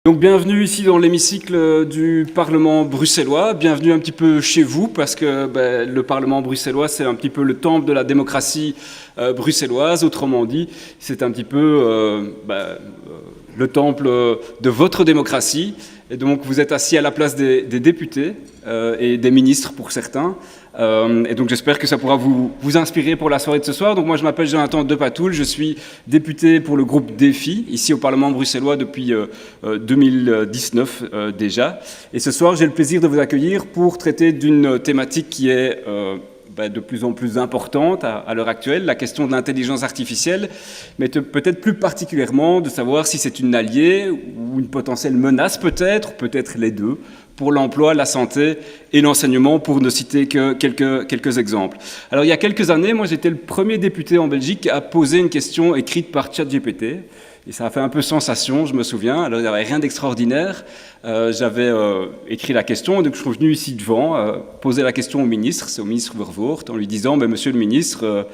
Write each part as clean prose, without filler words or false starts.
Donc bienvenue ici dans l'hémicycle du Parlement bruxellois, bienvenue un petit peu chez vous parce que le Parlement bruxellois c'est un petit peu le temple de la démocratie bruxelloise, autrement dit c'est un petit peu le temple de votre démocratie et donc vous êtes assis à la place des députés et des ministres pour certains. Et donc j'espère que ça pourra vous inspirer pour la soirée de ce soir. Donc moi je m'appelle Jonathan Depatoul, je suis député pour le groupe Défi, ici au Parlement bruxellois depuis 2019 déjà. Et ce soir j'ai le plaisir de vous accueillir pour traiter d'une thématique qui est de plus en plus importante à l'heure actuelle, la question de l'intelligence artificielle, mais peut-être plus particulièrement de savoir si c'est une alliée ou une potentielle menace peut-être les deux, pour l'emploi, la santé et l'enseignement, pour ne citer que quelques exemples. Alors il y a quelques années, moi j'étais le premier député en Belgique à poser une question écrite par ChatGPT, et ça a fait un peu sensation, je me souviens. Alors il n'y avait rien d'extraordinaire, j'avais écrit la question, donc je suis venu ici devant, poser la question au ministre, c'est au ministre Vervoort, en lui disant Monsieur le ministre,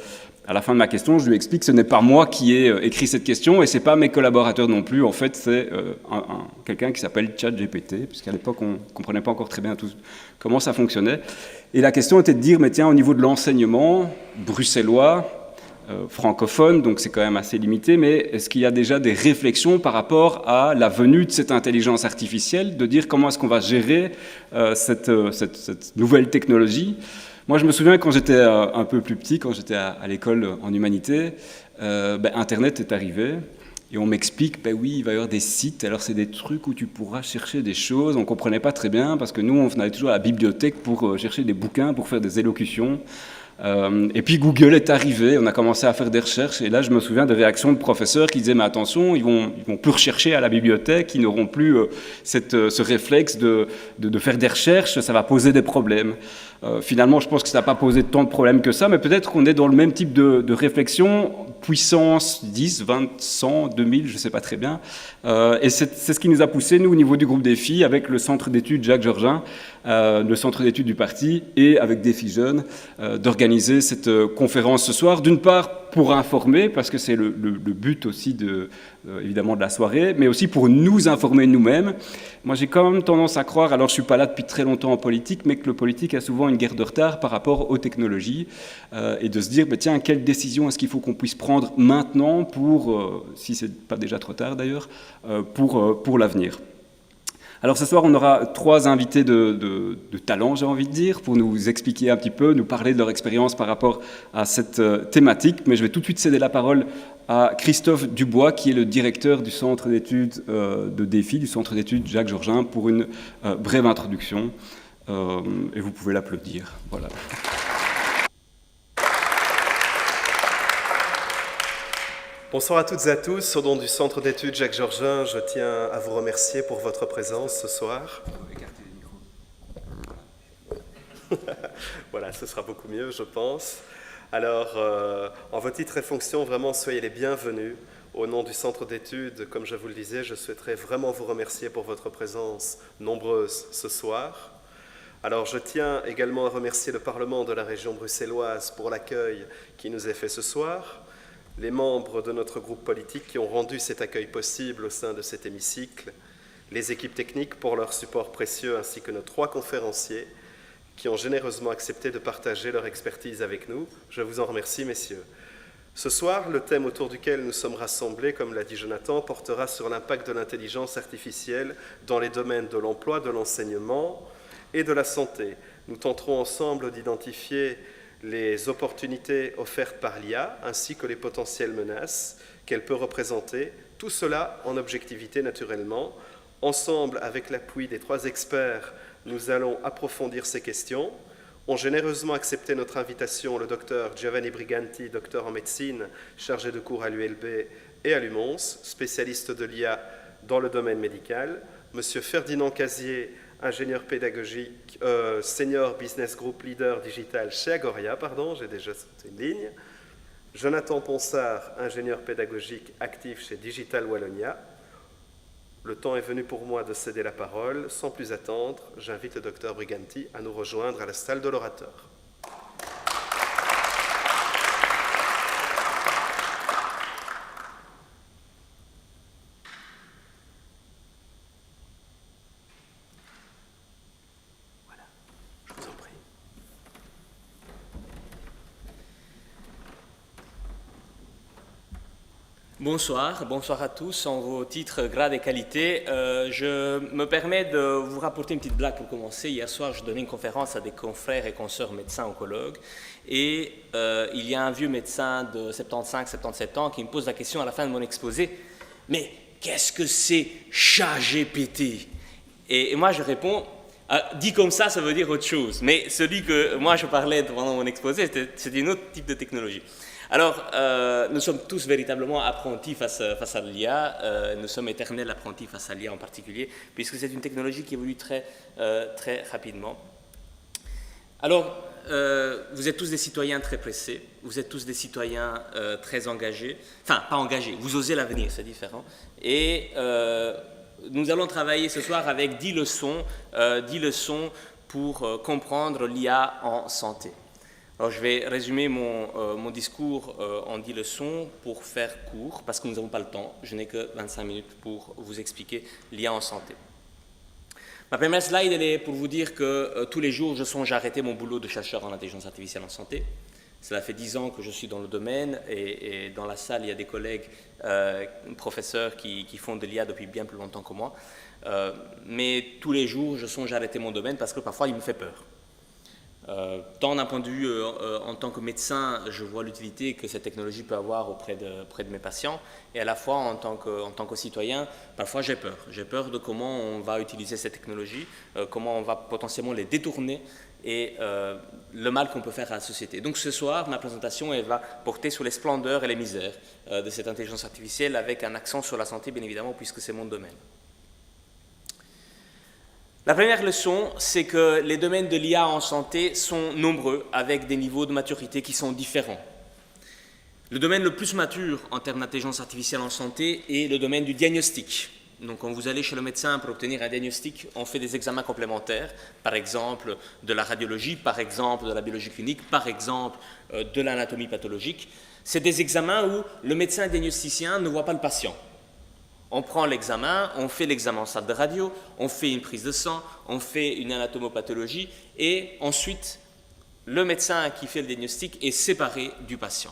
à la fin de ma question, je lui explique que ce n'est pas moi qui ai écrit cette question et ce n'est pas mes collaborateurs non plus. En fait, c'est quelqu'un qui s'appelle ChatGPT, puisqu'à l'époque, on ne comprenait pas encore très bien comment ça fonctionnait. Et la question était de dire, mais tiens, au niveau de l'enseignement bruxellois, francophone, donc c'est quand même assez limité, mais est-ce qu'il y a déjà des réflexions par rapport à la venue de cette intelligence artificielle, de dire comment est-ce qu'on va gérer cette nouvelle technologie ? Moi, je me souviens quand j'étais un peu plus petit, quand j'étais à l'école en humanité, Internet est arrivé et on m'explique, oui, il va y avoir des sites, alors c'est des trucs où tu pourras chercher des choses. On ne comprenait pas très bien parce que nous, on allait toujours à la bibliothèque pour chercher des bouquins, pour faire des élocutions. Et puis Google est arrivé, on a commencé à faire des recherches et là je me souviens des réactions de professeurs qui disaient mais attention, ils vont plus rechercher à la bibliothèque, ils n'auront plus ce réflexe de faire des recherches, ça va poser des problèmes. Finalement je pense que ça n'a pas posé tant de problèmes que ça, mais peut-être qu'on est dans le même type de réflexion, puissance 10, 20, 100, 2000, je ne sais pas très bien. Et c'est ce qui nous a poussé, nous, au niveau du groupe Défi, avec le centre d'études Jacques Georgin, le centre d'études du parti, et avec Défi Jeunes, d'organiser cette conférence ce soir, d'une part pour informer, parce que c'est le but aussi évidemment de la soirée, mais aussi pour nous informer nous-mêmes. Moi j'ai quand même tendance à croire, alors je ne suis pas là depuis très longtemps en politique, mais que le politique a souvent une guerre de retard par rapport aux technologies, et de se dire, tiens, quelle décision est-ce qu'il faut qu'on puisse prendre maintenant pour, si ce n'est pas déjà trop tard d'ailleurs, pour l'avenir. Alors ce soir, on aura 3 invités de talent, j'ai envie de dire, pour nous expliquer un petit peu, nous parler de leur expérience par rapport à cette thématique. Mais je vais tout de suite céder la parole à Christophe Dubois, qui est le directeur du centre d'études de Défi, du centre d'études Jacques Georgin, pour une brève introduction. Et vous pouvez l'applaudir. Voilà. Bonsoir à toutes et à tous. Au nom du Centre d'études Jacques Georgin, je tiens à vous remercier pour votre présence ce soir. Voilà, ce sera beaucoup mieux, je pense. Alors, en vos titres et fonctions, vraiment, soyez les bienvenus. Au nom du Centre d'études, comme je vous le disais, je souhaiterais vraiment vous remercier pour votre présence nombreuse ce soir. Alors, je tiens également à remercier le Parlement de la région bruxelloise pour l'accueil qui nous est fait ce soir, les membres de notre groupe politique qui ont rendu cet accueil possible au sein de cet hémicycle, les équipes techniques pour leur support précieux, ainsi que nos 3 conférenciers qui ont généreusement accepté de partager leur expertise avec nous. Je vous en remercie, messieurs. Ce soir, le thème autour duquel nous sommes rassemblés, comme l'a dit Jonathan, portera sur l'impact de l'intelligence artificielle dans les domaines de l'emploi, de l'enseignement et de la santé. Nous tenterons ensemble d'identifier les opportunités offertes par l'IA, ainsi que les potentielles menaces qu'elle peut représenter, tout cela en objectivité naturellement. Ensemble, avec l'appui des 3 experts, nous allons approfondir ces questions. Ont généreusement accepté notre invitation le docteur Giovanni Briganti, docteur en médecine, chargé de cours à l'ULB et à l'UMONS, spécialiste de l'IA dans le domaine médical, monsieur Ferdinand Casier, ingénieur pédagogique, senior business group leader digital chez Agoria, j'ai déjà sauté une ligne. Jonathan Ponsard, ingénieur pédagogique actif chez Digital Wallonia. Le temps est venu pour moi de céder la parole. Sans plus attendre, j'invite le docteur Briganti à nous rejoindre à la salle de l'orateur. Bonsoir à tous en vos titres, grades et qualités. Je me permets de vous rapporter une petite blague pour commencer. Hier soir, je donnais une conférence à des confrères et consoeurs médecins oncologues et il y a un vieux médecin de 75-77 ans qui me pose la question à la fin de mon exposé, mais qu'est-ce que c'est ChatGPT? Et moi je réponds, dit comme ça veut dire autre chose, mais celui que moi je parlais pendant mon exposé, c'était un autre type de technologie. Alors, nous sommes tous véritablement apprentis face à l'IA, nous sommes éternels apprentis face à l'IA en particulier, puisque c'est une technologie qui évolue très rapidement. Alors, vous êtes tous des citoyens très pressés, vous êtes tous des citoyens très engagés, enfin, pas engagés, vous osez l'avenir, c'est différent, et nous allons travailler ce soir avec 10 leçons pour comprendre l'IA en santé. Alors, je vais résumer mon discours en 10 leçons pour faire court, parce que nous n'avons pas le temps. Je n'ai que 25 minutes pour vous expliquer l'IA en santé. Ma première slide, elle est pour vous dire que tous les jours, je songe à arrêter mon boulot de chercheur en intelligence artificielle en santé. Cela fait 10 ans que je suis dans le domaine et dans la salle, il y a des collègues professeurs qui font de l'IA depuis bien plus longtemps que moi. Mais tous les jours, je songe à arrêter mon domaine parce que parfois, il me fait peur. Tant d'un point de vue en tant que médecin, je vois l'utilité que cette technologie peut avoir auprès de mes patients, et à la fois en tant que citoyen, parfois j'ai peur. J'ai peur de comment on va utiliser cette technologie, comment on va potentiellement les détourner, et le mal qu'on peut faire à la société. Donc ce soir, ma présentation elle va porter sur les splendeurs et les misères de cette intelligence artificielle, avec un accent sur la santé, bien évidemment, puisque c'est mon domaine. La première leçon, c'est que les domaines de l'IA en santé sont nombreux, avec des niveaux de maturité qui sont différents. Le domaine le plus mature en termes d'intelligence artificielle en santé est le domaine du diagnostic. Donc quand vous allez chez le médecin pour obtenir un diagnostic, on fait des examens complémentaires, par exemple de la radiologie, par exemple de la biologie clinique, par exemple de l'anatomie pathologique. C'est des examens où le médecin diagnosticien ne voit pas le patient. On prend l'examen, on fait l'examen en salle de radio, on fait une prise de sang, on fait une anatomopathologie et ensuite, le médecin qui fait le diagnostic est séparé du patient.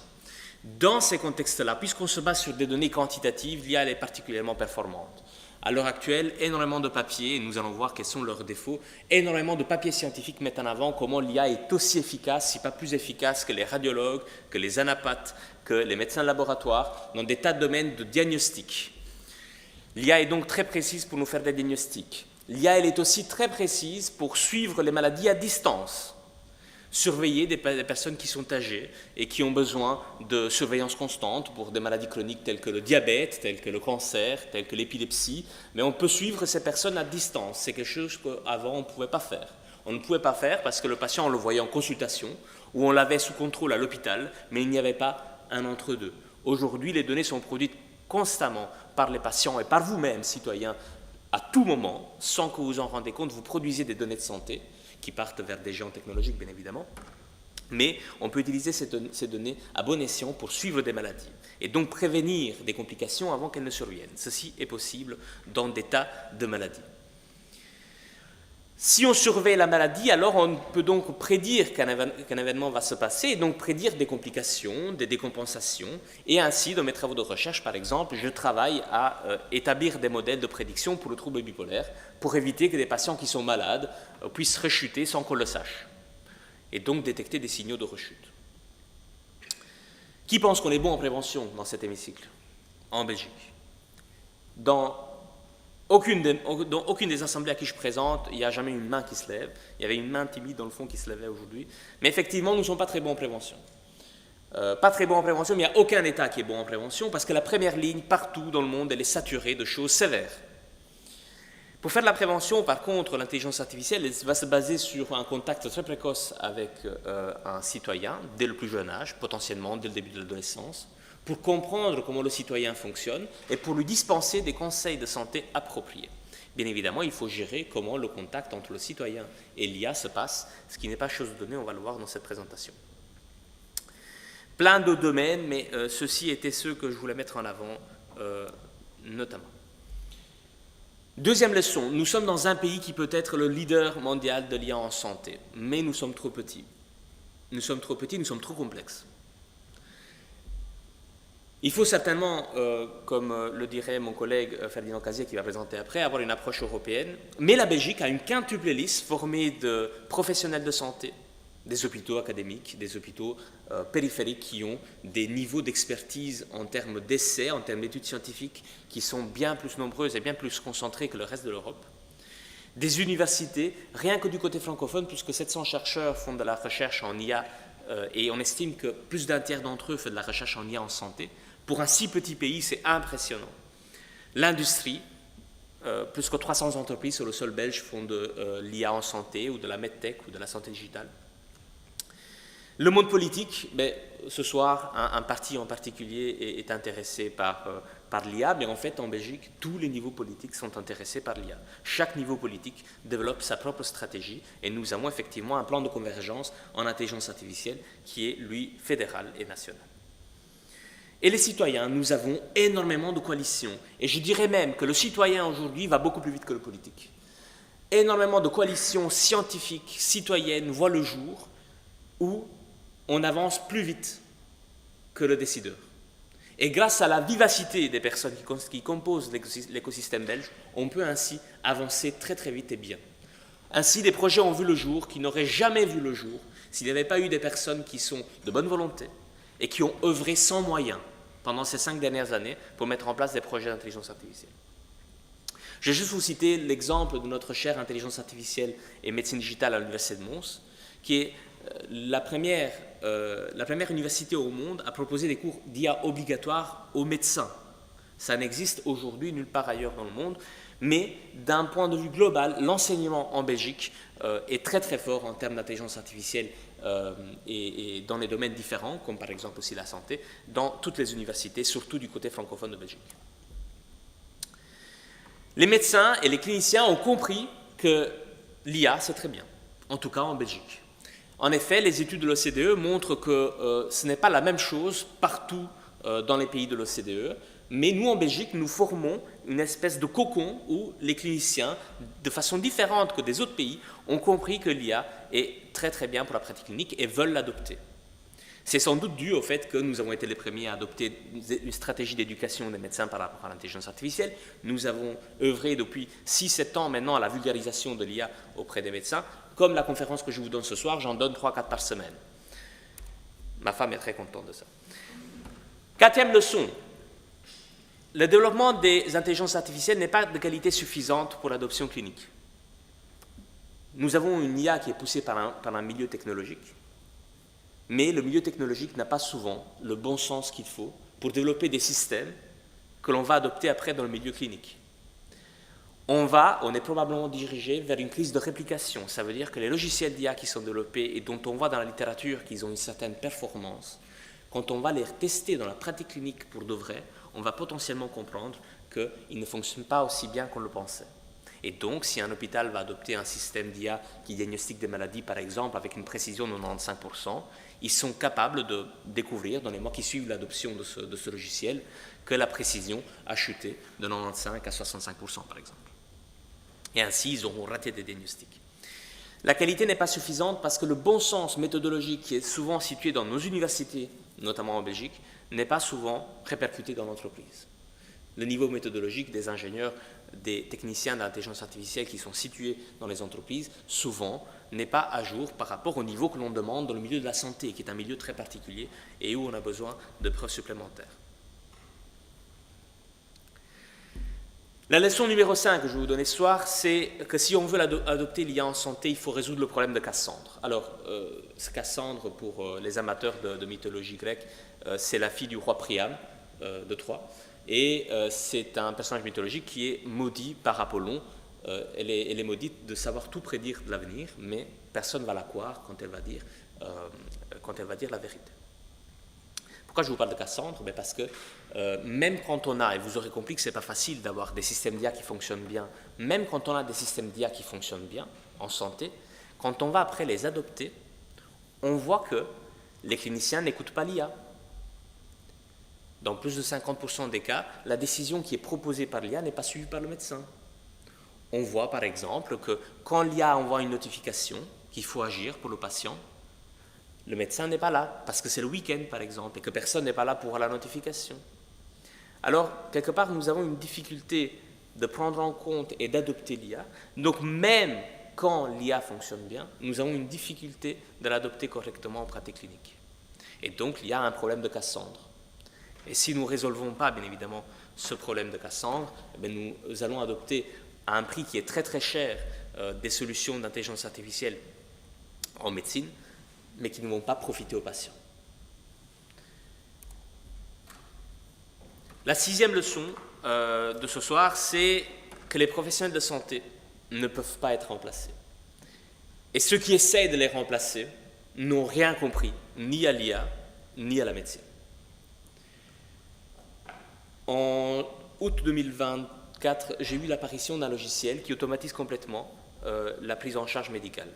Dans ces contextes-là, puisqu'on se base sur des données quantitatives, l'IA est particulièrement performante. À l'heure actuelle, énormément de papiers, et nous allons voir quels sont leurs défauts, énormément de papiers scientifiques mettent en avant comment l'IA est aussi efficace, si pas plus efficace que les radiologues, que les anapathes, que les médecins de laboratoire, dans des tas de domaines de diagnostic. L'IA est donc très précise pour nous faire des diagnostics. L'IA, elle est aussi très précise pour suivre les maladies à distance, surveiller des personnes qui sont âgées et qui ont besoin de surveillance constante pour des maladies chroniques telles que le diabète, telles que le cancer, telles que l'épilepsie. Mais on peut suivre ces personnes à distance. C'est quelque chose qu'avant, on ne pouvait pas faire. On ne pouvait pas faire parce que le patient, on le voyait en consultation ou on l'avait sous contrôle à l'hôpital, mais il n'y avait pas un entre-deux. Aujourd'hui, les données sont produites constamment par les patients et par vous-même, citoyens, à tout moment, sans que vous vous en rendez compte, vous produisez des données de santé qui partent vers des géants technologiques, bien évidemment, mais on peut utiliser ces données à bon escient pour suivre des maladies et donc prévenir des complications avant qu'elles ne surviennent. Ceci est possible dans des tas de maladies. Si on surveille la maladie, alors on peut donc prédire qu'un événement va se passer et donc prédire des complications, des décompensations. Et ainsi, dans mes travaux de recherche, par exemple, je travaille à établir des modèles de prédiction pour le trouble bipolaire pour éviter que des patients qui sont malades puissent rechuter sans qu'on le sache et donc détecter des signaux de rechute. Qui pense qu'on est bon en prévention dans cet hémicycle en Belgique? Dans aucune des assemblées à qui je présente, il n'y a jamais une main qui se lève. Il y avait une main timide dans le fond qui se levait aujourd'hui. Mais effectivement, nous ne sommes pas très bons en prévention. Pas très bons en prévention, mais il n'y a aucun État qui est bon en prévention parce que la première ligne, partout dans le monde, elle est saturée de choses sévères. Pour faire de la prévention, par contre, l'intelligence artificielle elle va se baser sur un contact très précoce avec un citoyen, dès le plus jeune âge, potentiellement dès le début de l'adolescence, pour comprendre comment le citoyen fonctionne et pour lui dispenser des conseils de santé appropriés. Bien évidemment, il faut gérer comment le contact entre le citoyen et l'IA se passe, ce qui n'est pas chose donnée, on va le voir dans cette présentation. Plein d'autres domaines, mais ceux-ci étaient ceux que je voulais mettre en avant notamment. Deuxième leçon, nous sommes dans un pays qui peut être le leader mondial de l'IA en santé, mais nous sommes trop petits. Nous sommes trop petits, nous sommes trop complexes. Il faut certainement, comme le dirait mon collègue Ferdinand Casier qui va présenter après, avoir une approche européenne. Mais la Belgique a une quintuple liste formée de professionnels de santé, des hôpitaux académiques, des hôpitaux périphériques qui ont des niveaux d'expertise en termes d'essais, en termes d'études scientifiques qui sont bien plus nombreuses et bien plus concentrées que le reste de l'Europe. Des universités, rien que du côté francophone, puisque 700 chercheurs font de la recherche en IA et on estime que plus d'un tiers d'entre eux fait de la recherche en IA en santé. Pour un si petit pays, c'est impressionnant. L'industrie, plus que 300 entreprises sur le sol belge font de l'IA en santé ou de la medtech ou de la santé digitale. Le monde politique, ce soir, un parti en particulier est intéressé par l'IA, mais en fait, en Belgique, tous les niveaux politiques sont intéressés par l'IA. Chaque niveau politique développe sa propre stratégie et nous avons effectivement un plan de convergence en intelligence artificielle qui est, lui, fédéral et national. Et les citoyens, nous avons énormément de coalitions. Et je dirais même que le citoyen aujourd'hui va beaucoup plus vite que le politique. Énormément de coalitions scientifiques, citoyennes voient le jour où on avance plus vite que le décideur. Et grâce à la vivacité des personnes qui composent l'écosystème belge, on peut ainsi avancer très très vite et bien. Ainsi, des projets ont vu le jour qui n'auraient jamais vu le jour s'il n'y avait pas eu des personnes qui sont de bonne volonté et qui ont œuvré sans moyens pendant ces 5 dernières années pour mettre en place des projets d'intelligence artificielle. Je vais juste vous citer l'exemple de notre chère intelligence artificielle et médecine digitale à l'Université de Mons, qui est la première université au monde à proposer des cours d'IA obligatoires aux médecins. Ça n'existe aujourd'hui nulle part ailleurs dans le monde, mais d'un point de vue global, l'enseignement en Belgique est très très fort en termes d'intelligence artificielle et dans les domaines différents, comme par exemple aussi la santé, dans toutes les universités, surtout du côté francophone de Belgique. Les médecins et les cliniciens ont compris que l'IA, c'est très bien, en tout cas en Belgique. En effet, les études de l'OCDE montrent que ce n'est pas la même chose partout dans les pays de l'OCDE, mais nous, en Belgique, nous formons une espèce de cocon où les cliniciens, de façon différente que des autres pays, ont compris que l'IA est très très bien pour la pratique clinique et veulent l'adopter. C'est sans doute dû au fait que nous avons été les premiers à adopter une stratégie d'éducation des médecins par rapport à l'intelligence artificielle. Nous avons œuvré depuis 6-7 ans maintenant à la vulgarisation de l'IA auprès des médecins. Comme la conférence que je vous donne ce soir, j'en donne 3-4 par semaine. Ma femme est très contente de ça. 4e leçon. Le développement des intelligences artificielles n'est pas de qualité suffisante pour l'adoption clinique. Nous avons une IA qui est poussée par un milieu technologique, mais le milieu technologique n'a pas souvent le bon sens qu'il faut pour développer des systèmes que l'on va adopter après dans le milieu clinique. On est probablement dirigé vers une crise de réplication. Ça veut dire que les logiciels d'IA qui sont développés et dont on voit dans la littérature qu'ils ont une certaine performance, quand on va les tester dans la pratique clinique pour de vrai, on va potentiellement comprendre qu'ils ne fonctionnent pas aussi bien qu'on le pensait. Et donc, si un hôpital va adopter un système d'IA qui diagnostique des maladies, par exemple, avec une précision de 95%, ils sont capables de découvrir, dans les mois qui suivent l'adoption de ce logiciel, que la précision a chuté de 95 à 65%, par exemple. Et ainsi, ils auront raté des diagnostics. La qualité n'est pas suffisante parce que le bon sens méthodologique qui est souvent situé dans nos universités, notamment en Belgique, n'est pas souvent répercuté dans l'entreprise. Le niveau méthodologique des ingénieurs, des techniciens d'intelligence artificielle qui sont situés dans les entreprises, souvent, n'est pas à jour par rapport au niveau que l'on demande dans le milieu de la santé, qui est un milieu très particulier et où on a besoin de preuves supplémentaires. La leçon numéro 5 que je vais vous donner ce soir, c'est que si on veut adopter l'IA en santé, il faut résoudre le problème de Cassandre. Alors, Cassandre, pour les amateurs de mythologie grecque, c'est la fille du roi Priam de Troie. Et c'est un personnage mythologique qui est maudit par Apollon. Elle est maudite de savoir tout prédire de l'avenir, mais personne ne va la croire quand elle va dire la vérité. Pourquoi je vous parle de Cassandre? Parce que même quand on a, et vous aurez compris que ce n'est pas facile d'avoir des systèmes d'IA qui fonctionnent bien, même quand on a des systèmes d'IA qui fonctionnent bien en santé, quand on va après les adopter, on voit que les cliniciens n'écoutent pas l'IA. Dans plus de 50% des cas, la décision qui est proposée par l'IA n'est pas suivie par le médecin. On voit par exemple que quand l'IA envoie une notification qu'il faut agir pour le patient, le médecin n'est pas là, parce que c'est le week-end par exemple, et que personne n'est pas là pour la notification. Alors, quelque part, nous avons une difficulté de prendre en compte et d'adopter l'IA. Donc, même quand l'IA fonctionne bien, nous avons une difficulté de l'adopter correctement en pratique clinique. Et donc, l'IA a un problème de Cassandre. Et si nous ne résolvons pas, bien évidemment, ce problème de Cassandre, nous allons adopter à un prix qui est très très cher des solutions d'intelligence artificielle en médecine, mais qui ne vont pas profiter aux patients. La 6e leçon de ce soir, c'est que les professionnels de santé ne peuvent pas être remplacés. Et ceux qui essayent de les remplacer n'ont rien compris, ni à l'IA, ni à la médecine. En août 2024, j'ai eu l'apparition d'un logiciel qui automatise complètement la prise en charge médicale.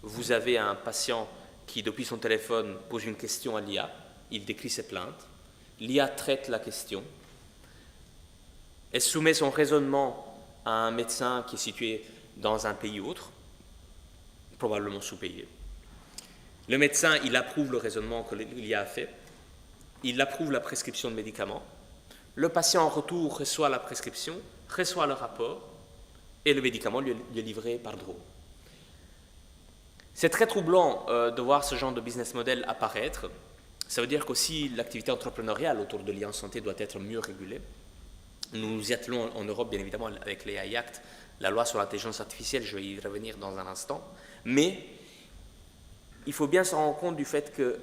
Vous avez un patient qui, depuis son téléphone, pose une question à l'IA, il décrit ses plaintes, l'IA traite la question, elle soumet son raisonnement à un médecin qui est situé dans un pays autre, probablement sous-payé. Le médecin, il approuve le raisonnement que l'IA a fait, il approuve la prescription de médicaments, le patient en retour reçoit la prescription, reçoit le rapport, et le médicament lui est livré par drone. C'est très troublant de voir ce genre de business model apparaître. Ça veut dire qu'aussi l'activité entrepreneuriale autour de l'IA en santé doit être mieux régulée. Nous nous y attelons en Europe, bien évidemment, avec les AI Act, la loi sur l'intelligence artificielle, je vais y revenir dans un instant. Mais il faut bien se rendre compte du fait que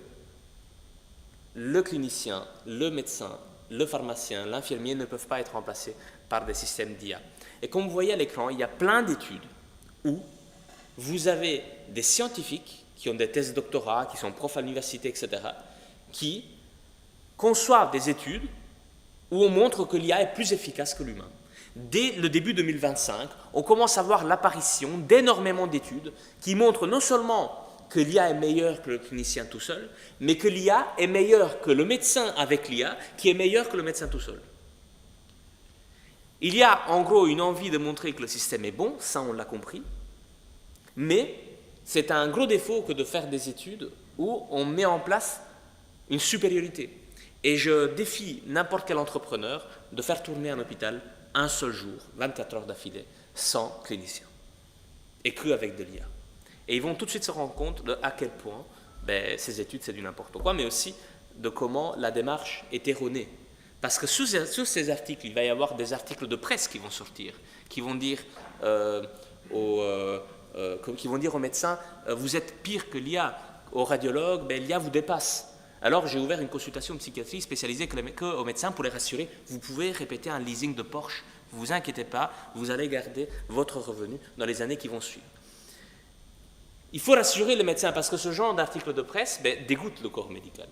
le clinicien, le médecin, le pharmacien, l'infirmier ne peuvent pas être remplacés par des systèmes d'IA. Et comme vous voyez à l'écran, il y a plein d'études où vous avez des scientifiques qui ont des thèses de doctorat, qui sont profs à l'université, etc., qui conçoivent des études où on montre que l'IA est plus efficace que l'humain. Dès le début 2025, on commence à voir l'apparition d'énormément d'études qui montrent non seulement que l'IA est meilleure que le clinicien tout seul, mais que l'IA est meilleure que le médecin avec l'IA, qui est meilleur que le médecin tout seul. Il y a en gros une envie de montrer que le système est bon, ça on l'a compris, mais c'est un gros défaut que de faire des études où on met en place une supériorité. Et je défie n'importe quel entrepreneur de faire tourner un hôpital un seul jour, 24 heures d'affilée, sans clinicien, et qu'avec de l'IA. Et ils vont tout de suite se rendre compte de à quel point ces études c'est du n'importe quoi, mais aussi de comment la démarche est erronée. Parce que sous ces articles, il va y avoir des articles de presse qui vont sortir, qui vont dire aux médecins vous êtes pire que l'IA, aux radiologues, l'IA vous dépasse. Alors j'ai ouvert une consultation de psychiatrie spécialisée aux médecins pour les rassurer, vous pouvez répéter un leasing de Porsche, ne vous inquiétez pas, vous allez garder votre revenu dans les années qui vont suivre. Il faut rassurer les médecins parce que ce genre d'articles de presse dégoûte le corps médical.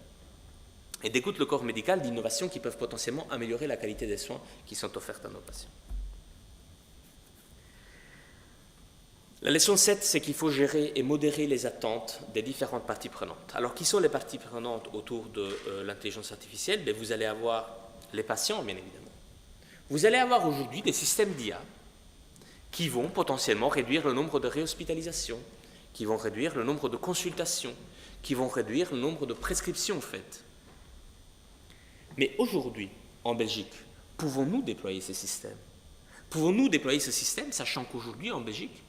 Et dégoûte le corps médical d'innovations qui peuvent potentiellement améliorer la qualité des soins qui sont offertes à nos patients. La leçon 7, c'est qu'il faut gérer et modérer les attentes des différentes parties prenantes. Alors, qui sont les parties prenantes autour de l'intelligence artificielle? Vous allez avoir les patients, bien évidemment. Vous allez avoir aujourd'hui des systèmes d'IA qui vont potentiellement réduire le nombre de réhospitalisations, qui vont réduire le nombre de consultations, qui vont réduire le nombre de prescriptions faites. Mais aujourd'hui, en Belgique, pouvons-nous déployer ces systèmes? Pouvons-nous déployer ce système, sachant qu'aujourd'hui, en Belgique,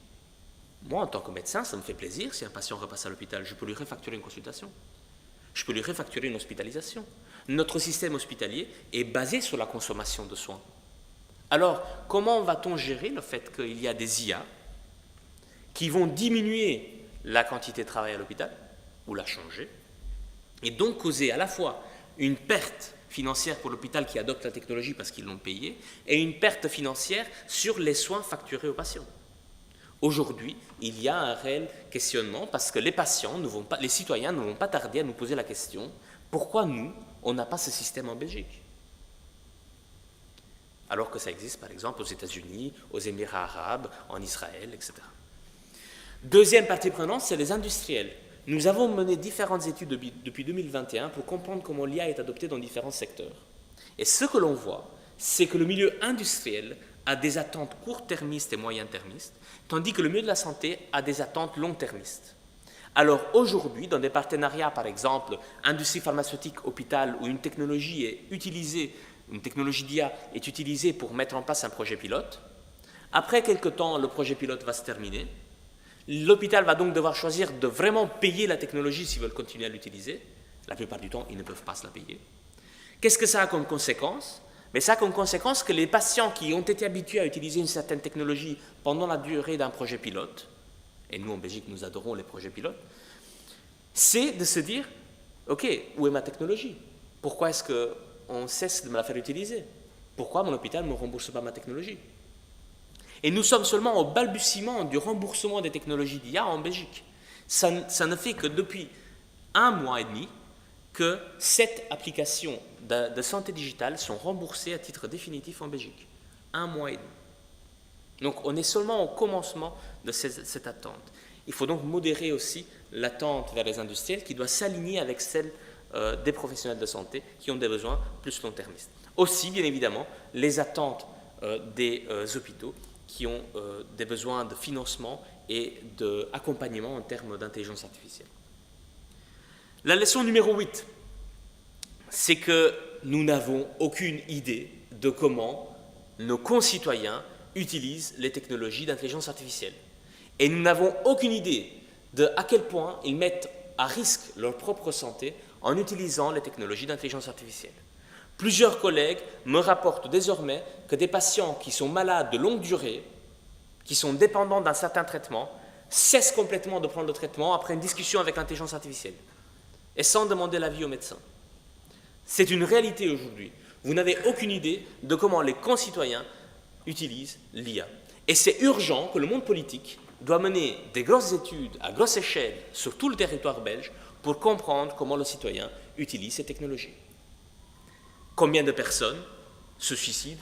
moi, en tant que médecin, ça me fait plaisir si un patient repasse à l'hôpital. Je peux lui refacturer une consultation. Je peux lui refacturer une hospitalisation. Notre système hospitalier est basé sur la consommation de soins. Alors, comment va-t-on gérer le fait qu'il y a des IA qui vont diminuer la quantité de travail à l'hôpital, ou la changer, et donc causer à la fois une perte financière pour l'hôpital qui adopte la technologie parce qu'ils l'ont payée, et une perte financière sur les soins facturés aux patients. Aujourd'hui, il y a un réel questionnement parce que les citoyens ne vont pas tarder à nous poser la question « Pourquoi nous, on n'a pas ce système en Belgique ?» Alors que ça existe par exemple aux États-Unis, aux Émirats arabes, en Israël, etc. Deuxième partie prenante, c'est les industriels. Nous avons mené différentes études depuis 2021 pour comprendre comment l'IA est adoptée dans différents secteurs. Et ce que l'on voit, c'est que le milieu industriel a des attentes court-termistes et moyen-termistes, tandis que le milieu de la santé a des attentes long-termistes. Alors aujourd'hui, dans des partenariats, par exemple, industrie pharmaceutique, hôpital, où une technologie est utilisée, une technologie d'IA est utilisée pour mettre en place un projet pilote, après quelque temps, le projet pilote va se terminer. L'hôpital va donc devoir choisir de vraiment payer la technologie s'ils veulent continuer à l'utiliser. La plupart du temps, ils ne peuvent pas se la payer. Qu'est-ce que ça a comme conséquence? Mais ça a comme conséquence que les patients qui ont été habitués à utiliser une certaine technologie pendant la durée d'un projet pilote, et nous en Belgique nous adorons les projets pilotes, c'est de se dire, ok, où est ma technologie? Pourquoi est-ce qu'on cesse de me la faire utiliser? Pourquoi mon hôpital ne me rembourse pas ma technologie? Et nous sommes seulement au balbutiement du remboursement des technologies d'IA en Belgique. Ça ne fait que depuis 1 mois et demi que 7 applications de santé digitale sont remboursées à titre définitif en Belgique. 1 mois et demi. Donc on est seulement au commencement de cette attente. Il faut donc modérer aussi l'attente vers les industriels qui doit s'aligner avec celle des professionnels de santé qui ont des besoins plus long-termistes. Aussi, bien évidemment, les attentes des hôpitaux qui ont des besoins de financement et d'accompagnement en termes d'intelligence artificielle. La leçon numéro 8, c'est que nous n'avons aucune idée de comment nos concitoyens utilisent les technologies d'intelligence artificielle. Et nous n'avons aucune idée de à quel point ils mettent à risque leur propre santé en utilisant les technologies d'intelligence artificielle. Plusieurs collègues me rapportent désormais que des patients qui sont malades de longue durée, qui sont dépendants d'un certain traitement, cessent complètement de prendre le traitement après une discussion avec l'intelligence artificielle et sans demander l'avis au médecin. C'est une réalité aujourd'hui. Vous n'avez aucune idée de comment les concitoyens utilisent l'IA. Et c'est urgent que le monde politique doit mener des grosses études à grosse échelle sur tout le territoire belge pour comprendre comment le citoyen utilise ces technologies. Combien de personnes se suicident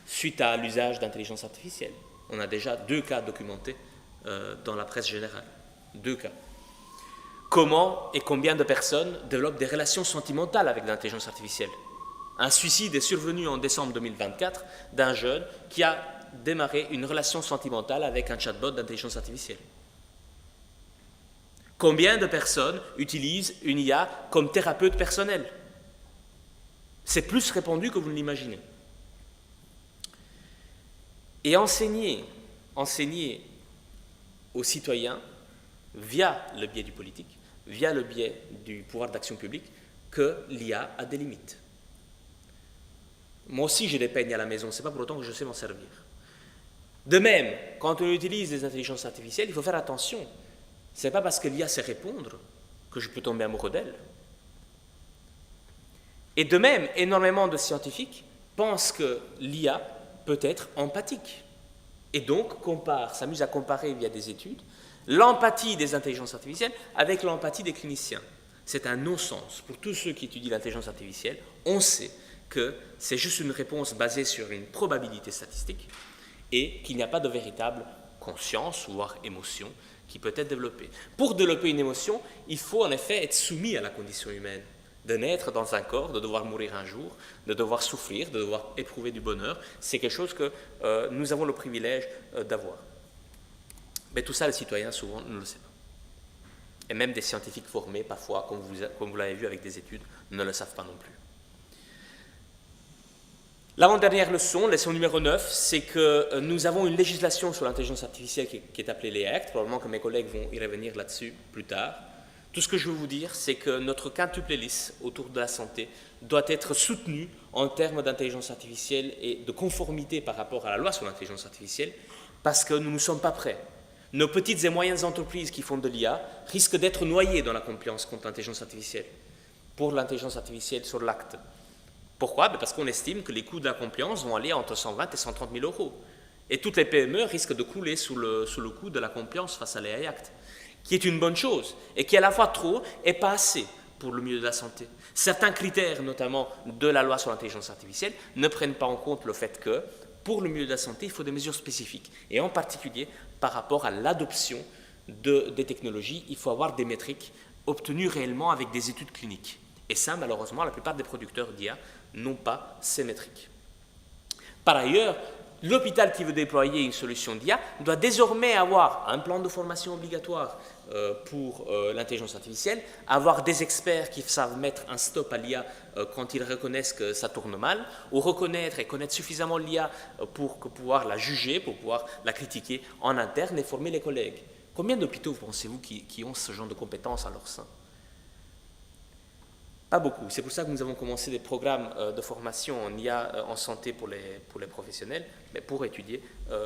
suite à l'usage d'intelligence artificielle? On a déjà 2 cas documentés dans la presse générale. 2 cas. Comment et combien de personnes développent des relations sentimentales avec l'intelligence artificielle? Un suicide est survenu en décembre 2024 d'un jeune qui a démarré une relation sentimentale avec un chatbot d'intelligence artificielle. Combien de personnes utilisent une IA comme thérapeute personnel? C'est plus répandu que vous ne l'imaginez. Et enseigner aux citoyens, via le biais du politique, via le biais du pouvoir d'action publique, que l'IA a des limites. Moi aussi, j'ai des peignes à la maison, ce n'est pas pour autant que je sais m'en servir. De même, quand on utilise des intelligences artificielles, il faut faire attention. Ce n'est pas parce que l'IA sait répondre que je peux tomber amoureux d'elle. Et de même, énormément de scientifiques pensent que l'IA peut être empathique. Et donc, s'amuse à comparer via des études l'empathie des intelligences artificielles avec l'empathie des cliniciens. C'est un non-sens. Pour tous ceux qui étudient l'intelligence artificielle, on sait que c'est juste une réponse basée sur une probabilité statistique et qu'il n'y a pas de véritable conscience, voire émotion, qui peut être développée. Pour développer une émotion, il faut en effet être soumis à la condition humaine, de naître dans un corps, de devoir mourir un jour, de devoir souffrir, de devoir éprouver du bonheur. C'est quelque chose que nous avons le privilège d'avoir. Mais tout ça, les citoyens, souvent, ne le savent pas. Et même des scientifiques formés, parfois, comme vous l'avez vu avec des études, ne le savent pas non plus. L'avant-dernière leçon numéro 9, c'est que nous avons une législation sur l'intelligence artificielle qui est appelée l'AI Act. Probablement que mes collègues vont y revenir là-dessus plus tard. Tout ce que je veux vous dire, c'est que notre quintuple hélice autour de la santé doit être soutenu en termes d'intelligence artificielle et de conformité par rapport à la loi sur l'intelligence artificielle, parce que nous ne sommes pas prêts. Nos petites et moyennes entreprises qui font de l'IA risquent d'être noyées dans la compliance contre l'intelligence artificielle, pour l'intelligence artificielle sur l'acte. Pourquoi? Parce qu'on estime que les coûts de la compliance vont aller entre 120 et 130 000 euros. Et toutes les PME risquent de couler sous le coût de la compliance face à l'AI Act, qui est une bonne chose, et qui est à la fois trop et pas assez pour le milieu de la santé. Certains critères, notamment de la loi sur l'intelligence artificielle, ne prennent pas en compte le fait que, pour le milieu de la santé, il faut des mesures spécifiques, et en particulier par rapport à l'adoption des technologies, il faut avoir des métriques obtenues réellement avec des études cliniques. Et ça, malheureusement, la plupart des producteurs d'IA n'ont pas ces métriques. Par ailleurs, l'hôpital qui veut déployer une solution d'IA doit désormais avoir un plan de formation obligatoire pour l'intelligence artificielle, avoir des experts qui savent mettre un stop à l'IA quand ils reconnaissent que ça tourne mal, ou reconnaître et connaître suffisamment l'IA pour pouvoir la juger, pour pouvoir la critiquer en interne et former les collègues. Combien d'hôpitaux pensez-vous qui ont ce genre de compétences à leur sein? Pas beaucoup. C'est pour ça que nous avons commencé des programmes de formation en IA en santé pour les professionnels, mais pour étudier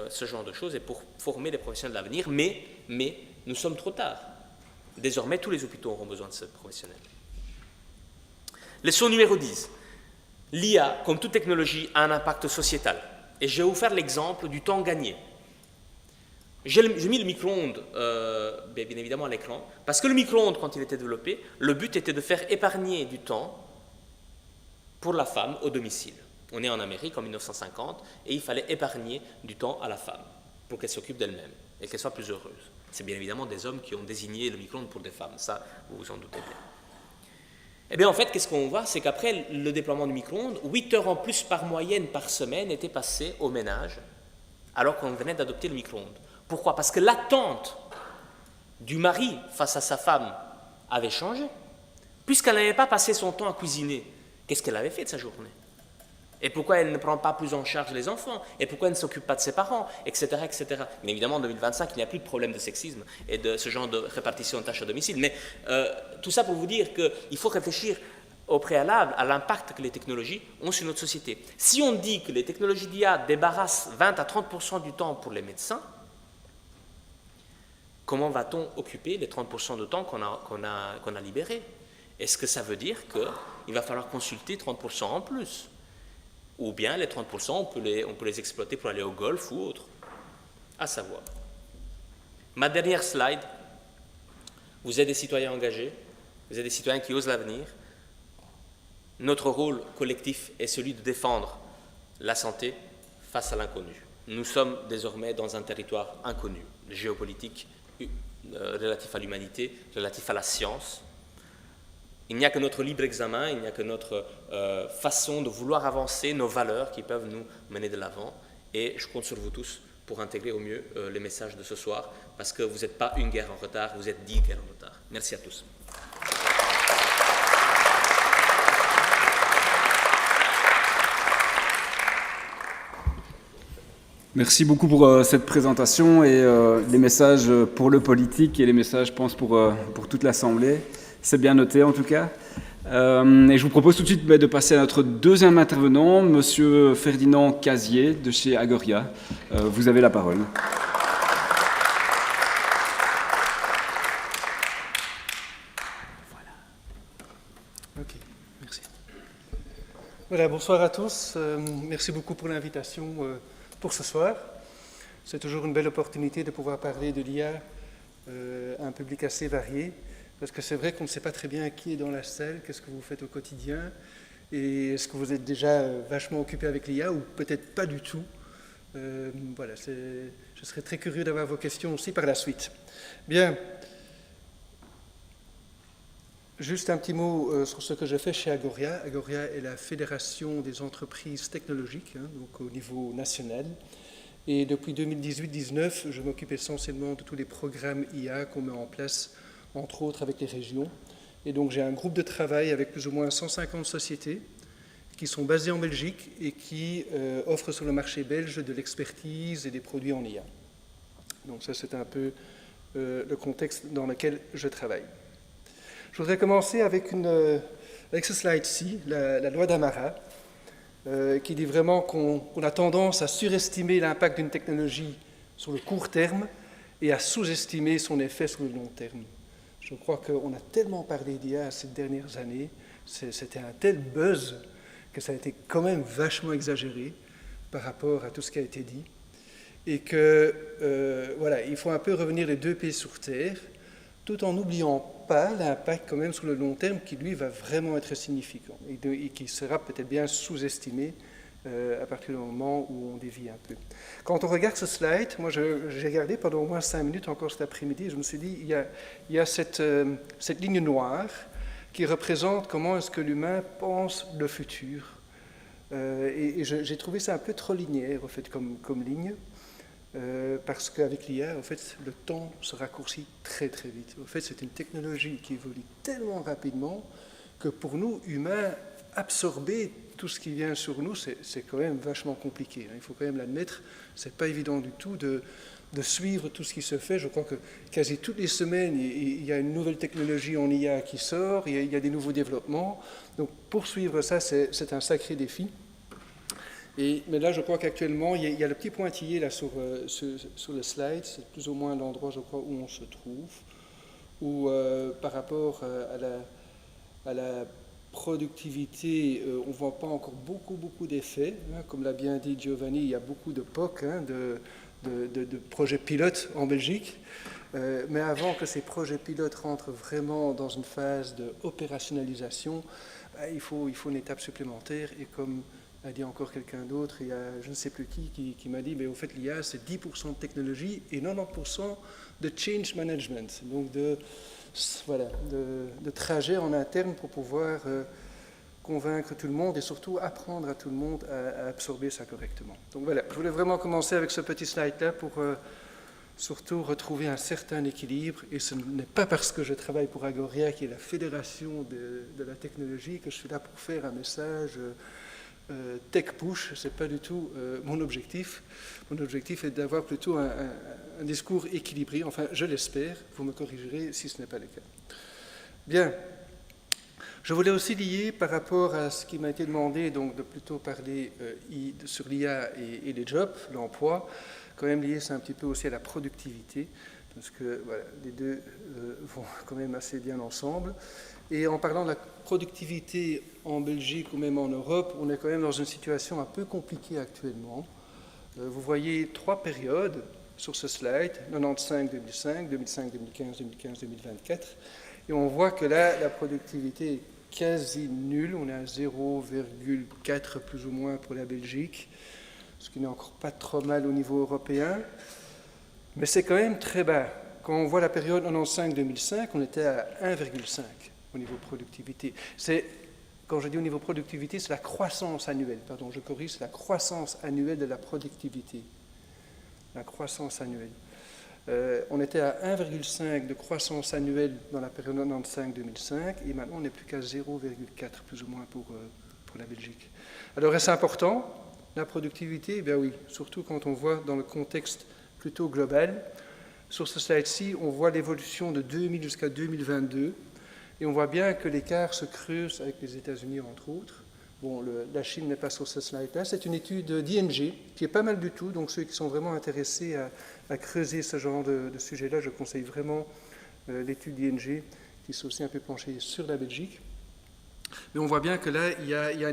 ce genre de choses et pour former les professionnels de l'avenir. Mais nous sommes trop tard. Désormais, tous les hôpitaux auront besoin de ces professionnels. Leçon numéro 10. L'IA, comme toute technologie, a un impact sociétal. Et je vais vous faire l'exemple du temps gagné. J'ai mis le micro-ondes, bien évidemment, à l'écran, parce que le micro-ondes, quand il était développé, le but était de faire épargner du temps pour la femme au domicile. On est en Amérique en 1950, et il fallait épargner du temps à la femme pour qu'elle s'occupe d'elle-même et qu'elle soit plus heureuse. C'est bien évidemment des hommes qui ont désigné le micro-ondes pour des femmes, ça, vous vous en doutez bien. Eh bien, en fait, qu'est-ce qu'on voit? C'est qu'après le déploiement du micro-ondes, 8 heures en plus par moyenne par semaine étaient passées au ménage, alors qu'on venait d'adopter le micro-ondes. Pourquoi? Parce que l'attente du mari face à sa femme avait changé. Puisqu'elle n'avait pas passé son temps à cuisiner, qu'est-ce qu'elle avait fait de sa journée? Et pourquoi elle ne prend pas plus en charge les enfants? Et pourquoi elle ne s'occupe pas de ses parents? Etc., etc. Mais évidemment, en 2025, il n'y a plus de problème de sexisme et de ce genre de répartition de tâches à domicile. Mais tout ça pour vous dire qu'il faut réfléchir au préalable à l'impact que les technologies ont sur notre société. Si on dit que les technologies d'IA débarrassent 20 à 30% du temps pour les médecins, comment va-t-on occuper les 30% de temps qu'on a libérés? Est-ce que ça veut dire qu'il va falloir consulter 30% en plus? Ou bien les 30%, on peut les exploiter pour aller au golf ou autre? À savoir. Ma dernière slide, vous êtes des citoyens engagés, vous êtes des citoyens qui osent l'avenir. Notre rôle collectif est celui de défendre la santé face à l'inconnu. Nous sommes désormais dans un territoire inconnu, géopolitique, relatif à l'humanité, relatif à la science. Il n'y a que notre libre examen, il n'y a que notre façon de vouloir avancer, nos valeurs qui peuvent nous mener de l'avant. Et je compte sur vous tous pour intégrer au mieux les messages de ce soir, parce que vous n'êtes pas une guerre en retard, vous êtes 10 guerres en retard. Merci à tous. Merci beaucoup pour cette présentation et les messages pour le politique et les messages, je pense, pour toute l'Assemblée. C'est bien noté en tout cas. Et je vous propose tout de suite de passer à notre deuxième intervenant, Monsieur Ferdinand Casier de chez Agoria. Vous avez la parole. Voilà. Ok, merci. Voilà, bonsoir à tous. Merci beaucoup pour l'invitation pour ce soir. C'est toujours une belle opportunité de pouvoir parler de l'IA à un public assez varié. Parce que c'est vrai qu'on ne sait pas très bien qui est dans la salle, qu'est-ce que vous faites au quotidien, et est-ce que vous êtes déjà vachement occupé avec l'IA ou peut-être pas du tout. Voilà, je serais très curieux d'avoir vos questions aussi par la suite. Bien, juste un petit mot sur ce que je fais chez Agoria. Agoria est la fédération des entreprises technologiques, donc au niveau national. Et depuis 2018-19, je m'occupe essentiellement de tous les programmes IA qu'on met en place, entre autres avec les régions. Et donc j'ai un groupe de travail avec plus ou moins 150 sociétés qui sont basées en Belgique et qui offrent sur le marché belge de l'expertise et des produits en IA. Donc ça, c'est un peu le contexte dans lequel je travaille. Je voudrais commencer avec ce slide-ci, la loi d'Amara, qui dit vraiment qu'on a tendance à surestimer l'impact d'une technologie sur le court terme et à sous-estimer son effet sur le long terme. Je crois qu'on a tellement parlé d'IA ces dernières années, c'était un tel buzz que ça a été quand même vachement exagéré par rapport à tout ce qui a été dit. Et que, voilà, il faut un peu revenir les deux pieds sur terre, tout en n'oubliant pas l'impact quand même sur le long terme qui, lui, va vraiment être significant et qui sera peut-être bien sous-estimé à partir du moment où on dévie un peu. Quand on regarde ce slide, moi j'ai regardé pendant au moins 5 minutes encore cet après-midi, je me suis dit, il y a cette ligne noire qui représente comment est-ce que l'humain pense le futur. Et j'ai trouvé ça un peu trop linéaire, en fait, comme ligne. Parce qu'avec l'IA, en fait, le temps se raccourcit très très vite. En fait, c'est une technologie qui évolue tellement rapidement que pour nous, humains, absorber tout ce qui vient sur nous, c'est quand même vachement compliqué. Il faut quand même l'admettre. C'est pas évident du tout de suivre tout ce qui se fait. Je crois que quasi toutes les semaines, il y a une nouvelle technologie en IA qui sort, il y a des nouveaux développements. Donc pour suivre ça, c'est un sacré défi. Mais là, je crois qu'actuellement, il y a le petit pointillé là sur le slide, c'est plus ou moins l'endroit, je crois, où on se trouve, où par rapport à la productivité, on ne voit pas encore beaucoup d'effets. Comme l'a bien dit Giovanni, il y a beaucoup de POC, de projets pilotes en Belgique. Mais avant que ces projets pilotes rentrent vraiment dans une phase d'opérationnalisation, il faut une étape supplémentaire. Et comme a dit encore quelqu'un d'autre, il y a je ne sais plus qui m'a dit, mais au fait l'IA c'est 10% de technologie et 90% de change management, donc de trajet en interne pour pouvoir convaincre tout le monde et surtout apprendre à tout le monde à absorber ça correctement. Donc voilà, je voulais vraiment commencer avec ce petit slide-là pour surtout retrouver un certain équilibre, et ce n'est pas parce que je travaille pour Agoria, qui est la fédération de la technologie, que je suis là pour faire un message tech push, ce n'est pas du tout mon objectif. Mon objectif est d'avoir plutôt un discours équilibré, enfin je l'espère, vous me corrigerez si ce n'est pas le cas. Bien, je voulais aussi lier par rapport à ce qui m'a été demandé, donc de plutôt parler sur l'IA et les jobs, l'emploi, quand même lier ça un petit peu aussi à la productivité, parce que voilà, les deux vont quand même assez bien ensemble. Et en parlant de la productivité en Belgique ou même en Europe, on est quand même dans une situation un peu compliquée actuellement. Vous voyez 3 périodes sur ce slide, 95-2005, 2005-2015, 2015-2024. Et on voit que là, la productivité est quasi nulle. On est à 0,4 plus ou moins pour la Belgique, ce qui n'est encore pas trop mal au niveau européen. Mais c'est quand même très bas. Quand on voit la période 95-2005, on était à 1,5 au niveau productivité. Quand je dis au niveau productivité, c'est la croissance annuelle. Pardon, je corrige, c'est la croissance annuelle de la productivité. La croissance annuelle. On était à 1,5 de croissance annuelle dans la période 95-2005 et maintenant on n'est plus qu'à 0,4 plus ou moins pour la Belgique. Alors est-ce important, la productivité? Bien oui, surtout quand on voit dans le contexte plutôt global. Sur ce slide-ci, on voit l'évolution de 2000 jusqu'à 2022 et on voit bien que l'écart se creuse avec les États-Unis entre autres. Bon, la Chine n'est pas sur ce slide-là. C'est une étude d'ING qui est pas mal du tout. Donc ceux qui sont vraiment intéressés à creuser ce genre de sujet-là, je conseille vraiment l'étude d'ING qui s'est aussi un peu penchée sur la Belgique. Mais on voit bien que là, il y a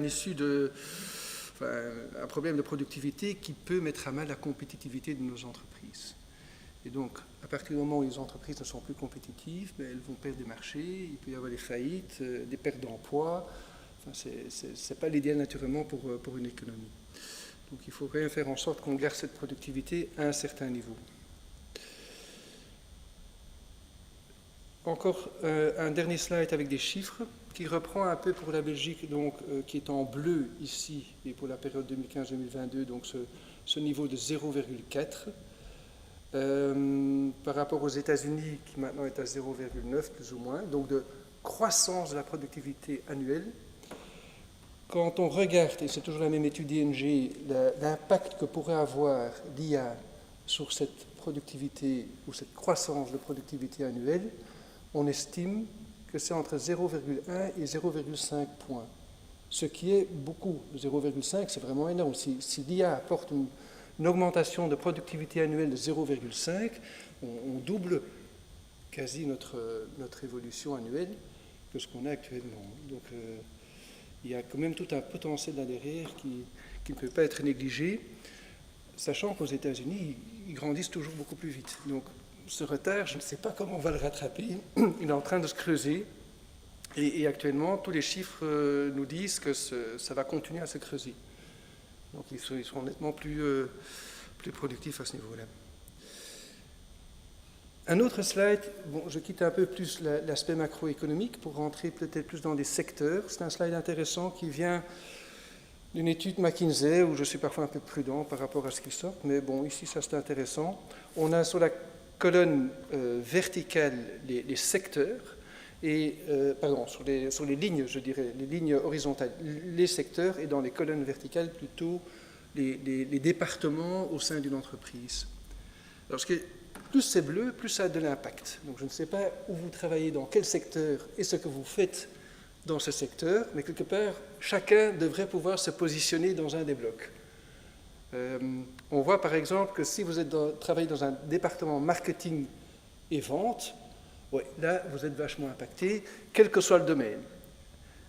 un problème de productivité qui peut mettre à mal la compétitivité de nos entreprises. Et donc, à partir du moment où les entreprises ne sont plus compétitives, elles vont perdre des marchés, il peut y avoir des faillites, des pertes d'emplois. Enfin, ce n'est pas l'idéal naturellement pour une économie. Donc il faut quand même faire en sorte qu'on garde cette productivité à un certain niveau. Encore un dernier slide avec des chiffres qui reprend un peu pour la Belgique, donc, qui est en bleu ici, et pour la période 2015-2022, donc ce niveau de 0,4. Par rapport aux États-Unis, qui maintenant est à 0,9 plus ou moins, donc de croissance de la productivité annuelle. Quand on regarde, et c'est toujours la même étude ING, l'impact que pourrait avoir l'IA sur cette productivité ou cette croissance de productivité annuelle, on estime que c'est entre 0,1 et 0,5 points. Ce qui est beaucoup. 0,5, c'est vraiment énorme. Si l'IA apporte une augmentation de productivité annuelle de 0,5, on double quasi notre évolution annuelle que ce qu'on a actuellement. Donc, il y a quand même tout un potentiel là derrière qui ne peut pas être négligé, sachant qu'aux États-Unis, ils grandissent toujours beaucoup plus vite. Donc, ce retard, je ne sais pas comment on va le rattraper. Il est en train de se creuser. Et actuellement, tous les chiffres nous disent que ça va continuer à se creuser. Donc, ils seront nettement plus productifs à ce niveau-là. Un autre slide, bon, je quitte un peu plus l'aspect macroéconomique pour rentrer peut-être plus dans des secteurs. C'est un slide intéressant qui vient d'une étude McKinsey, où je suis parfois un peu prudent par rapport à ce qui sort, mais bon, ici, ça c'est intéressant. On a sur la colonne verticale les secteurs, et, pardon, sur les lignes, je dirais, les lignes horizontales, les secteurs, et dans les colonnes verticales, plutôt les départements au sein d'une entreprise. Alors, plus c'est bleu, plus ça a de l'impact. Donc, je ne sais pas où vous travaillez, dans quel secteur, et ce que vous faites dans ce secteur, mais quelque part, chacun devrait pouvoir se positionner dans un des blocs. On voit par exemple que si vous travaillez dans un département marketing et vente, ouais, là, vous êtes vachement impacté, quel que soit le domaine.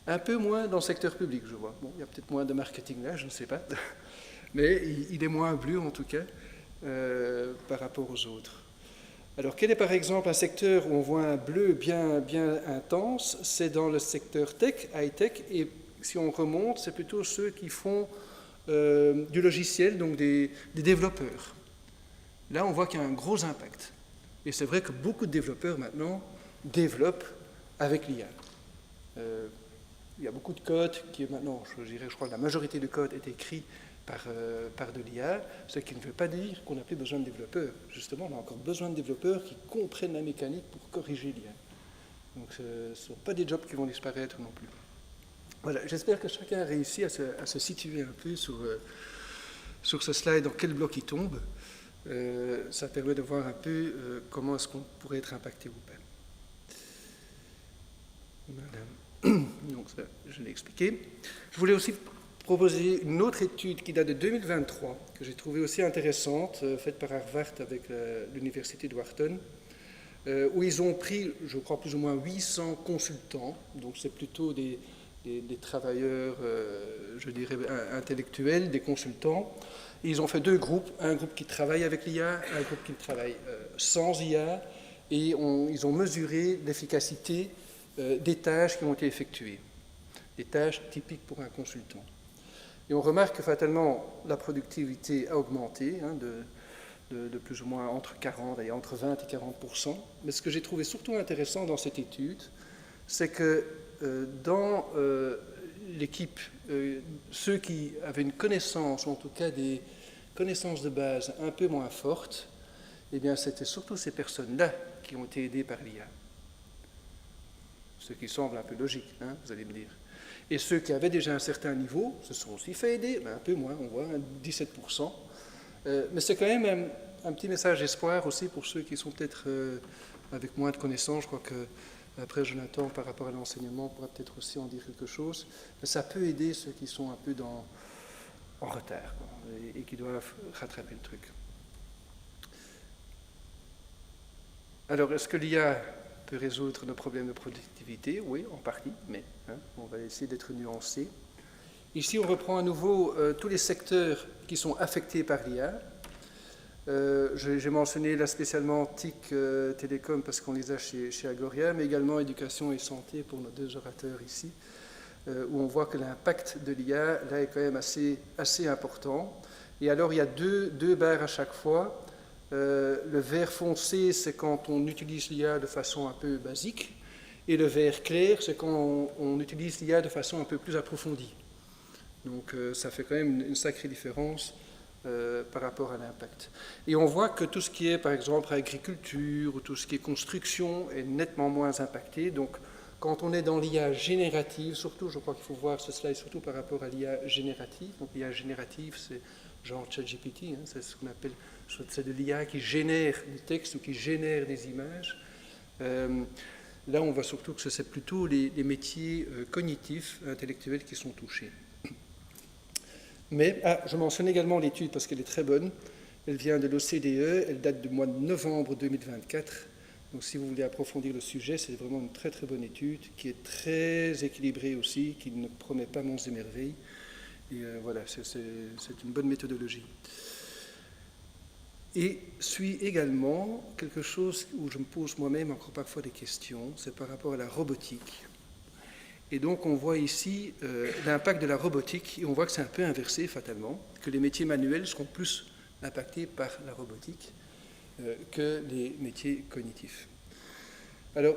Un peu moins dans le secteur public, je vois. Bon, il y a peut-être moins de marketing là, je ne sais pas. Mais il est moins bleu, en tout cas, par rapport aux autres. Alors, quel est par exemple un secteur où on voit un bleu bien intense? C'est dans le secteur tech, high-tech, et si on remonte, c'est plutôt ceux qui font du logiciel, donc des développeurs. Là, on voit qu'il y a un gros impact. Et c'est vrai que beaucoup de développeurs maintenant développent avec l'IA. Il y a beaucoup de code qui est maintenant, je crois que la majorité du code est écrit par de l'IA, ce qui ne veut pas dire qu'on n'a plus besoin de développeurs. Justement, on a encore besoin de développeurs qui comprennent la mécanique pour corriger l'IA. Donc ce ne sont pas des jobs qui vont disparaître non plus. Voilà, j'espère que chacun a réussi à se situer un peu sur ce slide, dans quel bloc il tombe. Ça permet de voir un peu comment est-ce qu'on pourrait être impacté ou pas. Voilà. Donc ça, je l'ai expliqué. Je voulais aussi proposer une autre étude qui date de 2023, que j'ai trouvée aussi intéressante, faite par Harvard avec l'université de Wharton, où ils ont pris, je crois, plus ou moins 800 consultants, donc c'est plutôt des travailleurs, je dirais, intellectuels, des consultants. Et ils ont fait deux groupes, un groupe qui travaille avec l'IA, un groupe qui travaille sans IA, et ils ont mesuré l'efficacité des tâches qui ont été effectuées, des tâches typiques pour un consultant. Et on remarque que fatalement, la productivité a augmenté de plus ou moins entre 20 et 40%. Mais ce que j'ai trouvé surtout intéressant dans cette étude, c'est que dans l'équipe, ceux qui avaient une connaissance, ou en tout cas des connaissances de base un peu moins fortes, eh bien c'était surtout ces personnes-là qui ont été aidées par l'IA. Ce qui semble un peu logique, hein, vous allez me dire. Et ceux qui avaient déjà un certain niveau se sont aussi fait aider, mais un peu moins, on voit, 17%. Mais c'est quand même un petit message d'espoir aussi pour ceux qui sont peut-être avec moins de connaissances. Je crois que après Jonathan, par rapport à l'enseignement, pourra peut-être aussi en dire quelque chose. Mais ça peut aider ceux qui sont un peu en retard, quoi, et qui doivent rattraper le truc. Alors, est-ce que l'IA peut résoudre nos problèmes de productivité? Oui, en partie, mais on va essayer d'être nuancé. Ici, on reprend à nouveau tous les secteurs qui sont affectés par l'IA. J'ai mentionné là spécialement TIC, Télécom, parce qu'on les a chez Agoria, mais également éducation et santé pour nos deux orateurs ici, où on voit que l'impact de l'IA là est quand même assez important. Et alors, il y a deux barres à chaque fois. Le vert foncé, c'est quand on utilise l'IA de façon un peu basique, et le vert clair, c'est quand on utilise l'IA de façon un peu plus approfondie. Donc ça fait quand même une sacrée différence par rapport à l'impact. Et on voit que tout ce qui est, par exemple, agriculture, ou tout ce qui est construction, est nettement moins impacté. Donc quand on est dans l'IA générative, surtout, je crois qu'il faut voir ce slide surtout par rapport à l'IA générative. Donc l'IA générative, c'est genre ChatGPT, c'est ce qu'on appelle, c'est de l'IA qui génère du texte ou qui génère des images. Là, on voit surtout que c'est plutôt les métiers cognitifs, intellectuels qui sont touchés. Mais, je mentionne également l'étude parce qu'elle est très bonne. Elle vient de l'OCDE, elle date du mois de novembre 2024. Donc si vous voulez approfondir le sujet, c'est vraiment une très très bonne étude qui est très équilibrée aussi, qui ne promet pas monts et merveilles. Et voilà, c'est une bonne méthodologie. Et suit également quelque chose où je me pose moi-même encore parfois des questions, c'est par rapport à la robotique. Et donc on voit ici l'impact de la robotique, et on voit que c'est un peu inversé fatalement, que les métiers manuels seront plus impactés par la robotique que les métiers cognitifs. Alors,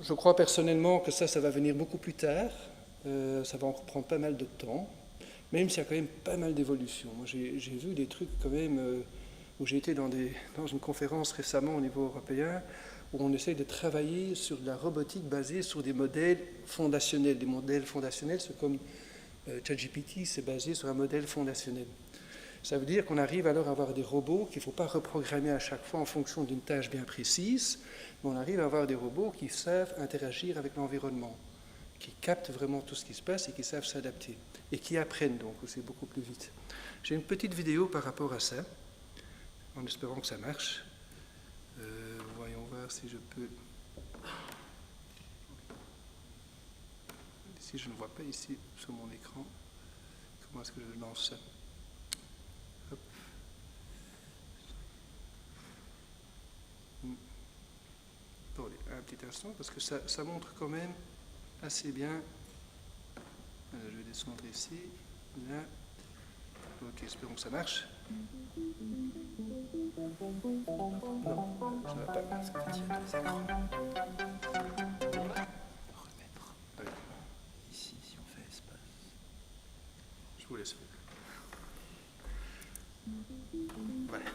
je crois personnellement que ça va venir beaucoup plus tard. Ça va encore prendre pas mal de temps. même s'il y a quand même pas mal d'évolutions. Moi, j'ai vu des trucs quand même, où j'ai été dans une conférence récemment au niveau européen, où on essaye de travailler sur de la robotique basée sur des modèles fondationnels. Des modèles fondationnels, c'est comme ChatGPT, c'est basé sur un modèle fondationnel. Ça veut dire qu'on arrive alors à avoir des robots qu'il ne faut pas reprogrammer à chaque fois en fonction d'une tâche bien précise, mais on arrive à avoir des robots qui savent interagir avec l'environnement, qui captent vraiment tout ce qui se passe et qui savent s'adapter, et qui apprennent donc aussi beaucoup plus vite. J'ai une petite vidéo par rapport à ça, en espérant que ça marche. Voyons voir si je peux... Ici, je ne vois pas ici sur mon écran. Comment est-ce que je lance ça? Hop. Attendez, un petit instant, parce que ça montre quand même assez bien. Je vais descendre ici, là. Ok, espérons que ça marche. Non, ça ne va pas. Ici, si on fait espace. Je vous laisse faire. Voilà.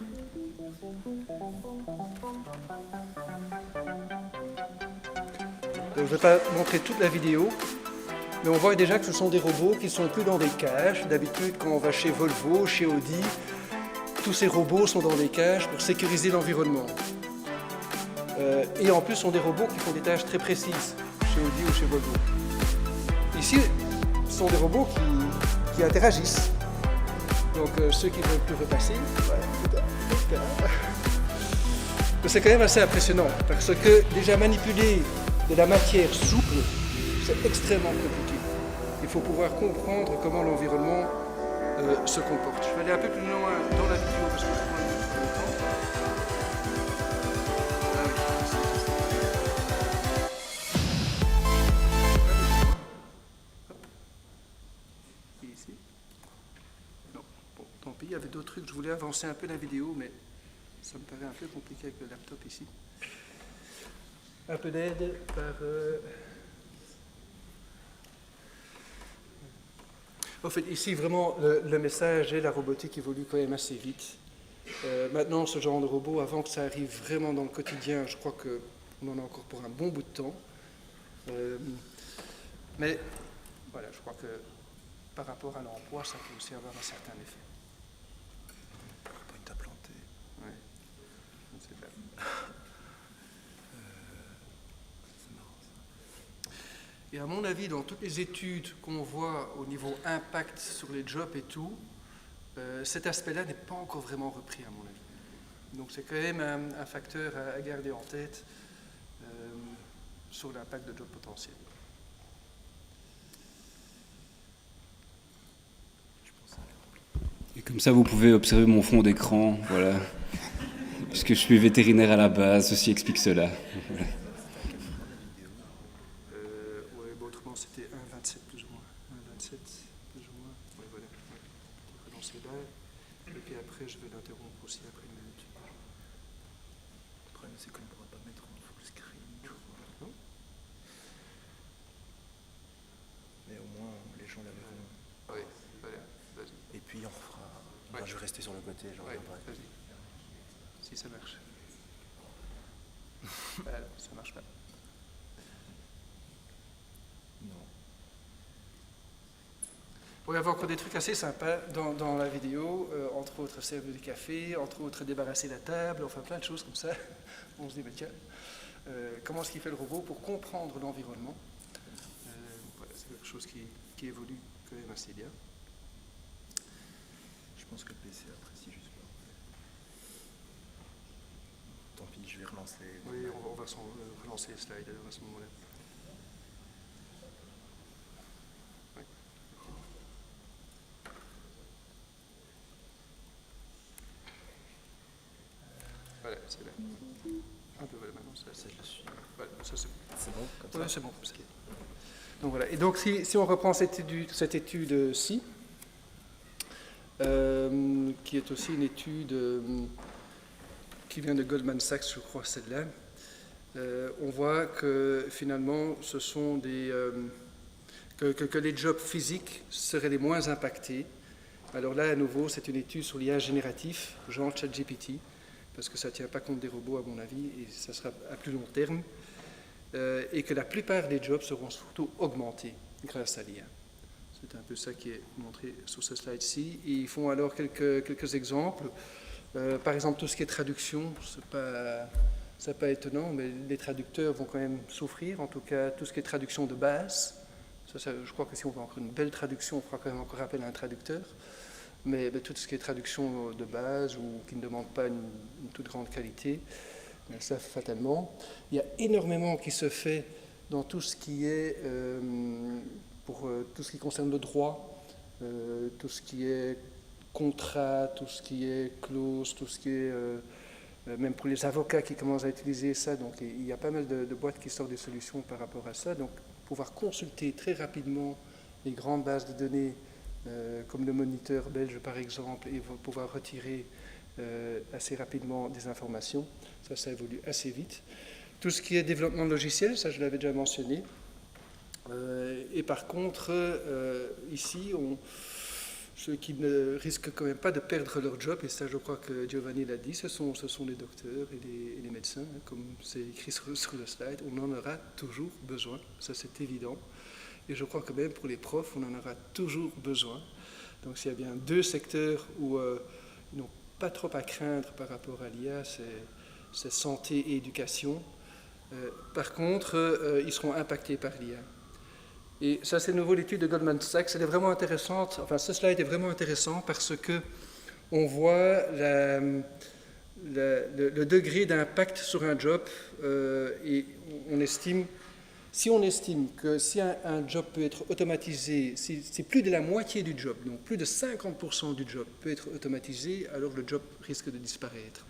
Donc, je ne vais pas montrer toute la vidéo, mais on voit déjà que ce sont des robots qui ne sont plus dans des cages. D'habitude, quand on va chez Volvo, chez Audi, tous ces robots sont dans des cages pour sécuriser l'environnement. Et en plus, ce sont des robots qui font des tâches très précises, chez Audi ou chez Volvo. Ici, ce sont des robots qui interagissent. Donc ceux qui ne veulent plus repasser, voilà, c'est quand même assez impressionnant, parce que déjà manipuler de la matière souple, c'est extrêmement compliqué. Il faut pouvoir comprendre comment l'environnement se comporte. Je vais aller un peu plus loin dans la vidéo, parce que je prends un peu de temps. Ah oui, ici. Non, bon, tant pis, il y avait d'autres trucs. Je voulais avancer un peu la vidéo, mais ça me paraît un peu compliqué avec le laptop ici. Un peu d'aide par... En fait, ici, vraiment, le message et la robotique évoluent quand même assez vite. Maintenant, ce genre de robot, avant que ça arrive vraiment dans le quotidien, je crois qu'on en a encore pour un bon bout de temps. Mais voilà, je crois que par rapport à l'emploi, ça peut aussi avoir un certain effet. Point à planter. Ouais, je ne sais pas. C'est marrant ça. Et à mon avis, dans toutes les études qu'on voit au niveau impact sur les jobs et tout, cet aspect-là n'est pas encore vraiment repris, à mon avis. Donc c'est quand même un facteur à garder en tête sur l'impact de job potentiel. Et comme ça, vous pouvez observer mon fond d'écran, voilà. Puisque je suis vétérinaire à la base, ceci explique cela. Voilà. Ouais, bon, autrement c'était 1,27 plus ou moins. 1,27 plus ou moins. Ouais, voilà. Ouais. On va lancer là. Et puis après, je vais l'interrompre aussi après une minute. Le problème, c'est qu'on ne pourra pas mettre en full screen, tu vois. Non. Mais au moins, les gens la verront. Oui, voilà. Vas-y. Et puis, on refera. Ouais. Enfin, je vais rester sur le côté, je Ouais, reviendrai. vas-y. Si ça marche. Voilà, ça marche pas. Non. Il y avait encore des trucs assez sympas dans la vidéo, entre autres servir du café, entre autres débarrasser la table, enfin plein de choses comme ça. On se dit, mais tiens, comment est-ce qu'il fait le robot pour comprendre l'environnement? Voilà, c'est quelque chose qui évolue quand même assez bien. Je pense que le PC apprécie juste pas. Tant pis, je vais relancer. Oui, on va relancer les slides alors à ce moment-là. Ouais. Voilà, c'est là. Un peu, voilà, maintenant, ça, Ça, je le suis. voilà, ça c'est bon. C'est bon comme ça? Ouais, c'est bon. Donc voilà. Et donc si on reprend cette étude-ci, qui est aussi une étude qui vient de Goldman Sachs, je crois, celle-là, on voit que finalement, ce sont que les jobs physiques seraient les moins impactés. Alors là, à nouveau, c'est une étude sur l'IA génératif, genre ChatGPT, parce que ça ne tient pas compte des robots, à mon avis, et ça sera à plus long terme, et que la plupart des jobs seront surtout augmentés grâce à l'IA. C'est un peu ça qui est montré sur ce slide-ci. Et ils font alors quelques exemples. Par exemple, tout ce qui est traduction, c'est pas étonnant, mais les traducteurs vont quand même souffrir. En tout cas, tout ce qui est traduction de base, je crois que si on veut encore une belle traduction, on fera quand même encore appel à un traducteur. Mais tout ce qui est traduction de base ou qui ne demande pas une toute grande qualité, ça fatalement. Il y a énormément qui se fait dans tout ce qui est, pour tout ce qui concerne le droit, tout ce qui est contrat, tout ce qui est clause, tout ce qui est... même pour les avocats qui commencent à utiliser ça, donc il y a pas mal de boîtes qui sortent des solutions par rapport à ça. Donc pouvoir consulter très rapidement les grandes bases de données, comme le moniteur belge par exemple, et pouvoir retirer assez rapidement des informations, ça évolue assez vite. Tout ce qui est développement de logiciels, ça je l'avais déjà mentionné. Et par contre, ici, ceux qui ne risquent quand même pas de perdre leur job, et ça je crois que Giovanni l'a dit, ce sont les docteurs et les médecins, hein, comme c'est écrit sur le slide, on en aura toujours besoin, ça c'est évident. Et je crois que même pour les profs, on en aura toujours besoin. Donc s'il y a bien deux secteurs où ils n'ont pas trop à craindre par rapport à l'IA, c'est santé et éducation. Par contre, ils seront impactés par l'IA. Et ça, c'est de nouveau l'étude de Goldman Sachs. Elle est vraiment intéressante. Enfin, ce slide est vraiment intéressant parce que on voit le degré d'impact sur un job et on estime, si on estime que si un job peut être automatisé, si plus de la moitié du job, donc plus de 50% du job peut être automatisé, alors le job risque de disparaître.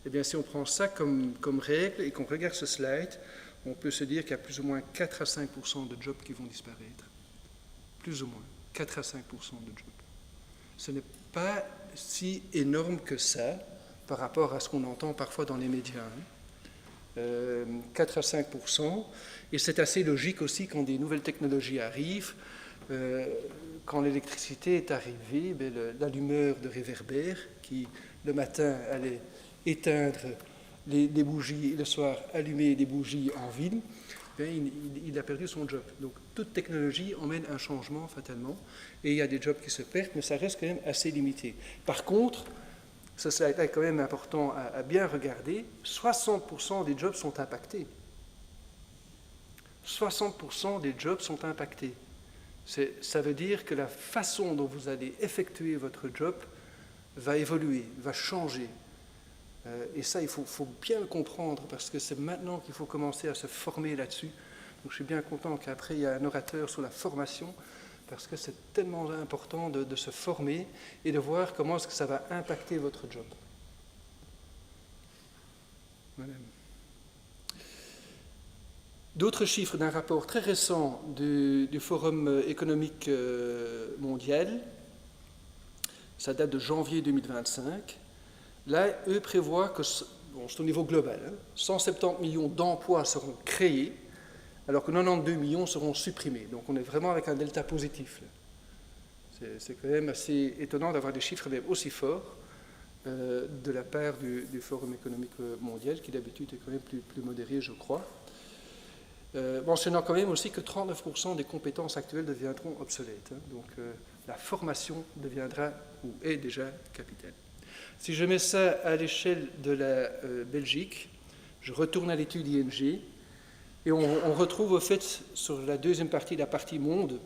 Eh bien, si on prend ça comme règle et qu'on regarde ce slide, on peut se dire qu'il y a plus ou moins 4 à 5% de jobs qui vont disparaître. Plus ou moins, 4 à 5% de jobs. Ce n'est pas si énorme que ça par rapport à ce qu'on entend parfois dans les médias. 4 à 5%, et c'est assez logique aussi quand des nouvelles technologies arrivent. Quand l'électricité est arrivée, l'allumeur de réverbère qui, le matin, allait éteindre les bougies et le soir allumer des bougies en ville, il a perdu son job. Donc toute technologie emmène un changement fatalement et il y a des jobs qui se perdent, mais ça reste quand même assez limité. Par contre, ça est quand même important à bien regarder, 60% des jobs sont impactés. 60% des jobs sont impactés. Ça veut dire que la façon dont vous allez effectuer votre job va évoluer, va changer. Et ça, il faut bien le comprendre parce que c'est maintenant qu'il faut commencer à se former là-dessus. Donc je suis bien content qu'après il y a un orateur sur la formation parce que c'est tellement important de se former et de voir comment est-ce que ça va impacter votre job. Voilà. D'autres chiffres d'un rapport très récent du Forum économique mondial, ça date de janvier 2025. Là, eux prévoient que, bon, c'est au niveau global, 170 millions d'emplois seront créés, alors que 92 millions seront supprimés. Donc on est vraiment avec un delta positif. C'est quand même assez étonnant d'avoir des chiffres même aussi forts de la part du Forum économique mondial, qui d'habitude est quand même plus modéré, je crois. Mentionnant quand même aussi que 39% des compétences actuelles deviendront obsolètes. Donc la formation deviendra ou est déjà capitale. Si je mets ça à l'échelle de la Belgique, je retourne à l'étude ING et on retrouve au fait sur la deuxième partie, la partie monde,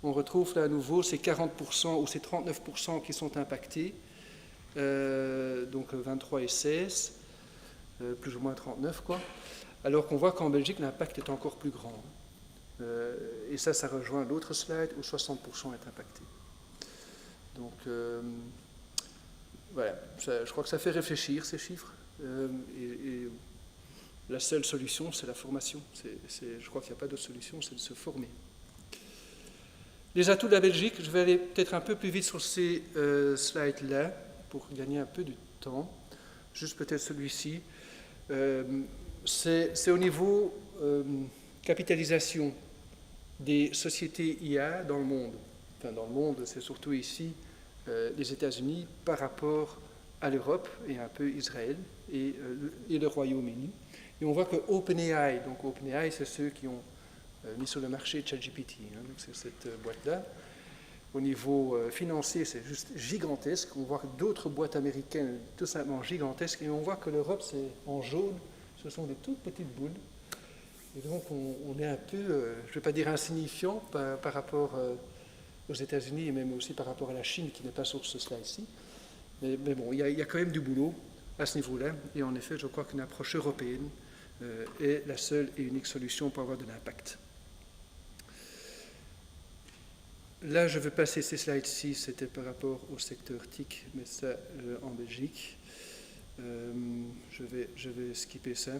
on retrouve là à nouveau ces 40% ou ces 39% qui sont impactés, donc 23 et 16, plus ou moins 39 quoi, alors qu'on voit qu'en Belgique l'impact est encore plus grand. Et ça rejoint l'autre slide où 60% est impacté. Donc voilà, je crois que ça fait réfléchir ces chiffres. Et la seule solution, c'est la formation. Je crois qu'il n'y a pas d'autre solution, c'est de se former. Les atouts de la Belgique, je vais aller peut-être un peu plus vite sur ces slides-là pour gagner un peu de temps. Juste peut-être celui-ci. C'est au niveau capitalisation des sociétés IA dans le monde. Enfin, dans le monde, c'est surtout ici, les États-Unis, par rapport à l'Europe et un peu Israël et le Royaume-Uni. Et on voit que OpenAI, donc OpenAI, c'est ceux qui ont mis sur le marché ChatGPT, donc c'est cette boîte-là. Au niveau financier, c'est juste gigantesque. On voit d'autres boîtes américaines tout simplement gigantesques. Et on voit que l'Europe, c'est en jaune. Ce sont des toutes petites boules. Et donc, on est un peu, je ne vais pas dire insignifiant par rapport aux États-Unis et même aussi par rapport à la Chine, qui n'est pas sur ce slide-ci. Mais bon, il y a quand même du boulot à ce niveau-là. Et en effet, je crois qu'une approche européenne est la seule et unique solution pour avoir de l'impact. Là, je vais passer ces slides-ci, c'était par rapport au secteur TIC, mais ça en Belgique. Je vais skipper ça.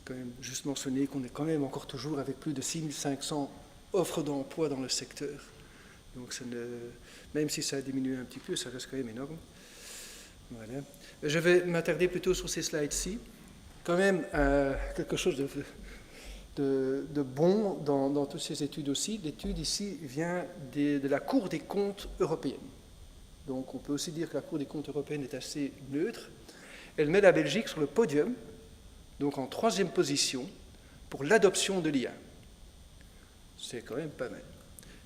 Quand même juste mentionner qu'on est quand même encore toujours avec plus de 6500 offres d'emploi dans le secteur. Donc, même si ça a diminué un petit peu, ça reste quand même énorme. Voilà. Je vais m'attarder plutôt sur ces slides-ci. Quand même, quelque chose de bon dans toutes ces études aussi. L'étude ici vient de la Cour des comptes européenne. Donc on peut aussi dire que la Cour des comptes européenne est assez neutre. Elle met la Belgique sur le podium, donc en 3e position, pour l'adoption de l'IA. C'est quand même pas mal.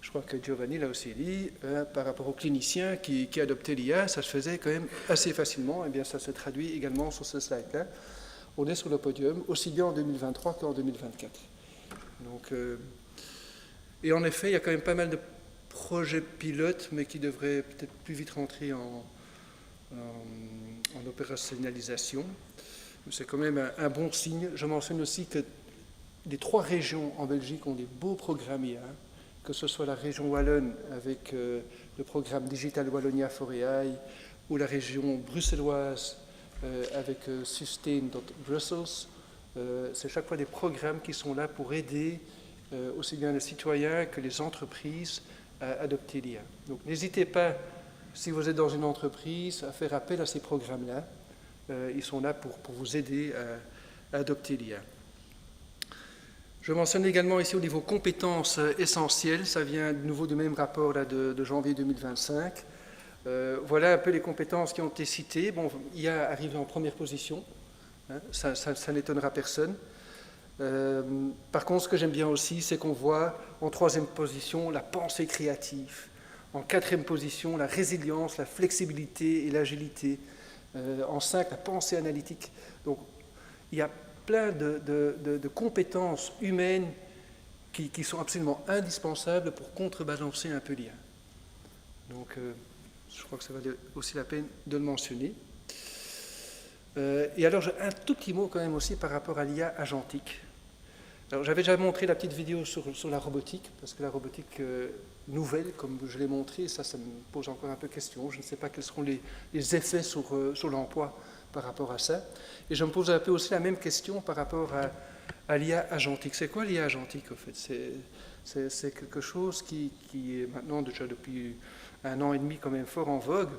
Je crois que Giovanni l'a aussi dit, par rapport aux cliniciens qui adoptaient l'IA, ça se faisait quand même assez facilement. Et bien ça se traduit également sur ce slide-là. On est sur le podium, aussi bien en 2023 qu'en 2024. Donc, et en effet, il y a quand même pas mal de projets pilotes, mais qui devraient peut-être plus vite rentrer en opérationnalisation. C'est quand même un bon signe. Je mentionne aussi que les 3 régions en Belgique ont des beaux programmes IA, que ce soit la région wallonne avec le programme Digital Wallonia for AI, ou la région bruxelloise avec Sustain.Brussels. C'est chaque fois des programmes qui sont là pour aider aussi bien les citoyens que les entreprises à adopter l'IA. Donc n'hésitez pas, si vous êtes dans une entreprise, à faire appel à ces programmes-là. Ils sont là pour vous aider à adopter l'IA. Je mentionne également ici au niveau compétences essentielles, ça vient de nouveau du même rapport là, de janvier 2025. Voilà un peu les compétences qui ont été citées. Bon, IA arrive en première position, hein, ça n'étonnera personne. Par contre, ce que j'aime bien aussi, c'est qu'on voit en 3e position la pensée créative, en 4e position la résilience, la flexibilité et l'agilité, en 5 la pensée analytique. Donc, il y a plein de compétences humaines qui sont absolument indispensables pour contrebalancer un peu l'IA. Donc, je crois que ça valait aussi la peine de le mentionner. Et alors, un tout petit mot quand même aussi par rapport à l'IA agentique. Alors, j'avais déjà montré la petite vidéo sur la robotique, parce que la robotique nouvelle, comme je l'ai montré, ça me pose encore un peu question. Je ne sais pas quels seront les effets sur l'emploi par rapport à ça. Et je me pose un peu aussi la même question par rapport à l'IA agentique. C'est quoi l'IA agentique, en fait? C'est quelque chose qui est maintenant déjà depuis 1 an et demi quand même fort en vogue.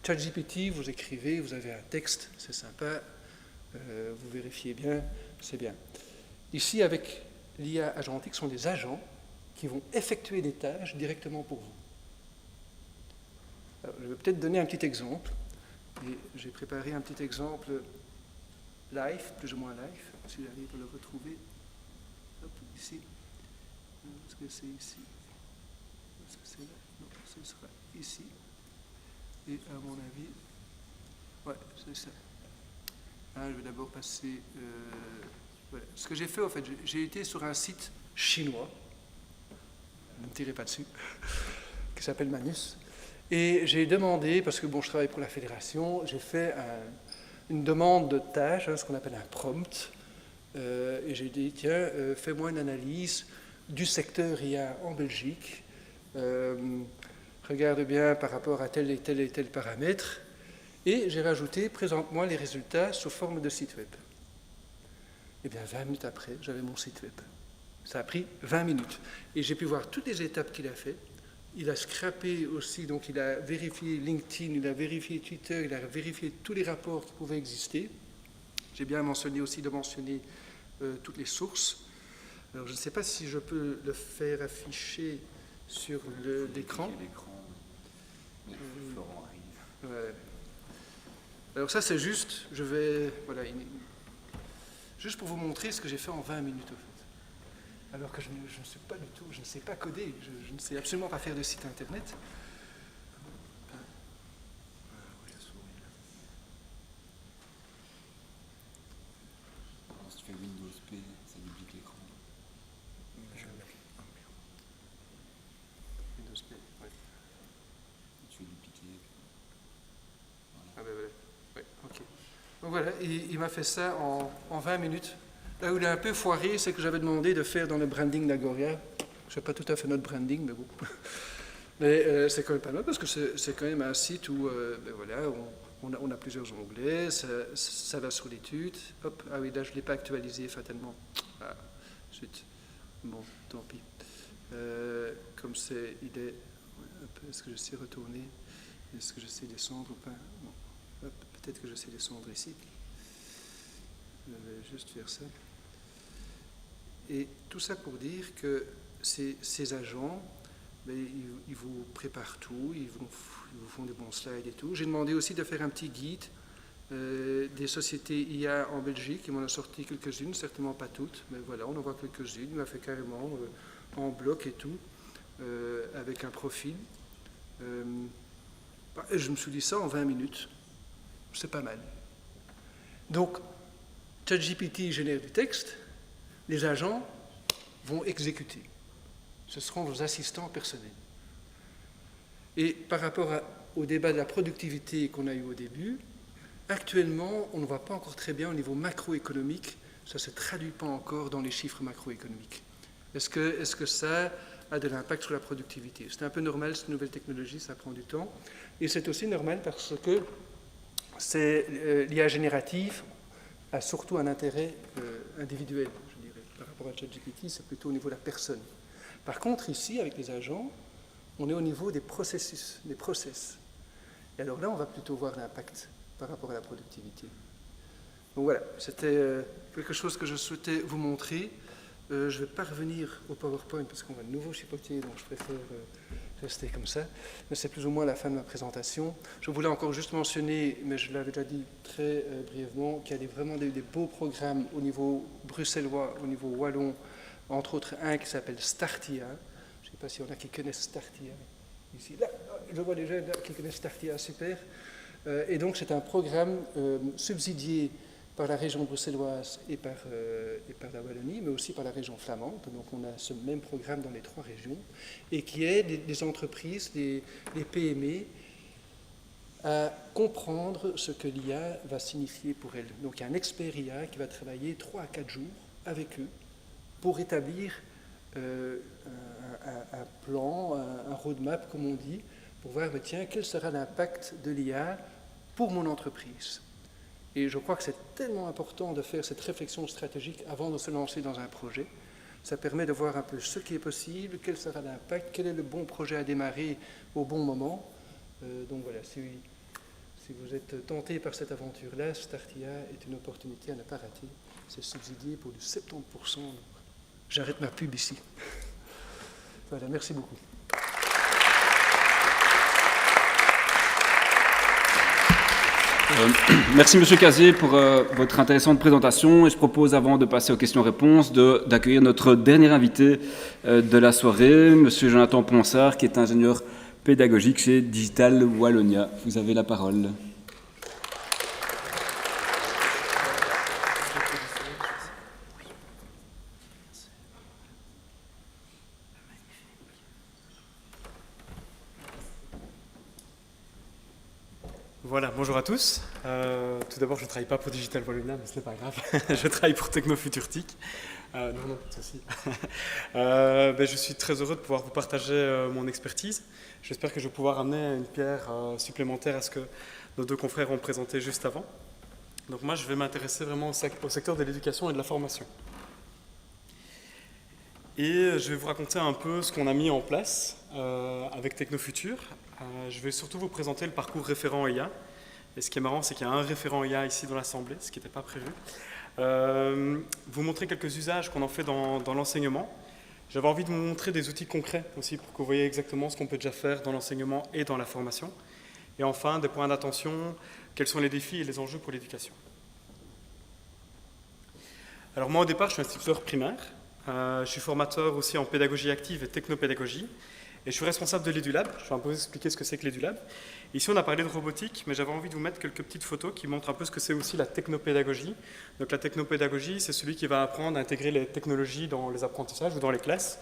ChatGPT, vous écrivez, vous avez un texte, c'est sympa, vous vérifiez bien, c'est bien. Ici, avec l'IA agentique, ce sont des agents qui vont effectuer des tâches directement pour vous. Alors, je vais peut-être donner un petit exemple. Et j'ai préparé un petit exemple live, plus ou moins live, si j'arrive à le retrouver. Hop, ici. Est-ce que c'est ici? Est-ce que c'est là? Non, ce sera ici. Et à mon avis, ouais, c'est ça. Je vais d'abord passer... voilà. Ce que j'ai fait, en fait, j'ai été sur un site chinois, ne me tirez pas dessus, qui s'appelle Manus, et j'ai demandé, parce que bon, je travaille pour la fédération, j'ai fait une demande de tâche, ce qu'on appelle un prompt, et j'ai dit, tiens, fais-moi une analyse du secteur IA en Belgique, regarde bien par rapport à tel et tel et tel paramètre, et j'ai rajouté, présente-moi les résultats sous forme de site web. Et bien 20 minutes après, j'avais mon site web. Ça a pris 20 minutes. Et j'ai pu voir toutes les étapes qu'il a fait. Il a scrappé aussi, donc il a vérifié LinkedIn, il a vérifié Twitter, il a vérifié tous les rapports qui pouvaient exister. J'ai bien mentionné aussi de mentionner toutes les sources. Alors, je ne sais pas si je peux le faire afficher sur l'écran. Florent arrive. Ouais. Alors ça, c'est juste, voilà, juste pour vous montrer ce que j'ai fait en 20 minutes, au fait. Alors que je ne suis pas du tout, je ne sais pas coder, je ne sais absolument pas faire de site internet. Si tu fais Windows P, ça duplique l'écran. Windows P, ouais. Tu fais dupliquer. Voilà. Ah ben voilà, ouais, ok. Donc voilà, il m'a fait ça en 20 minutes. Là où il a un peu foiré, c'est que j'avais demandé de faire dans le branding d'Agoria. Je ne sais pas tout à fait notre branding, mais bon. Mais c'est quand même pas mal parce que c'est quand même un site où ben voilà, on a plusieurs onglets, ça va sur l'étude. Hop, ah oui, là je ne l'ai pas actualisé fatalement. Ah, zut. Bon, tant pis. Comme c'est, est-ce que je sais retourner? Est-ce que je sais descendre ou pas? Bon. Hop, peut-être que je sais descendre ici. Je vais juste faire ça. Et tout ça pour dire que ces agents, ben, ils vous préparent tout, ils vous font des bons slides et tout. J'ai demandé aussi de faire un petit guide des sociétés IA en Belgique. Il m'en a sorti quelques-unes, certainement pas toutes, mais voilà, on en voit quelques-unes. Il m'a fait carrément en bloc et tout, avec un profil. Et je me suis dit ça en 20 minutes. C'est pas mal. Donc, ChatGPT génère du texte, les agents vont exécuter. Ce seront vos assistants personnels. Et par rapport au débat de la productivité qu'on a eu au début, actuellement, on ne voit pas encore très bien au niveau macroéconomique, ça ne se traduit pas encore dans les chiffres macroéconomiques. Est-ce que ça a de l'impact sur la productivité? C'est un peu normal, cette nouvelle technologie, ça prend du temps. Et c'est aussi normal parce que l'IA générative a surtout un intérêt individuel, je dirais. Par rapport à ChatGPT, c'est plutôt au niveau de la personne. Par contre, ici, avec les agents, on est au niveau des processus, des process. Et alors là, on va plutôt voir l'impact par rapport à la productivité. Donc voilà, c'était quelque chose que je souhaitais vous montrer. Je ne vais pas revenir au PowerPoint parce qu'on va de nouveau chipoter, donc je préfère rester comme ça. Mais c'est plus ou moins la fin de ma présentation. Je voulais encore juste mentionner, mais je l'avais déjà dit très brièvement, qu'il y a vraiment des beaux programmes au niveau bruxellois, au niveau wallon, entre autres un qui s'appelle Startia. Je ne sais pas s'il y en a qui connaissent Startia. Ici, là, je vois les jeunes là, qui connaissent Startia, super. Et donc c'est un programme subsidié par la région bruxelloise et par la Wallonie, mais aussi par la région flamande. Donc on a ce même programme dans les 3 régions, et qui aide des entreprises, des PME, à comprendre ce que l'IA va signifier pour elles. Donc il y a un expert IA qui va travailler 3 à 4 jours avec eux pour établir un plan, un roadmap, comme on dit, pour voir, tiens, quel sera l'impact de l'IA pour mon entreprise. Et je crois que c'est tellement important de faire cette réflexion stratégique avant de se lancer dans un projet. Ça permet de voir un peu ce qui est possible, quel sera l'impact, quel est le bon projet à démarrer au bon moment. Donc voilà, si vous êtes tenté par cette aventure-là, Startia est une opportunité à ne pas rater. C'est subsidié pour du 70%. Donc j'arrête ma pub ici. Voilà, merci beaucoup. Merci Monsieur Casier pour votre intéressante présentation, et je propose, avant de passer aux questions-réponses, d'accueillir notre dernier invité de la soirée, Monsieur Jonathan Ponsard, qui est ingénieur pédagogique chez Digital Wallonia. Vous avez la parole. Voilà, bonjour à tous. Tout d'abord, je ne travaille pas pour Digital Wallonia, mais ce n'est pas grave. Je travaille pour TechnoFuturTech. Non, pas de souci. Je suis très heureux de pouvoir vous partager mon expertise. J'espère que je vais pouvoir amener une pierre supplémentaire à ce que nos 2 confrères ont présenté juste avant. Donc moi, je vais m'intéresser vraiment au secteur de l'éducation et de la formation. Et je vais vous raconter un peu ce qu'on a mis en place avec TechnoFutur. Je vais surtout vous présenter le parcours référent IA. Et ce qui est marrant, c'est qu'il y a un référent IA ici dans l'Assemblée, ce qui n'était pas prévu. vous montrer quelques usages qu'on en fait dans l'enseignement. J'avais envie de vous montrer des outils concrets aussi pour que vous voyez exactement ce qu'on peut déjà faire dans l'enseignement et dans la formation. Et enfin, des points d'attention, quels sont les défis et les enjeux pour l'éducation. Alors moi, au départ, je suis instituteur primaire. Je suis formateur aussi en pédagogie active et technopédagogie. Et je suis responsable de l'EduLab. Je vais un peu vous expliquer ce que c'est que l'EduLab. Ici, on a parlé de robotique, mais j'avais envie de vous mettre quelques petites photos qui montrent un peu ce que c'est aussi la technopédagogie. Donc la technopédagogie, c'est celui qui va apprendre à intégrer les technologies dans les apprentissages ou dans les classes.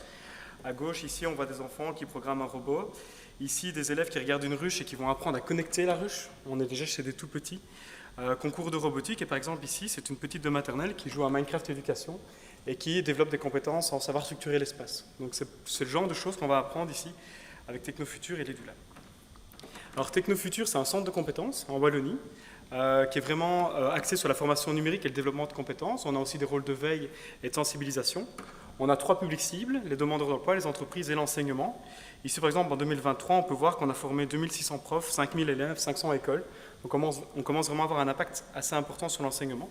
À gauche, ici, on voit des enfants qui programment un robot. Ici, des élèves qui regardent une ruche et qui vont apprendre à connecter la ruche. On est déjà chez des tout petits. Concours de robotique. Et par exemple, ici, c'est une petite de maternelle qui joue à Minecraft Éducation et qui développe des compétences en savoir structurer l'espace. Donc c'est le genre de choses qu'on va apprendre ici avec Technofutur et l'EduLab. Alors Technofutur, c'est un centre de compétences en Wallonie qui est vraiment axé sur la formation numérique et le développement de compétences. On a aussi des rôles de veille et de sensibilisation. On a 3 publics cibles, les demandeurs d'emploi, les entreprises et l'enseignement. Ici, par exemple, en 2023, on peut voir qu'on a formé 2600 profs, 5000 élèves, 500 écoles. Donc on commence vraiment à avoir un impact assez important sur l'enseignement.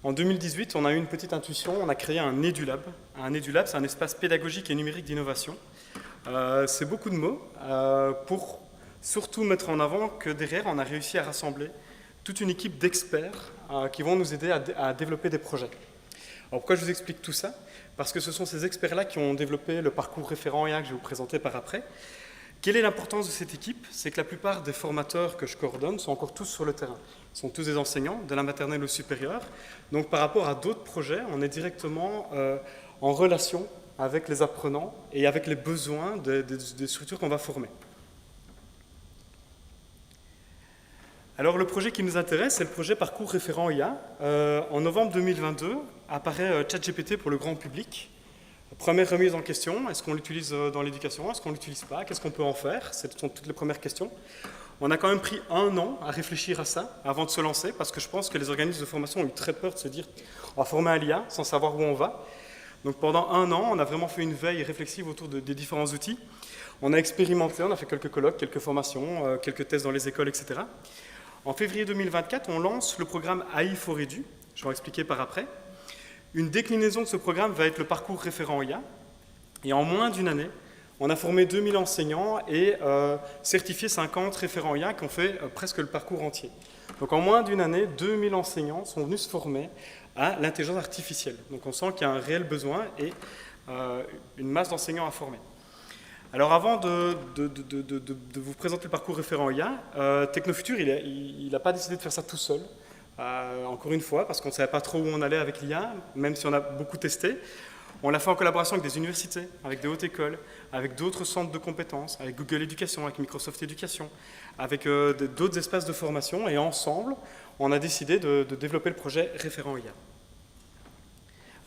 En 2018, on a eu une petite intuition, on a créé un EduLab. Un EduLab, c'est un espace pédagogique et numérique d'innovation. C'est beaucoup de mots pour surtout mettre en avant que derrière, on a réussi à rassembler toute une équipe d'experts qui vont nous aider à développer des projets. Alors pourquoi je vous explique tout ça? Parce que ce sont ces experts-là qui ont développé le parcours référent IA que je vais vous présenter par après. Quelle est l'importance de cette équipe? C'est que la plupart des formateurs que je coordonne sont encore tous sur le terrain. Ils sont tous des enseignants, de la maternelle au supérieur. Donc par rapport à d'autres projets, on est directement en relation avec les apprenants et avec les besoins des structures qu'on va former. Alors le projet qui nous intéresse, c'est le projet Parcours référent IA. En novembre 2022, apparaît ChatGPT pour le grand public. Première remise en question, est-ce qu'on l'utilise dans l'éducation, est-ce qu'on ne l'utilise pas, qu'est-ce qu'on peut en faire? Ce sont toutes les premières questions. On a quand même pris 1 an à réfléchir à ça avant de se lancer, parce que je pense que les organismes de formation ont eu très peur de se dire on va former à l'IA sans savoir où on va. Donc pendant 1 an, on a vraiment fait une veille réflexive autour des différents outils. On a expérimenté, on a fait quelques colloques, quelques formations, quelques tests dans les écoles, etc. En février 2024, on lance le programme AI for Edu, je vais en expliquer par après. Une déclinaison de ce programme va être le parcours référent IA. Et en moins d'une année, on a formé 2000 enseignants et certifié 50 référents IA qui ont fait presque le parcours entier. Donc en moins d'une année, 2000 enseignants sont venus se former à l'intelligence artificielle. Donc on sent qu'il y a un réel besoin et une masse d'enseignants à former. Alors avant de vous présenter le parcours référent IA, Technofutur, il n'a pas décidé de faire ça tout seul. Encore une fois, parce qu'on ne savait pas trop où on allait avec l'IA, même si on a beaucoup testé. On l'a fait en collaboration avec des universités, avec des hautes écoles, avec d'autres centres de compétences, avec Google Éducation, avec Microsoft Éducation, avec d'autres espaces de formation. Et ensemble, on a décidé de développer le projet Référent IA.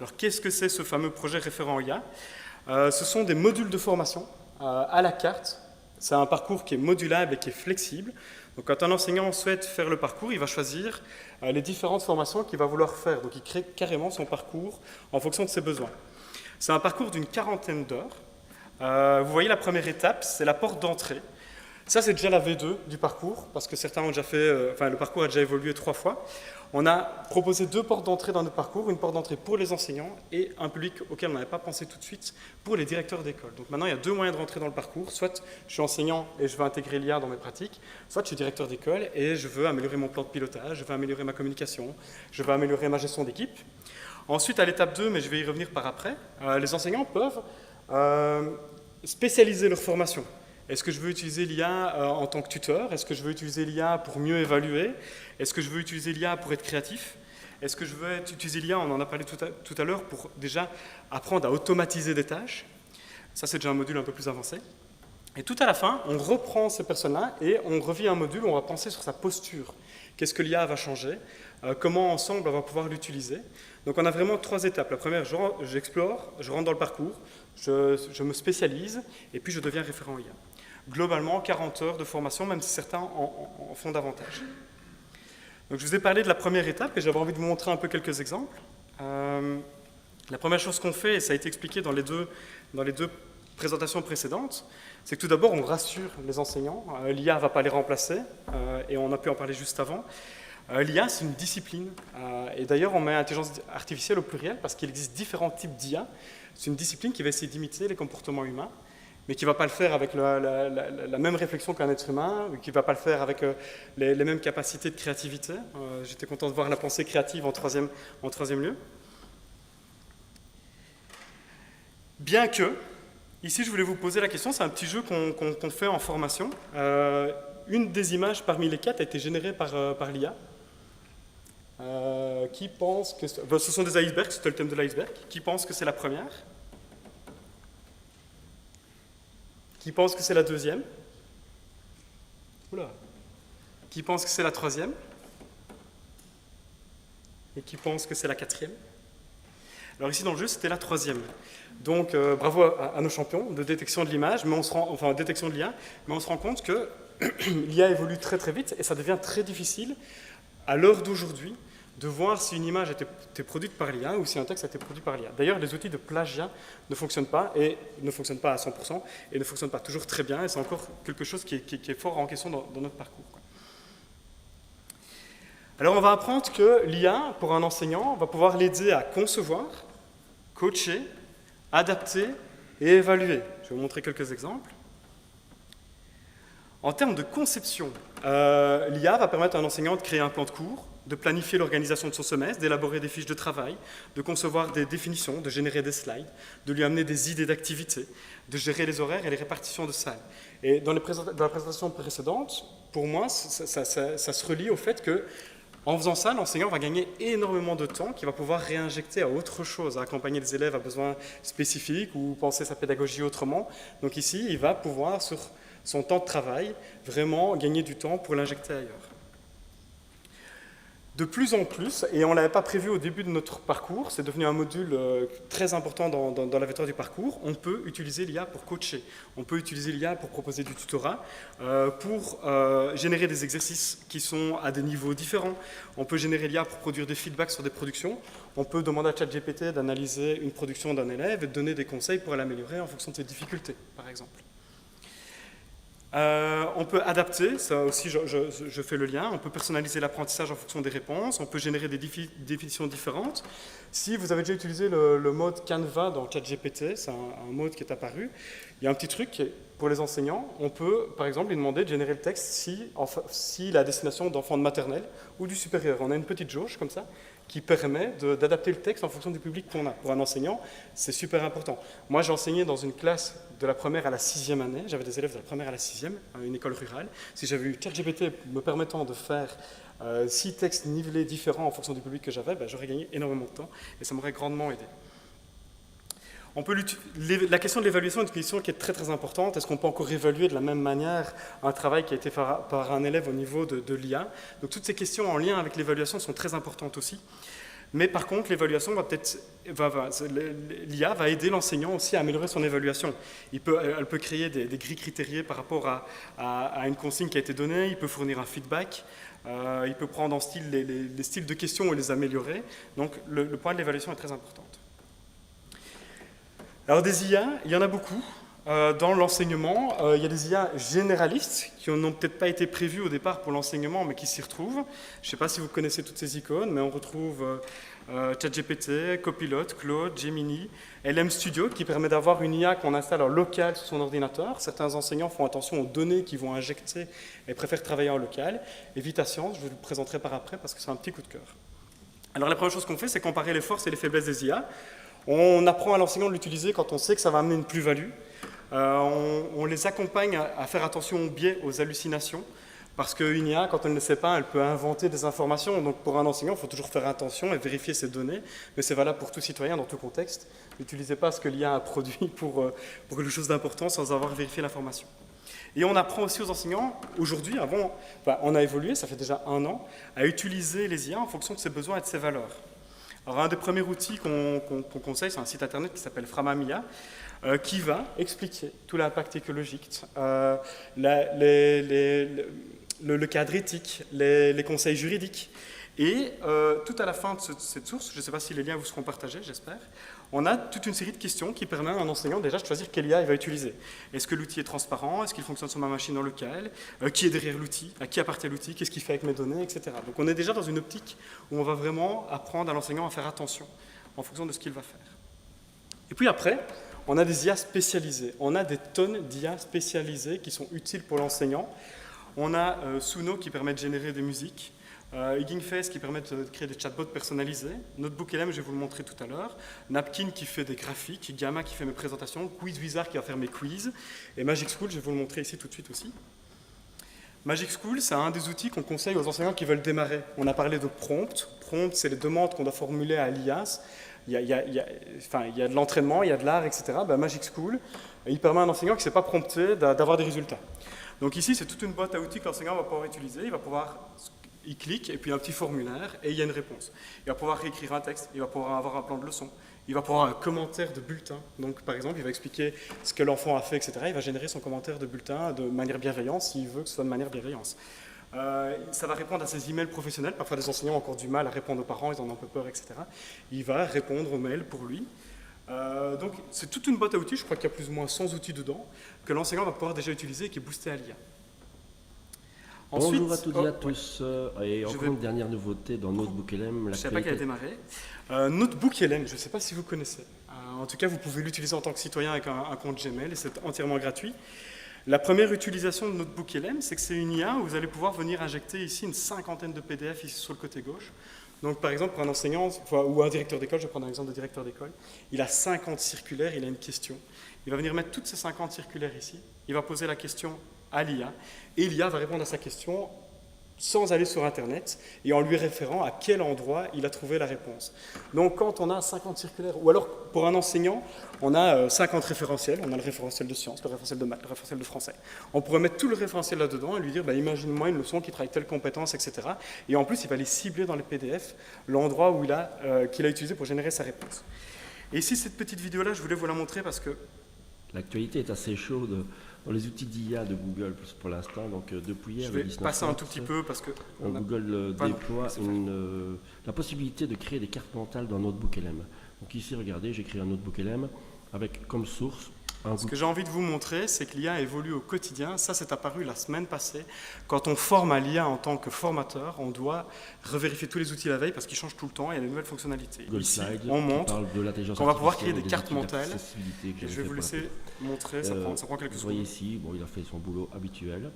Alors, qu'est-ce que c'est ce fameux projet Référent IA? Ce sont des modules de formation à la carte. C'est un parcours qui est modulable et qui est flexible. Donc, quand un enseignant souhaite faire le parcours, il va choisir les différentes formations qu'il va vouloir faire. Donc, il crée carrément son parcours en fonction de ses besoins. C'est un parcours d'une 40aine d'heures. Vous voyez, la première étape, c'est la porte d'entrée. Ça, c'est déjà la V2 du parcours, parce que certains ont déjà fait... le parcours a déjà évolué 3 fois. On a proposé 2 portes d'entrée dans notre parcours, une porte d'entrée pour les enseignants et un public auquel on n'avait pas pensé tout de suite, pour les directeurs d'école. Donc maintenant, il y a 2 moyens de rentrer dans le parcours. Soit je suis enseignant et je veux intégrer l'IA dans mes pratiques, soit je suis directeur d'école et je veux améliorer mon plan de pilotage, je veux améliorer ma communication, je veux améliorer ma gestion d'équipe. Ensuite, à l'étape 2, mais je vais y revenir par après, les enseignants peuvent spécialiser leur formation. Est-ce que je veux utiliser l'IA en tant que tuteur? Est-ce que je veux utiliser l'IA pour mieux évaluer? Est-ce que je veux utiliser l'IA pour être créatif? Est-ce que je veux utiliser l'IA, on en a parlé tout à l'heure, pour déjà apprendre à automatiser des tâches? Ça, c'est déjà un module un peu plus avancé. Et tout à la fin, on reprend ces personnes-là et on revit un module où on va penser sur sa posture. Qu'est-ce que l'IA va changer? Comment ensemble on va pouvoir l'utiliser? Donc on a vraiment 3 étapes. La première, j'explore, je rentre dans le parcours, je me spécialise et puis je deviens référent IA. Globalement, 40 heures de formation, même si certains en font davantage. Donc, je vous ai parlé de la première étape et j'avais envie de vous montrer un peu quelques exemples. La première chose qu'on fait, et ça a été expliqué dans les deux présentations précédentes, c'est que tout d'abord, on rassure les enseignants. L'IA ne va pas les remplacer, et on a pu en parler juste avant. L'IA, c'est une discipline. Et d'ailleurs, on met intelligence artificielle au pluriel parce qu'il existe différents types d'IA. C'est une discipline qui va essayer d'imiter les comportements humains, mais qui ne va pas le faire avec la même réflexion qu'un être humain, qui ne va pas le faire avec les mêmes capacités de créativité. J'étais content de voir la pensée créative en troisième lieu. Bien que, ici je voulais vous poser la question, c'est un petit jeu qu'on fait en formation. Une des images parmi les 4 a été générée par l'IA. Qui pense que... ce sont des icebergs, c'était le thème de l'iceberg. Qui pense que c'est la première? Qui pense que c'est la deuxième? Oula. Qui pense que c'est la troisième? Et qui pense que c'est la quatrième? Alors ici dans le jeu, c'était la troisième. Donc bravo à nos champions de détection de l'image, détection de l'IA, mais on se rend compte que l'IA évolue très très vite et ça devient très difficile à l'heure d'aujourd'hui de voir si une image était produite par l'IA ou si un texte a été produit par l'IA. D'ailleurs, les outils de plagiat ne fonctionnent pas à 100% et ne fonctionnent pas toujours très bien et c'est encore quelque chose qui est fort en question dans notre parcours. Alors on va apprendre que l'IA, pour un enseignant, va pouvoir l'aider à concevoir, coacher, adapter et évaluer. Je vais vous montrer quelques exemples. En termes de conception, l'IA va permettre à un enseignant de créer un plan de cours, de planifier l'organisation de son semestre, d'élaborer des fiches de travail, de concevoir des définitions, de générer des slides, de lui amener des idées d'activités, de gérer les horaires et les répartitions de salles. Et dans la présentation précédente, pour moi, ça se relie au fait que en faisant ça, l'enseignant va gagner énormément de temps qu'il va pouvoir réinjecter à autre chose, à accompagner les élèves à besoins spécifiques ou penser sa pédagogie autrement. Donc ici, il va pouvoir, sur son temps de travail, vraiment gagner du temps pour l'injecter ailleurs. De plus en plus, et on ne l'avait pas prévu au début de notre parcours, c'est devenu un module très important dans la victoire du parcours, on peut utiliser l'IA pour coacher, on peut utiliser l'IA pour proposer du tutorat, pour générer des exercices qui sont à des niveaux différents, on peut générer l'IA pour produire des feedbacks sur des productions, on peut demander à ChatGPT d'analyser une production d'un élève et de donner des conseils pour l'améliorer en fonction de ses difficultés, par exemple. On peut adapter, ça aussi je fais le lien, on peut personnaliser l'apprentissage en fonction des réponses, on peut générer des définitions différentes. Si vous avez déjà utilisé le mode Canva dans ChatGPT, c'est un mode qui est apparu, il y a un petit truc pour les enseignants, on peut par exemple lui demander de générer le texte si la destination d'enfants de maternelle ou du supérieur. On a une petite jauge comme ça qui permet d'adapter le texte en fonction du public qu'on a. Pour un enseignant, c'est super important. Moi, j'ai enseigné dans une classe de la première à la 6e année. J'avais des élèves de la première à la 6e, à une école rurale. Si j'avais eu ChatGPT me permettant de faire 6 textes nivelés différents en fonction du public que j'avais, j'aurais gagné énormément de temps et ça m'aurait grandement aidé. La question de l'évaluation est une question qui est très très importante. Est-ce qu'on peut encore évaluer de la même manière un travail qui a été fait par un élève au niveau de l'IA? Donc toutes ces questions en lien avec l'évaluation sont très importantes aussi. Mais par contre, l'évaluation l'IA va aider l'enseignant aussi à améliorer son évaluation. Elle peut créer des grilles critériées par rapport à une consigne qui a été donnée, il peut fournir un feedback, il peut prendre en style les styles de questions et les améliorer. Donc le point de l'évaluation est très important. Alors des IA, il y en a beaucoup dans l'enseignement. Il y a des IA généralistes qui n'ont peut-être pas été prévues au départ pour l'enseignement, mais qui s'y retrouvent. Je ne sais pas si vous connaissez toutes ces icônes, mais on retrouve ChatGPT, Copilot, Claude, Gemini, LM Studio, qui permet d'avoir une IA qu'on installe en local sur son ordinateur. Certains enseignants font attention aux données qu'ils vont injecter et préfèrent travailler en local. Et VitaScience, je vous le présenterai par après parce que c'est un petit coup de cœur. Alors la première chose qu'on fait, c'est comparer les forces et les faiblesses des IA. On apprend à l'enseignant de l'utiliser quand on sait que ça va amener une plus-value. On les accompagne à faire attention aux biais, aux hallucinations, parce qu'une IA, quand elle ne sait pas, elle peut inventer des informations. Donc pour un enseignant, il faut toujours faire attention et vérifier ses données, mais c'est valable pour tout citoyen dans tout contexte. N'utilisez pas ce que l'IA a produit pour quelque chose d'important sans avoir vérifié l'information. Et on apprend aussi aux enseignants, aujourd'hui, on a évolué, ça fait déjà 1 an, à utiliser les IA en fonction de ses besoins et de ses valeurs. Alors, un des premiers outils qu'on conseille, c'est un site internet qui s'appelle Framamia, qui va expliquer tout l'impact écologique, le cadre éthique, les conseils juridiques. Et tout à la fin de cette source, je ne sais pas si les liens vous seront partagés, j'espère, on a toute une série de questions qui permettent à un enseignant déjà de choisir quelle IA il va utiliser. Est-ce que l'outil est transparent? Est-ce qu'il fonctionne sur ma machine locale? Qui est derrière l'outil? À qui appartient l'outil? Qu'est-ce qu'il fait avec mes données, etc. Donc on est déjà dans une optique où on va vraiment apprendre à l'enseignant à faire attention en fonction de ce qu'il va faire. Et puis après, on a des IA spécialisées. On a des tonnes d'IA spécialisées qui sont utiles pour l'enseignant. On a Suno qui permet de générer des musiques. Hugging Face qui permet de créer des chatbots personnalisés, NotebookLM, je vais vous le montrer tout à l'heure, Napkin qui fait des graphiques, Gamma qui fait mes présentations, QuizWizard qui va faire mes quiz, et Magic School, je vais vous le montrer ici tout de suite aussi. Magic School, c'est un des outils qu'on conseille aux enseignants qui veulent démarrer. On a parlé de prompt. Prompt, c'est les demandes qu'on doit formuler à l'IA. Il y a de l'entraînement, il y a de l'art, etc. Magic School, il permet à un enseignant qui ne sait pas prompter d'avoir des résultats. Donc ici, c'est toute une boîte à outils que l'enseignant va pouvoir utiliser. Il va pouvoir... Il clique, et puis un petit formulaire, et il y a une réponse. Il va pouvoir réécrire un texte, il va pouvoir avoir un plan de leçon, il va pouvoir avoir un commentaire de bulletin. Donc, par exemple, il va expliquer ce que l'enfant a fait, etc. Il va générer son commentaire de bulletin de manière bienveillante, s'il veut que ce soit de manière bienveillante. Ça va répondre à ses emails professionnels. Parfois, des enseignants ont encore du mal à répondre aux parents, ils en ont un peu peur, etc. Il va répondre aux mails pour lui. Donc, c'est toute une boîte à outils, je crois qu'il y a plus ou moins 100 outils dedans, que l'enseignant va pouvoir déjà utiliser et qui est boosté à l'IA. Bonjour à toutes et à tous. Et encore une dernière nouveauté dans NotebookLM. Je ne savais pas qu'elle a démarré. NotebookLM, je ne sais pas si vous connaissez. En tout cas, vous pouvez l'utiliser en tant que citoyen avec un compte Gmail et c'est entièrement gratuit. La première utilisation de NotebookLM, c'est que c'est une IA où vous allez pouvoir venir injecter ici une cinquantaine de PDF ici sur le côté gauche. Donc, par exemple, pour un enseignant ou un directeur d'école, je vais prendre un exemple de directeur d'école, il a 50 circulaires, il a une question. Il va venir mettre toutes ces 50 circulaires ici. Il va poser la question à l'IA, et l'IA va répondre à sa question sans aller sur Internet et en lui référant à quel endroit il a trouvé la réponse. Donc quand on a 50 circulaires, ou alors pour un enseignant, on a 50 référentiels, on a le référentiel de sciences, le référentiel de maths, le référentiel de français. On pourrait mettre tout le référentiel là-dedans et lui dire, imagine-moi une leçon qui travaille telle compétence, etc. Et en plus, il va les cibler dans les PDF, l'endroit où qu'il a utilisé pour générer sa réponse. Et ici, cette petite vidéo-là, je voulais vous la montrer parce que... L'actualité est assez chaude dans les outils d'IA de Google pour l'instant. Donc depuis hier, je vais passer un tout petit peu parce que Google déploie la possibilité de créer des cartes mentales dans NotebookLM. Donc ici, regardez, j'ai créé un NotebookLM avec comme source Ce que j'ai envie de vous montrer, c'est que l'IA évolue au quotidien. Ça, c'est apparu la semaine passée. Quand on forme à l'IA en tant que formateur, on doit revérifier tous les outils la veille parce qu'ils changent tout le temps et il y a de nouvelles fonctionnalités. Ici, on montre qu'on va pouvoir créer des cartes mentales. Je vais vous laisser montrer, ça prend quelques secondes. Vous voyez ici, il a fait son boulot habituel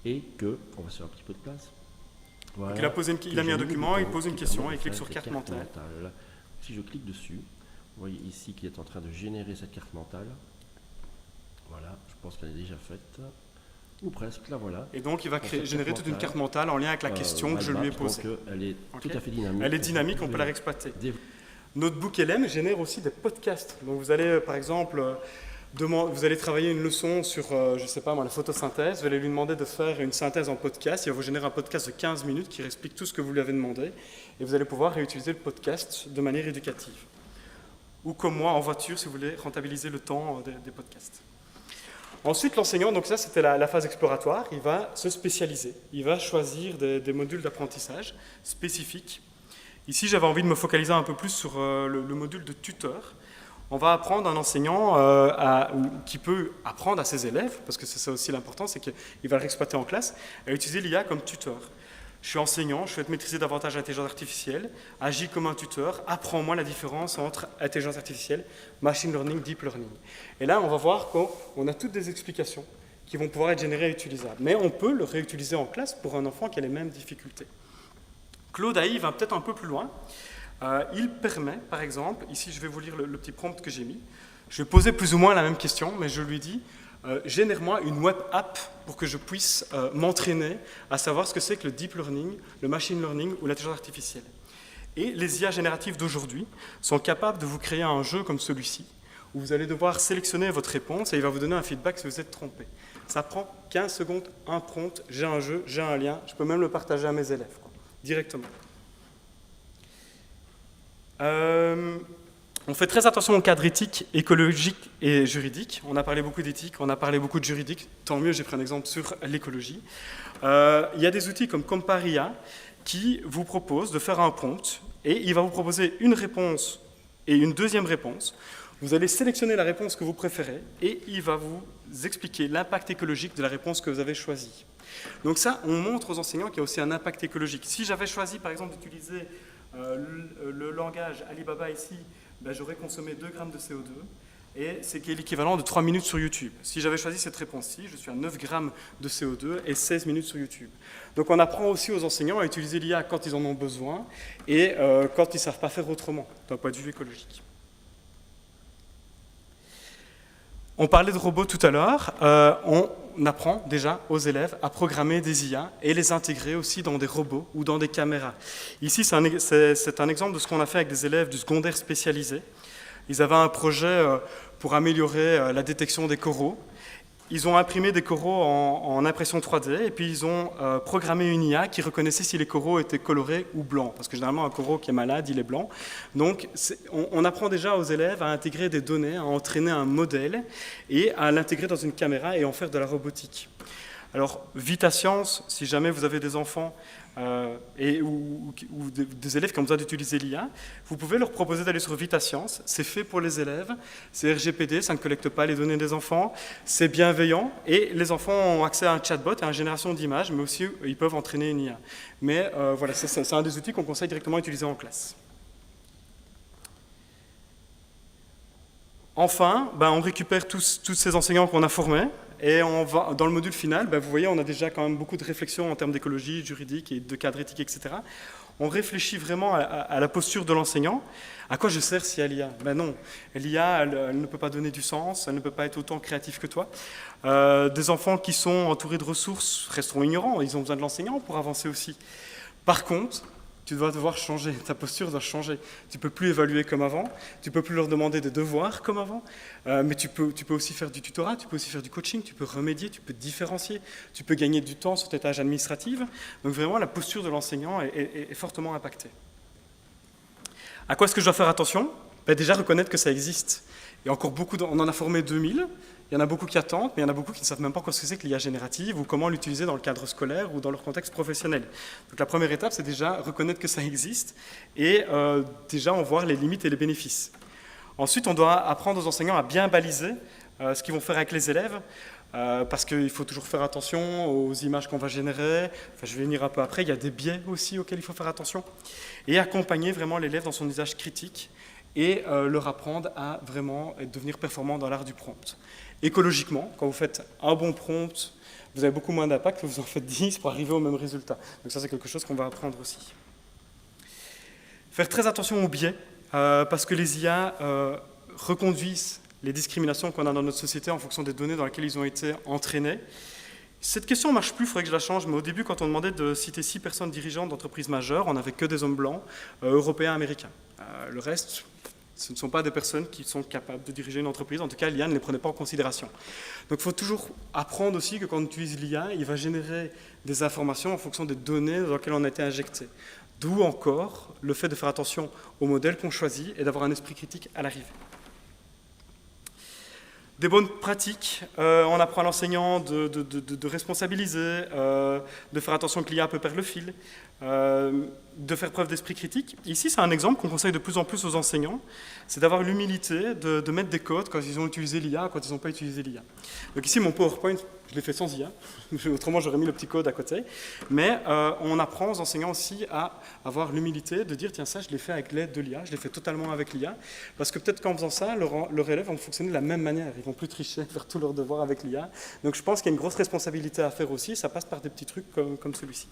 et on va se faire un petit peu de place. Voilà. Donc il a mis un document, il pose une question et il clique sur carte mentale. Si je clique dessus, vous voyez ici qu'il est en train de générer cette carte mentale. Voilà, je pense qu'elle est déjà faite, ou presque, là voilà. Et donc il va générer toute une carte mentale en lien avec la question que je lui ai posée. Donc elle est tout à fait dynamique. Elle est dynamique, on peut la exploiter. NotebookLM génère aussi des podcasts. Donc vous allez par exemple, vous allez travailler une leçon sur, je ne sais pas moi, la photosynthèse, vous allez lui demander de faire une synthèse en podcast, il va vous générer un podcast de 15 minutes qui explique tout ce que vous lui avez demandé, et vous allez pouvoir réutiliser le podcast de manière éducative. Ou comme moi en voiture si vous voulez rentabiliser le temps des podcasts. Ensuite, l'enseignant, donc ça c'était la phase exploratoire, il va se spécialiser. Il va choisir des modules d'apprentissage spécifiques. Ici, j'avais envie de me focaliser un peu plus sur le module de tuteur. On va apprendre un enseignant qui peut apprendre à ses élèves, parce que c'est ça aussi l'important, c'est qu'il va le exploiter en classe, à utiliser l'IA comme tuteur. Je suis enseignant, je souhaite maîtriser davantage l'intelligence artificielle, agis comme un tuteur, apprends-moi la différence entre intelligence artificielle, machine learning, deep learning. Et là, on va voir qu'on a toutes des explications qui vont pouvoir être générées et utilisables. Mais on peut le réutiliser en classe pour un enfant qui a les mêmes difficultés. Claude AI va peut-être un peu plus loin. Il permet, par exemple, ici je vais vous lire le petit prompt que j'ai mis, je vais poser plus ou moins la même question, mais je lui dis génère-moi une web app pour que je puisse m'entraîner à savoir ce que c'est que le deep learning, le machine learning ou l'intelligence artificielle. Et les IA génératives d'aujourd'hui sont capables de vous créer un jeu comme celui-ci, où vous allez devoir sélectionner votre réponse et il va vous donner un feedback si vous êtes trompé. Ça prend 15 secondes, un prompt, j'ai un jeu, j'ai un lien, je peux même le partager à mes élèves, directement. On fait très attention au cadre éthique, écologique et juridique. On a parlé beaucoup d'éthique, on a parlé beaucoup de juridique. Tant mieux, j'ai pris un exemple sur l'écologie. Il y a des outils comme Comparia qui vous proposent de faire un prompt et il va vous proposer une réponse et une deuxième réponse. Vous allez sélectionner la réponse que vous préférez et il va vous expliquer l'impact écologique de la réponse que vous avez choisie. Donc ça, on montre aux enseignants qu'il y a aussi un impact écologique. Si j'avais choisi par exemple d'utiliser le langage Alibaba ici, ben, j'aurais consommé 2 grammes de CO2 et c'est l'équivalent de 3 minutes sur YouTube. Si j'avais choisi cette réponse-ci, je suis à 9 grammes de CO2 et 16 minutes sur YouTube. Donc on apprend aussi aux enseignants à utiliser l'IA quand ils en ont besoin et quand ils ne savent pas faire autrement, d'un point de vue écologique. On parlait de robots tout à l'heure, on apprend déjà aux élèves à programmer des IA et les intégrer aussi dans des robots ou dans des caméras. Ici, c'est un exemple de ce qu'on a fait avec des élèves du secondaire spécialisé. Ils avaient un projet pour améliorer la détection des coraux. Ils ont imprimé des coraux en impression 3D et puis ils ont programmé une IA qui reconnaissait si les coraux étaient colorés ou blancs. Parce que généralement, un coraux qui est malade, il est blanc. Donc, on apprend déjà aux élèves à intégrer des données, à entraîner un modèle et à l'intégrer dans une caméra et en faire de la robotique. Alors, VitaScience, si jamais vous avez des enfants ou des élèves qui ont besoin d'utiliser l'IA, vous pouvez leur proposer d'aller sur VitaScience. C'est fait pour les élèves, c'est RGPD, ça ne collecte pas les données des enfants, c'est bienveillant et les enfants ont accès à un chatbot, à une génération d'images, mais aussi ils peuvent entraîner une IA. Mais voilà, c'est un des outils qu'on conseille directement à utiliser en classe. Enfin, on récupère tous ces enseignants qu'on a formés. Et on va, dans le module final, vous voyez, on a déjà quand même beaucoup de réflexions en termes d'écologie, juridique et de cadre éthique, etc. On réfléchit vraiment à la posture de l'enseignant. À quoi je sers si l'IA ? Non, l'IA, elle ne peut pas donner du sens, elle ne peut pas être autant créative que toi. Des enfants qui sont entourés de ressources resteront ignorants, ils ont besoin de l'enseignant pour avancer aussi. Par contre, tu dois devoir changer, ta posture doit changer. Tu ne peux plus évaluer comme avant, tu ne peux plus leur demander des devoirs comme avant, mais tu peux aussi faire du tutorat, tu peux aussi faire du coaching, tu peux remédier, tu peux te différencier, tu peux gagner du temps sur tes tâches administratives. Donc vraiment, la posture de l'enseignant est fortement impactée. À quoi est-ce que je dois faire attention ? Déjà, reconnaître que ça existe. Il y a encore beaucoup, on en a formé 2000, il y en a beaucoup qui attendent, mais il y en a beaucoup qui ne savent même pas ce que c'est que l'IA générative ou comment l'utiliser dans le cadre scolaire ou dans leur contexte professionnel. Donc la première étape, c'est déjà reconnaître que ça existe et déjà en voir les limites et les bénéfices. Ensuite, on doit apprendre aux enseignants à bien baliser ce qu'ils vont faire avec les élèves, parce qu'il faut toujours faire attention aux images qu'on va générer. Enfin, je vais venir un peu après, il y a des biais aussi auxquels il faut faire attention. Et accompagner vraiment l'élève dans son usage critique et leur apprendre à vraiment devenir performant dans l'art du prompt. Écologiquement, quand vous faites un bon prompt, vous avez beaucoup moins d'impact que vous en faites 10 pour arriver au même résultat. Donc ça, c'est quelque chose qu'on va apprendre aussi. Faire très attention aux biais, parce que les IA reconduisent les discriminations qu'on a dans notre société en fonction des données dans lesquelles ils ont été entraînés. Cette question ne marche plus, il faudrait que je la change, mais au début, quand on demandait de citer 6 personnes dirigeantes d'entreprises majeures, on n'avait que des hommes blancs, européens, américains. Le reste, ce ne sont pas des personnes qui sont capables de diriger une entreprise, en tout cas l'IA ne les prenait pas en considération. Donc il faut toujours apprendre aussi que quand on utilise l'IA, il va générer des informations en fonction des données dans lesquelles on a été injecté. D'où encore le fait de faire attention au modèle qu'on choisit et d'avoir un esprit critique à l'arrivée. Des bonnes pratiques, on apprend à l'enseignant de responsabiliser, de faire attention que l'IA peut perdre le fil, de faire preuve d'esprit critique. Ici, c'est un exemple qu'on conseille de plus en plus aux enseignants, c'est d'avoir l'humilité de mettre des codes quand ils ont utilisé l'IA, quand ils n'ont pas utilisé l'IA. Donc ici, mon PowerPoint, je l'ai fait sans IA, autrement j'aurais mis le petit code à côté, mais on apprend aux enseignants aussi à avoir l'humilité de dire, tiens, ça, je l'ai fait avec l'aide de l'IA, je l'ai fait totalement avec l'IA, parce que peut-être qu'en faisant ça, leurs élèves vont fonctionner de la même manière, ils vont plus tricher, faire tous leurs devoirs avec l'IA. Donc je pense qu'il y a une grosse responsabilité à faire aussi, ça passe par des petits trucs comme celui-ci.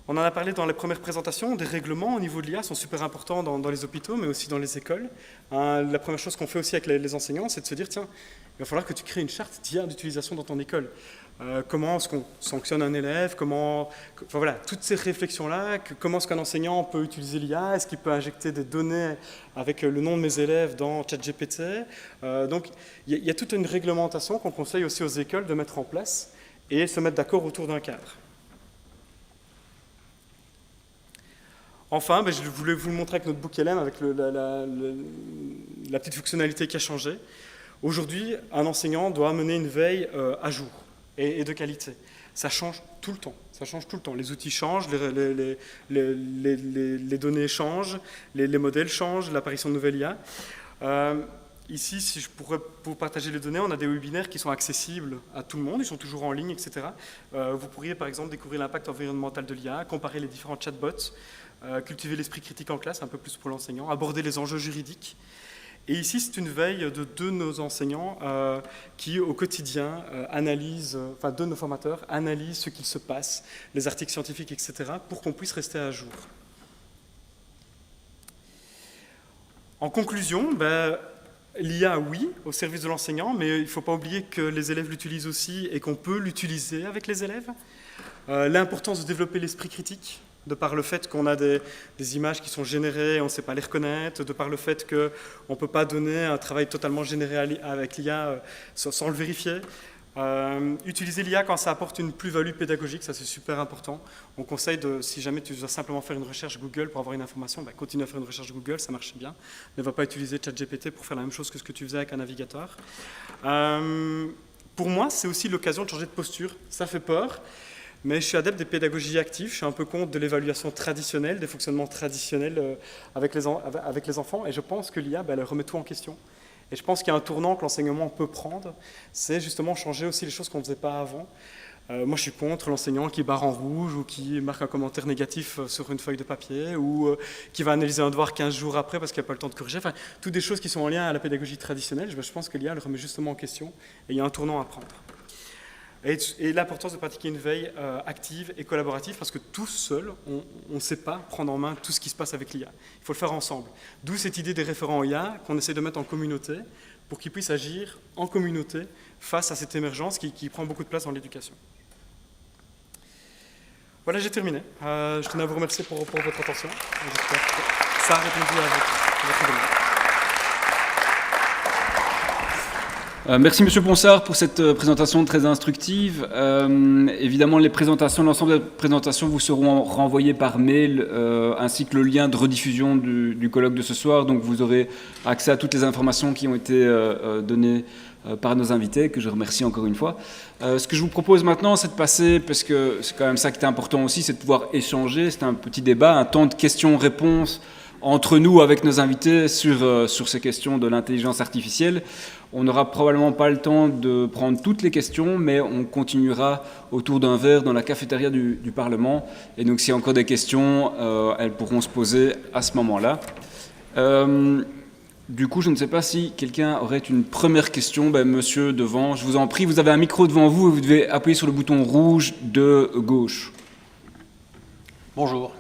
On en a parlé dans les premières présentations, des règlements au niveau de l'IA sont super importants dans les hôpitaux, mais aussi dans les écoles. La première chose qu'on fait aussi avec les enseignants, c'est de se dire, tiens, il va falloir que tu crées une charte d'IA d'utilisation dans ton école. Comment est-ce qu'on sanctionne un élève, voilà, toutes ces réflexions-là, comment est-ce qu'un enseignant peut utiliser l'IA, est-ce qu'il peut injecter des données avec le nom de mes élèves dans ChatGPT. Donc, il y a toute une réglementation qu'on conseille aussi aux écoles de mettre en place et se mettre d'accord autour d'un cadre. Enfin, je voulais vous le montrer avec notre book LM, avec la petite fonctionnalité qui a changé. Aujourd'hui, un enseignant doit mener une veille à jour. et de qualité. Ça change tout le temps. Ça change tout le temps. Les outils changent, les données changent, les modèles changent, l'apparition de nouvelles IA. Ici, si je pourrais vous partager les données, on a des webinaires qui sont accessibles à tout le monde, ils sont toujours en ligne, etc. Vous pourriez par exemple découvrir l'impact environnemental de l'IA, comparer les différents chatbots, cultiver l'esprit critique en classe, un peu plus pour l'enseignant, aborder les enjeux juridiques. Et ici, c'est une veille de deux de nos enseignants qui, au quotidien, analysent, enfin deux de nos formateurs, analysent ce qu'il se passe, les articles scientifiques, etc., pour qu'on puisse rester à jour. En conclusion, l'IA, oui, au service de l'enseignant, mais il ne faut pas oublier que les élèves l'utilisent aussi et qu'on peut l'utiliser avec les élèves. L'importance de développer l'esprit critique, de par le fait qu'on a des images qui sont générées, on ne sait pas les reconnaître, de par le fait qu'on ne peut pas donner un travail totalement généré avec l'IA sans le vérifier. Utiliser l'IA quand ça apporte une plus-value pédagogique, ça c'est super important. On conseille, si jamais tu dois simplement faire une recherche Google pour avoir une information, continue à faire une recherche Google, ça marche bien. Ne va pas utiliser ChatGPT pour faire la même chose que ce que tu faisais avec un navigateur. Pour moi, c'est aussi l'occasion de changer de posture. Ça fait peur. Mais je suis adepte des pédagogies actives, je suis un peu contre de l'évaluation traditionnelle, des fonctionnements traditionnels avec les enfants, et je pense que l'IA, elle remet tout en question. Et je pense qu'il y a un tournant que l'enseignement peut prendre, c'est justement changer aussi les choses qu'on ne faisait pas avant. Moi, je suis contre l'enseignant qui barre en rouge ou qui marque un commentaire négatif sur une feuille de papier ou qui va analyser un devoir 15 jours après parce qu'il n'y a pas le temps de corriger. Enfin, toutes des choses qui sont en lien à la pédagogie traditionnelle, je pense que l'IA le remet justement en question et il y a un tournant à prendre. Et l'importance de pratiquer une veille active et collaborative, parce que tout seul, on ne sait pas prendre en main tout ce qui se passe avec l'IA. Il faut le faire ensemble. D'où cette idée des référents IA qu'on essaie de mettre en communauté pour qu'ils puissent agir en communauté face à cette émergence qui prend beaucoup de place dans l'éducation. Voilà, j'ai terminé. Je tenais à vous remercier pour votre attention. J'espère que ça a répondu à votre demande. Merci Monsieur Ponsard pour cette présentation très instructive. Évidemment, l'ensemble des présentations vous seront renvoyées par mail, ainsi que le lien de rediffusion du colloque de ce soir. Donc vous aurez accès à toutes les informations qui ont été données par nos invités, que je remercie encore une fois. Ce que je vous propose maintenant, c'est de passer, parce que c'est quand même ça qui est important aussi, c'est de pouvoir échanger. C'est un petit débat, un temps de questions-réponses entre nous avec nos invités sur ces questions de l'intelligence artificielle. On n'aura probablement pas le temps de prendre toutes les questions, mais on continuera autour d'un verre dans la cafétéria du Parlement. Et donc, s'il y a encore des questions, elles pourront se poser à ce moment-là. Du coup, je ne sais pas si quelqu'un aurait une première question. Monsieur devant, je vous en prie, vous avez un micro devant vous et vous devez appuyer sur le bouton rouge de gauche. Bonjour.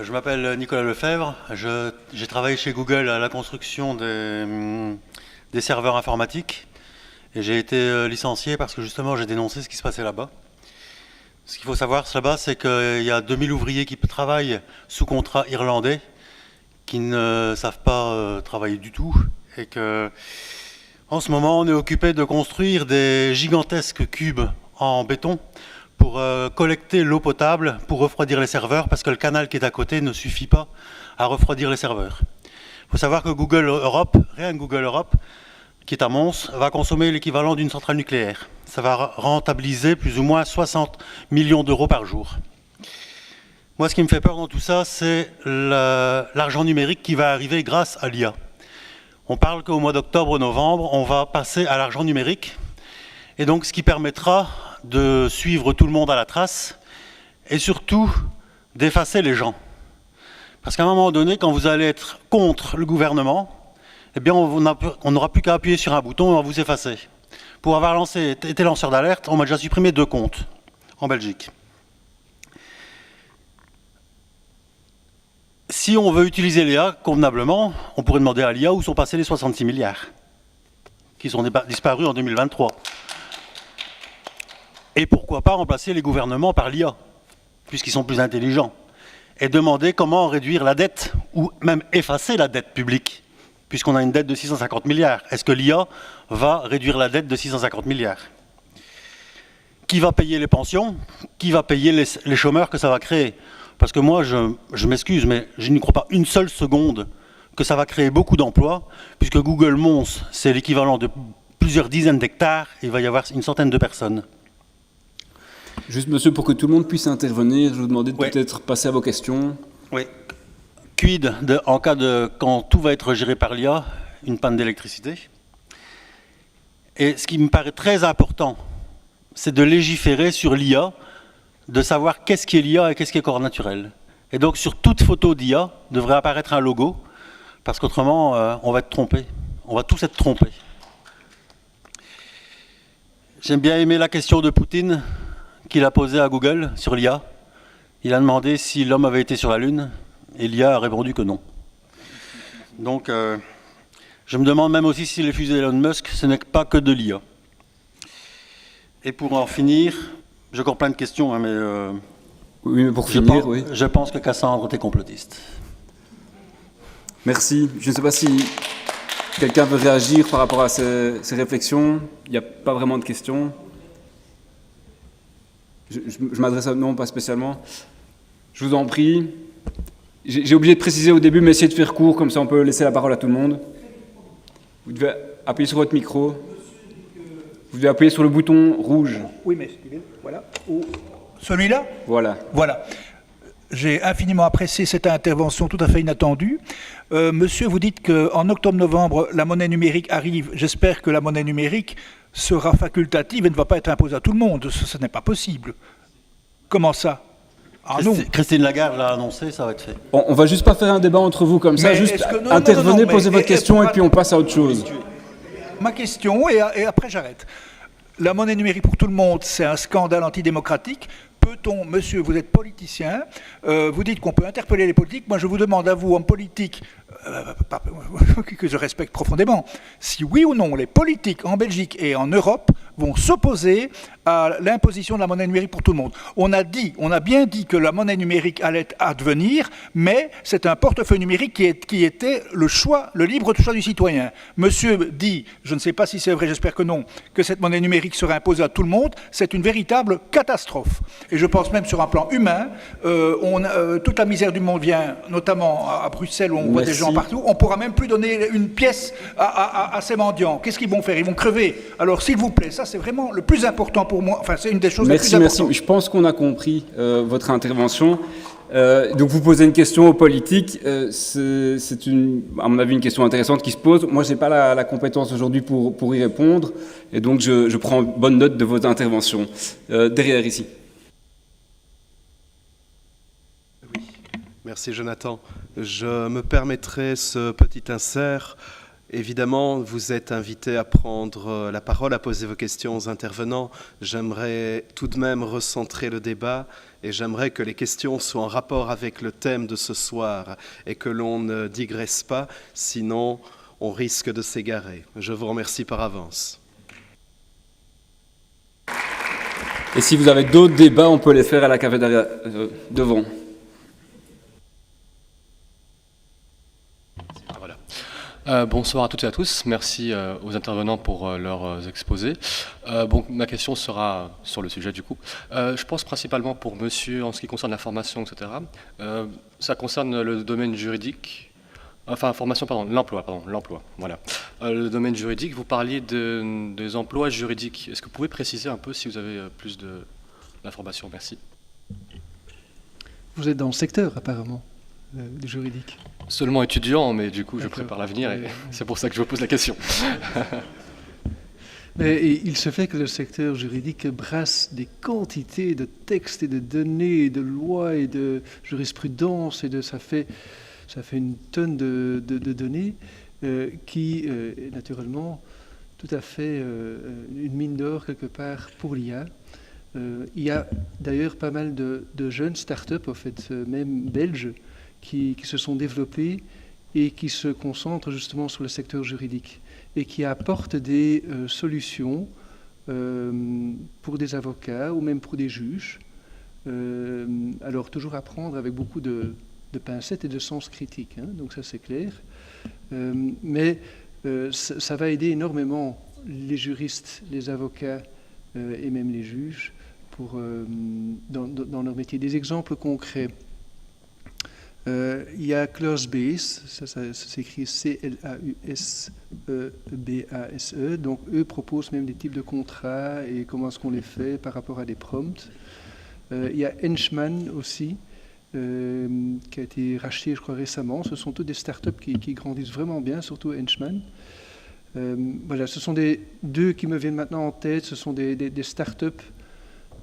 Je m'appelle Nicolas Lefebvre. J'ai travaillé chez Google à la construction des serveurs informatiques et j'ai été licencié parce que justement j'ai dénoncé ce qui se passait là-bas. Ce qu'il faut savoir là-bas, c'est qu'il y a 2000 ouvriers qui travaillent sous contrat irlandais qui ne savent pas travailler du tout et que en ce moment on est occupé de construire des gigantesques cubes en béton pour collecter l'eau potable pour refroidir les serveurs parce que le canal qui est à côté ne suffit pas à refroidir les serveurs. Il faut savoir que Google Europe, rien que Google Europe, qui est à Mons, va consommer l'équivalent d'une centrale nucléaire. Ça va rentabiliser plus ou moins 60 millions d'euros par jour. Moi, ce qui me fait peur dans tout ça, c'est l'argent numérique qui va arriver grâce à l'IA. On parle qu'au mois d'octobre-novembre, on va passer à l'argent numérique. Et donc, ce qui permettra de suivre tout le monde à la trace et surtout d'effacer les gens. Parce qu'à un moment donné, quand vous allez être contre le gouvernement, eh bien, on n'aura plus qu'à appuyer sur un bouton et on va vous effacer. Pour avoir été lanceur d'alerte, on m'a déjà supprimé 2 comptes en Belgique. Si on veut utiliser l'IA convenablement, on pourrait demander à l'IA où sont passés les 66 milliards qui sont disparus en 2023. Et pourquoi pas remplacer les gouvernements par l'IA, puisqu'ils sont plus intelligents, et demander comment réduire la dette, ou même effacer la dette publique, puisqu'on a une dette de 650 milliards. Est-ce que l'IA va réduire la dette de 650 milliards? Qui va payer les pensions? Qui va payer les chômeurs que ça va créer? Parce que moi, je m'excuse, mais je n'y crois pas une seule seconde que ça va créer beaucoup d'emplois, puisque Google Mons, c'est l'équivalent de plusieurs dizaines d'hectares, et il va y avoir une centaine de personnes. Juste, monsieur, pour que tout le monde puisse intervenir, je vous demandais de Ouais. peut-être passer à vos questions. Oui. Quid quand tout va être géré par l'IA, une panne d'électricité? Et ce qui me paraît très important, c'est de légiférer sur l'IA, de savoir qu'est-ce qui est l'IA et qu'est-ce qui est corps naturel. Et donc sur toute photo d'IA devrait apparaître un logo, parce qu'autrement on va être trompé. On va tous être trompés. J'aime bien aimer la question de Poutine qu'il a posée à Google sur l'IA. Il a demandé si l'homme avait été sur la Lune, et l'IA a répondu que non. Donc je me demande même aussi si les fusées d'Elon Musk, ce n'est pas que de l'IA. Et pour en finir, j'ai encore plein de questions, hein, mais Oui, mais pour finir, oui. je pense que Cassandre était complotiste. Merci. Je ne sais pas si quelqu'un veut réagir par rapport à ces réflexions. Il n'y a pas vraiment de questions. Je m'adresse à... Non, pas spécialement. Je vous en prie. J'ai oublié de préciser au début, mais essayez de faire court, comme ça on peut laisser la parole à tout le monde. Vous devez appuyer sur votre micro. Vous devez appuyer sur le bouton rouge. Oui, mais voilà. Celui-là? Voilà. Voilà. J'ai infiniment apprécié cette intervention tout à fait inattendue. Monsieur, vous dites qu'en octobre-novembre, la monnaie numérique arrive. J'espère que la monnaie numérique sera facultative et ne va pas être imposée à tout le monde. Ce n'est pas possible. Comment ça? Ah non. Christine Lagarde l'a annoncé, ça va être fait. On va juste pas faire un débat entre vous comme ça. Mais Juste est-ce que- non, intervenez, mais- posez votre question et puis on passe à autre chose. Ma question, et après j'arrête. La monnaie numérique pour tout le monde, c'est un scandale antidémocratique. Peut-on, monsieur, vous êtes politicien, vous dites qu'on peut interpeller les politiques. Moi, je vous demande à vous, en politique, que je respecte profondément, si oui ou non les politiques en Belgique et en Europe vont s'opposer à l'imposition de la monnaie numérique pour tout le monde. On a bien dit que la monnaie numérique allait advenir, mais c'est un portefeuille numérique qui était le libre choix du citoyen. Monsieur dit, je ne sais pas si c'est vrai, j'espère que non, que cette monnaie numérique serait imposée à tout le monde. C'est une véritable catastrophe. Et je pense même sur un plan humain, toute la misère du monde vient, notamment à Bruxelles, où on voit des gens partout. On ne pourra même plus donner une pièce à ces mendiants. Qu'est-ce qu'ils vont faire? Ils vont crever. Alors, s'il vous plaît, ça c'est vraiment le plus important pour moi. Enfin, c'est une des choses les plus importantes. Merci. Je pense qu'on a compris votre intervention. Donc vous posez une question aux politiques. C'est à mon avis une question intéressante qui se pose. Moi, je n'ai pas la compétence aujourd'hui pour y répondre. Et donc, je prends bonne note de votre intervention. Derrière ici. Merci Jonathan. Je me permettrai ce petit insert. Évidemment, vous êtes invité à prendre la parole, à poser vos questions aux intervenants. J'aimerais tout de même recentrer le débat et j'aimerais que les questions soient en rapport avec le thème de ce soir et que l'on ne digresse pas, sinon on risque de s'égarer. Je vous remercie par avance. Et si vous avez d'autres débats, on peut les faire à la cafétéria devant. Bonsoir à toutes et à tous. Merci aux intervenants pour leurs exposés. Ma question sera sur le sujet du coup. Je pense principalement pour monsieur en ce qui concerne la formation, etc. Ça concerne le domaine juridique. Enfin, l'emploi. Voilà. Le domaine juridique, vous parliez des emplois juridiques. Est-ce que vous pouvez préciser un peu si vous avez plus d'informations? Merci. Vous êtes dans le secteur, apparemment, du juridique. Seulement étudiant, mais du coup, je D'accord. prépare l'avenir et c'est pour ça que je vous pose la question. Mais il se fait que le secteur juridique brasse des quantités de textes et de données, et de lois et de jurisprudence, ça fait une tonne de données qui est naturellement tout à fait une mine d'or quelque part pour l'IA. Il y a d'ailleurs pas mal de jeunes start-up, en fait, même belges, qui se sont développés et qui se concentrent justement sur le secteur juridique et qui apportent des solutions pour des avocats ou même pour des juges. Alors toujours à prendre avec beaucoup de pincettes et de sens critique, hein, donc ça c'est clair. Mais ça va aider énormément les juristes, les avocats et même les juges dans leur métier. Des exemples concrets. Il y a Clausebase, ça s'écrit C-L-A-U-S-E-B-A-S-E. Donc eux proposent même des types de contrats et comment est-ce qu'on les fait par rapport à des prompts. Il y a Henchman aussi, qui a été racheté, je crois, récemment. Ce sont toutes des startups qui grandissent vraiment bien, surtout Henchman. Voilà, ce sont deux qui me viennent maintenant en tête. Ce sont des startups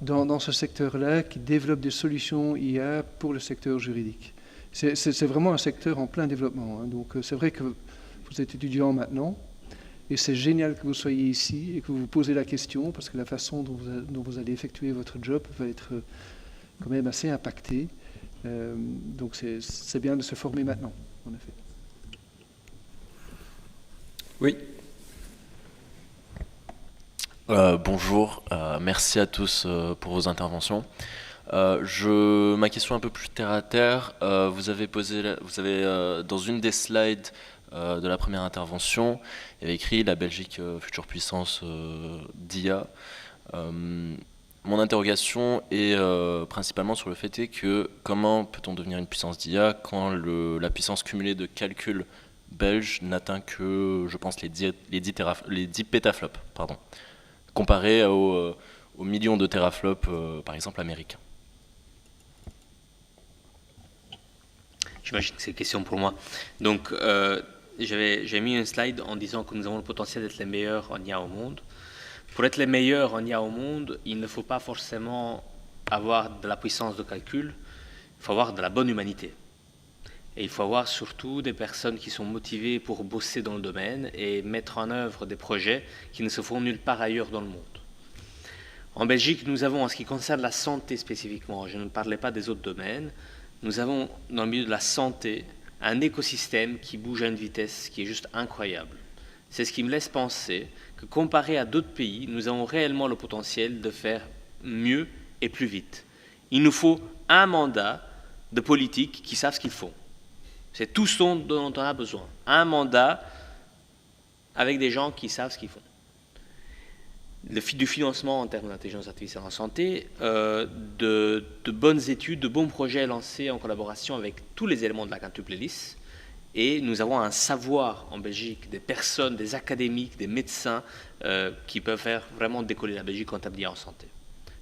dans ce secteur-là qui développent des solutions IA pour le secteur juridique. C'est vraiment un secteur en plein développement. Hein. Donc c'est vrai que vous êtes étudiant maintenant et c'est génial que vous soyez ici et que vous vous posez la question parce que la façon dont vous allez effectuer votre job va être quand même assez impactée. Donc c'est bien de se former maintenant, en effet. Oui. Bonjour, merci à tous pour vos interventions. Ma question est un peu plus terre à terre. Vous avez dans une des slides de la première intervention, il y avait écrit la Belgique future puissance d'IA. Mon interrogation est principalement sur le fait que comment peut-on devenir une puissance d'IA quand la puissance cumulée de calcul belge n'atteint que, je pense, les 10 pétaflops, pardon, comparé aux millions de teraflops, par exemple, américains. J'imagine que c'est une question pour moi. Donc, j'ai mis une slide en disant que nous avons le potentiel d'être les meilleurs en IA au monde. Pour être les meilleurs en IA au monde, il ne faut pas forcément avoir de la puissance de calcul, il faut avoir de la bonne humanité. Et il faut avoir surtout des personnes qui sont motivées pour bosser dans le domaine et mettre en œuvre des projets qui ne se font nulle part ailleurs dans le monde. En Belgique, nous avons, en ce qui concerne la santé spécifiquement, je ne parlais pas des autres domaines, nous avons dans le milieu de la santé un écosystème qui bouge à une vitesse qui est juste incroyable. C'est ce qui me laisse penser que comparé à d'autres pays, nous avons réellement le potentiel de faire mieux et plus vite. Il nous faut un mandat de politiques qui savent ce qu'ils font. C'est tout ce dont on a besoin. Un mandat avec des gens qui savent ce qu'ils font. Du financement en termes d'intelligence artificielle en santé, de bonnes études, de bons projets lancés en collaboration avec tous les éléments de la quintuple hélice. Et nous avons un savoir en Belgique, des personnes, des académiques, des médecins qui peuvent faire vraiment décoller la Belgique en termes d'IA en santé.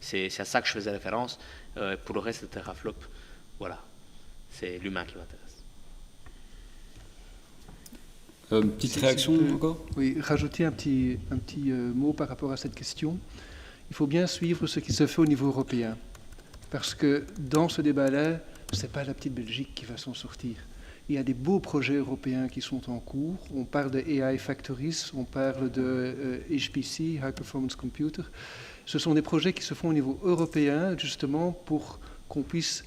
C'est à ça que je faisais référence. Pour le reste, de teraflop, voilà, c'est l'humain qui m'intéresse. Petite réaction encore ? Oui, rajouter un petit mot par rapport à cette question. Il faut bien suivre ce qui se fait au niveau européen. Parce que dans ce débat-là, ce n'est pas la petite Belgique qui va s'en sortir. Il y a des beaux projets européens qui sont en cours. On parle de AI Factories, on parle de HPC, High Performance Computer. Ce sont des projets qui se font au niveau européen, justement, pour qu'on puisse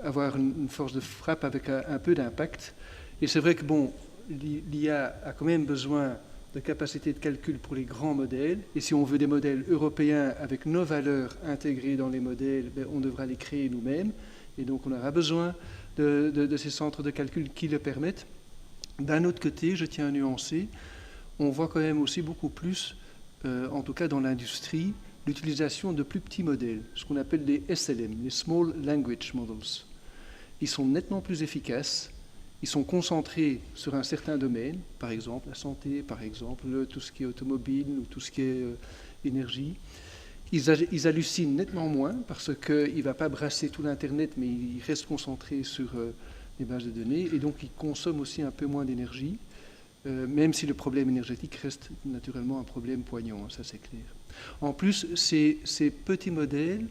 avoir une force de frappe avec un peu d'impact. Et c'est vrai que, bon, l'IA a quand même besoin de capacités de calcul pour les grands modèles. Et si on veut des modèles européens avec nos valeurs intégrées dans les modèles, on devra les créer nous-mêmes. Et donc, on aura besoin de ces centres de calcul qui le permettent. D'un autre côté, je tiens à nuancer, on voit quand même aussi beaucoup plus, en tout cas dans l'industrie, l'utilisation de plus petits modèles, ce qu'on appelle les SLM, les Small Language Models. Ils sont nettement plus efficaces, ils sont concentrés sur un certain domaine, par exemple la santé, par exemple tout ce qui est automobile ou tout ce qui est énergie. Ils hallucinent nettement moins parce qu'il ne va pas brasser tout l'Internet, mais il reste concentré sur les bases de données et donc il consomme aussi un peu moins d'énergie, même si le problème énergétique reste naturellement un problème poignant, ça c'est clair. En plus, ces petits modèles,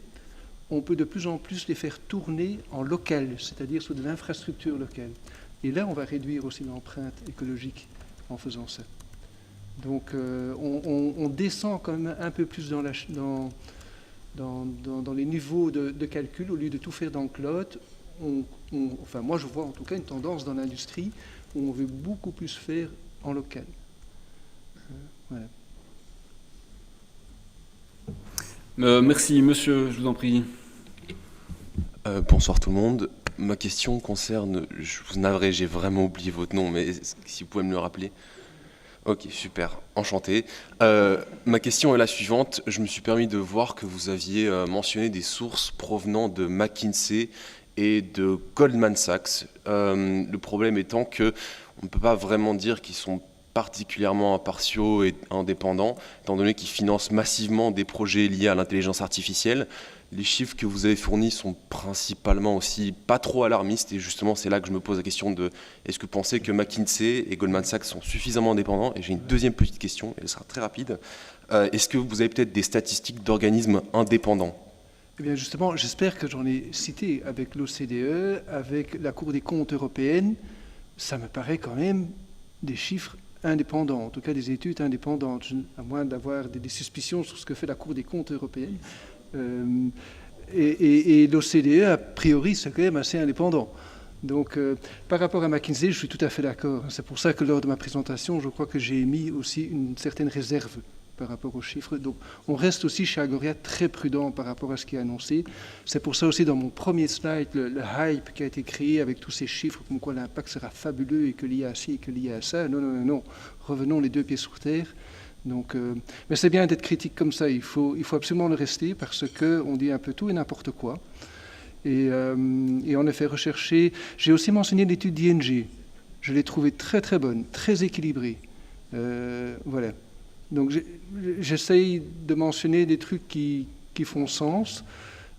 on peut de plus en plus les faire tourner en local, c'est-à-dire sur de l'infrastructure locale. Et là, on va réduire aussi l'empreinte écologique en faisant ça. Donc, on descend quand même un peu plus dans les niveaux de calcul. Au lieu de tout faire dans le cloud, enfin, moi, je vois en tout cas une tendance dans l'industrie où on veut beaucoup plus faire en local. Voilà. Merci, monsieur, je vous en prie. Bonsoir tout le monde. Ma question concerne, je vous navré, j'ai vraiment oublié votre nom, mais si vous pouvez me le rappeler. Ok, super, enchanté. Ma question est la suivante. Je me suis permis de voir que vous aviez mentionné des sources provenant de McKinsey et de Goldman Sachs. Le problème étant qu'on ne peut pas vraiment dire qu'ils sont particulièrement impartiaux et indépendants, étant donné qu'ils financent massivement des projets liés à l'intelligence artificielle. Les chiffres que vous avez fournis sont principalement aussi pas trop alarmistes, et justement c'est là que je me pose la question de est-ce que vous pensez que McKinsey et Goldman Sachs sont suffisamment indépendants? Et j'ai une deuxième petite question, et elle sera très rapide. Est-ce que vous avez peut-être des statistiques d'organismes indépendants? Eh bien justement, j'espère que j'en ai cité avec l'OCDE, avec la Cour des comptes européenne. Ça me paraît quand même des chiffres indépendants, en tout cas des études indépendantes, à moins d'avoir des suspicions sur ce que fait la Cour des comptes européenne. Et l'OCDE, a priori, c'est quand même assez indépendant. Donc, par rapport à McKinsey, je suis tout à fait d'accord. C'est pour ça que lors de ma présentation, je crois que j'ai émis aussi une certaine réserve par rapport aux chiffres. Donc, on reste aussi chez Agoria très prudent par rapport à ce qui est annoncé. C'est pour ça aussi, dans mon premier slide, le hype qui a été créé avec tous ces chiffres, comme quoi l'impact sera fabuleux et que lié à ci et que lié à ça. Non, non, non, non. Revenons les deux pieds sur terre. Donc, mais c'est bien d'être critique comme ça, il faut absolument le rester parce qu'on dit un peu tout et n'importe quoi. Et en effet, rechercher... J'ai aussi mentionné l'étude d'ING. Je l'ai trouvée très très bonne, très équilibrée. Voilà. Donc j'essaye de mentionner des trucs qui font sens,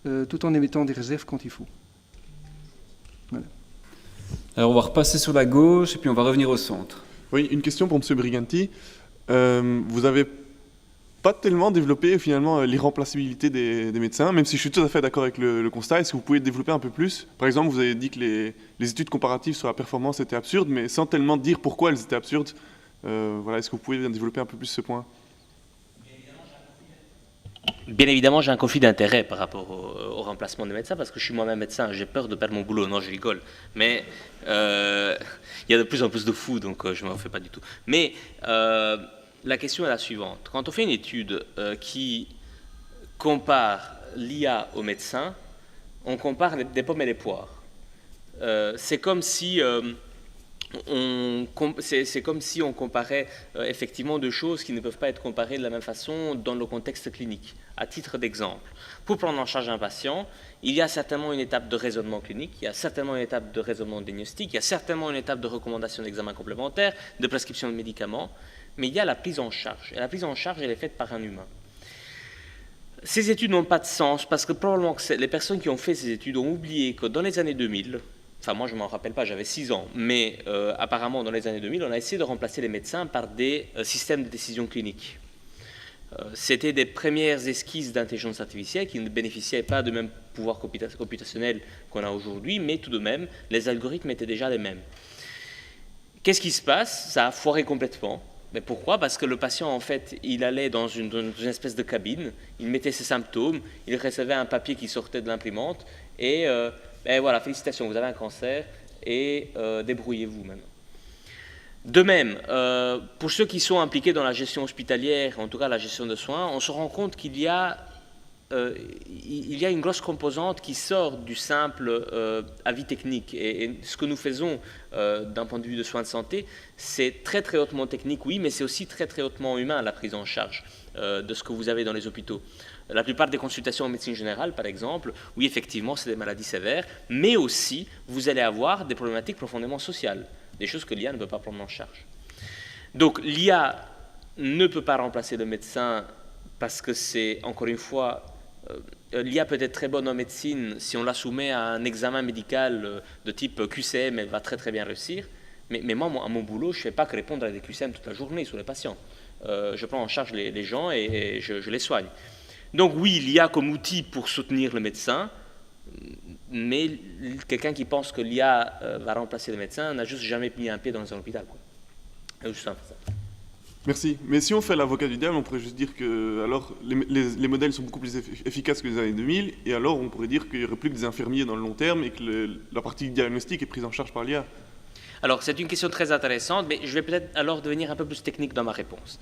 tout en émettant des réserves quand il faut. Voilà. Alors on va repasser sur la gauche et puis on va revenir au centre. Oui, une question pour M. Briganti. Vous n'avez pas tellement développé finalement l'irremplaçabilité des médecins, même si je suis tout à fait d'accord avec le constat. Est-ce que vous pouvez développer un peu plus? Par exemple, vous avez dit que les études comparatives sur la performance étaient absurdes, mais sans tellement dire pourquoi elles étaient absurdes. Voilà, est-ce que vous pouvez développer un peu plus ce point? Bien évidemment, j'ai un conflit d'intérêt par rapport au remplacement des médecins, parce que je suis moi-même médecin, j'ai peur de perdre mon boulot. Non, je rigole. Mais il y a de plus en plus de fous, donc je ne m'en fais pas du tout. Mais la question est la suivante. Quand on fait une étude qui compare l'IA aux médecins, on compare des pommes et des poires. C'est comme si... c'est comme si on comparait effectivement deux choses qui ne peuvent pas être comparées de la même façon dans le contexte clinique. À titre d'exemple, pour prendre en charge un patient, il y a certainement une étape de raisonnement clinique, il y a certainement une étape de raisonnement diagnostique, il y a certainement une étape de recommandation d'examen complémentaire, de prescription de médicaments, mais il y a la prise en charge. Et la prise en charge, elle est faite par un humain. Ces études n'ont pas de sens parce que probablement que les personnes qui ont fait ces études ont oublié que dans les années 2000, enfin moi je ne m'en rappelle pas, j'avais 6 ans, mais apparemment dans les années 2000, on a essayé de remplacer les médecins par des systèmes de décision clinique. C'était des premières esquisses d'intelligence artificielle qui ne bénéficiaient pas du même pouvoir computationnel qu'on a aujourd'hui, mais tout de même, les algorithmes étaient déjà les mêmes. Qu'est-ce qui se passe? Ça a foiré complètement. Mais pourquoi? Parce que le patient, en fait, il allait dans une espèce de cabine, il mettait ses symptômes, il recevait un papier qui sortait de l'imprimante, et voilà, félicitations, vous avez un cancer, et débrouillez-vous maintenant. De même, pour ceux qui sont impliqués dans la gestion hospitalière, en tout cas la gestion de soins, on se rend compte qu'il y a une grosse composante qui sort du simple avis technique. Et ce que nous faisons d'un point de vue de soins de santé, c'est très très hautement technique, oui, mais c'est aussi très très hautement humain, la prise en charge de ce que vous avez dans les hôpitaux. La plupart des consultations en médecine générale, par exemple, oui, effectivement, c'est des maladies sévères, mais aussi, vous allez avoir des problématiques profondément sociales, des choses que l'IA ne peut pas prendre en charge. Donc, l'IA ne peut pas remplacer le médecin parce que c'est, encore une fois, l'IA peut être très bonne en médecine si on la soumet à un examen médical de type QCM, elle va très très bien réussir. Mais moi, à mon boulot, je ne fais pas que répondre à des QCM toute la journée sur les patients. Je prends en charge les gens et je les soigne. Donc oui, l'IA comme outil pour soutenir le médecin, mais quelqu'un qui pense que l'IA va remplacer le médecin n'a juste jamais mis un pied dans un hôpital, quoi. C'est juste simple, ça. Merci. Mais si on fait l'avocat du diable, on pourrait juste dire que alors, les modèles sont beaucoup plus efficaces que les années 2000, et alors on pourrait dire qu'il n'y aurait plus que des infirmiers dans le long terme et que la partie diagnostique est prise en charge par l'IA. Alors c'est une question très intéressante, mais je vais peut-être alors devenir un peu plus technique dans ma réponse.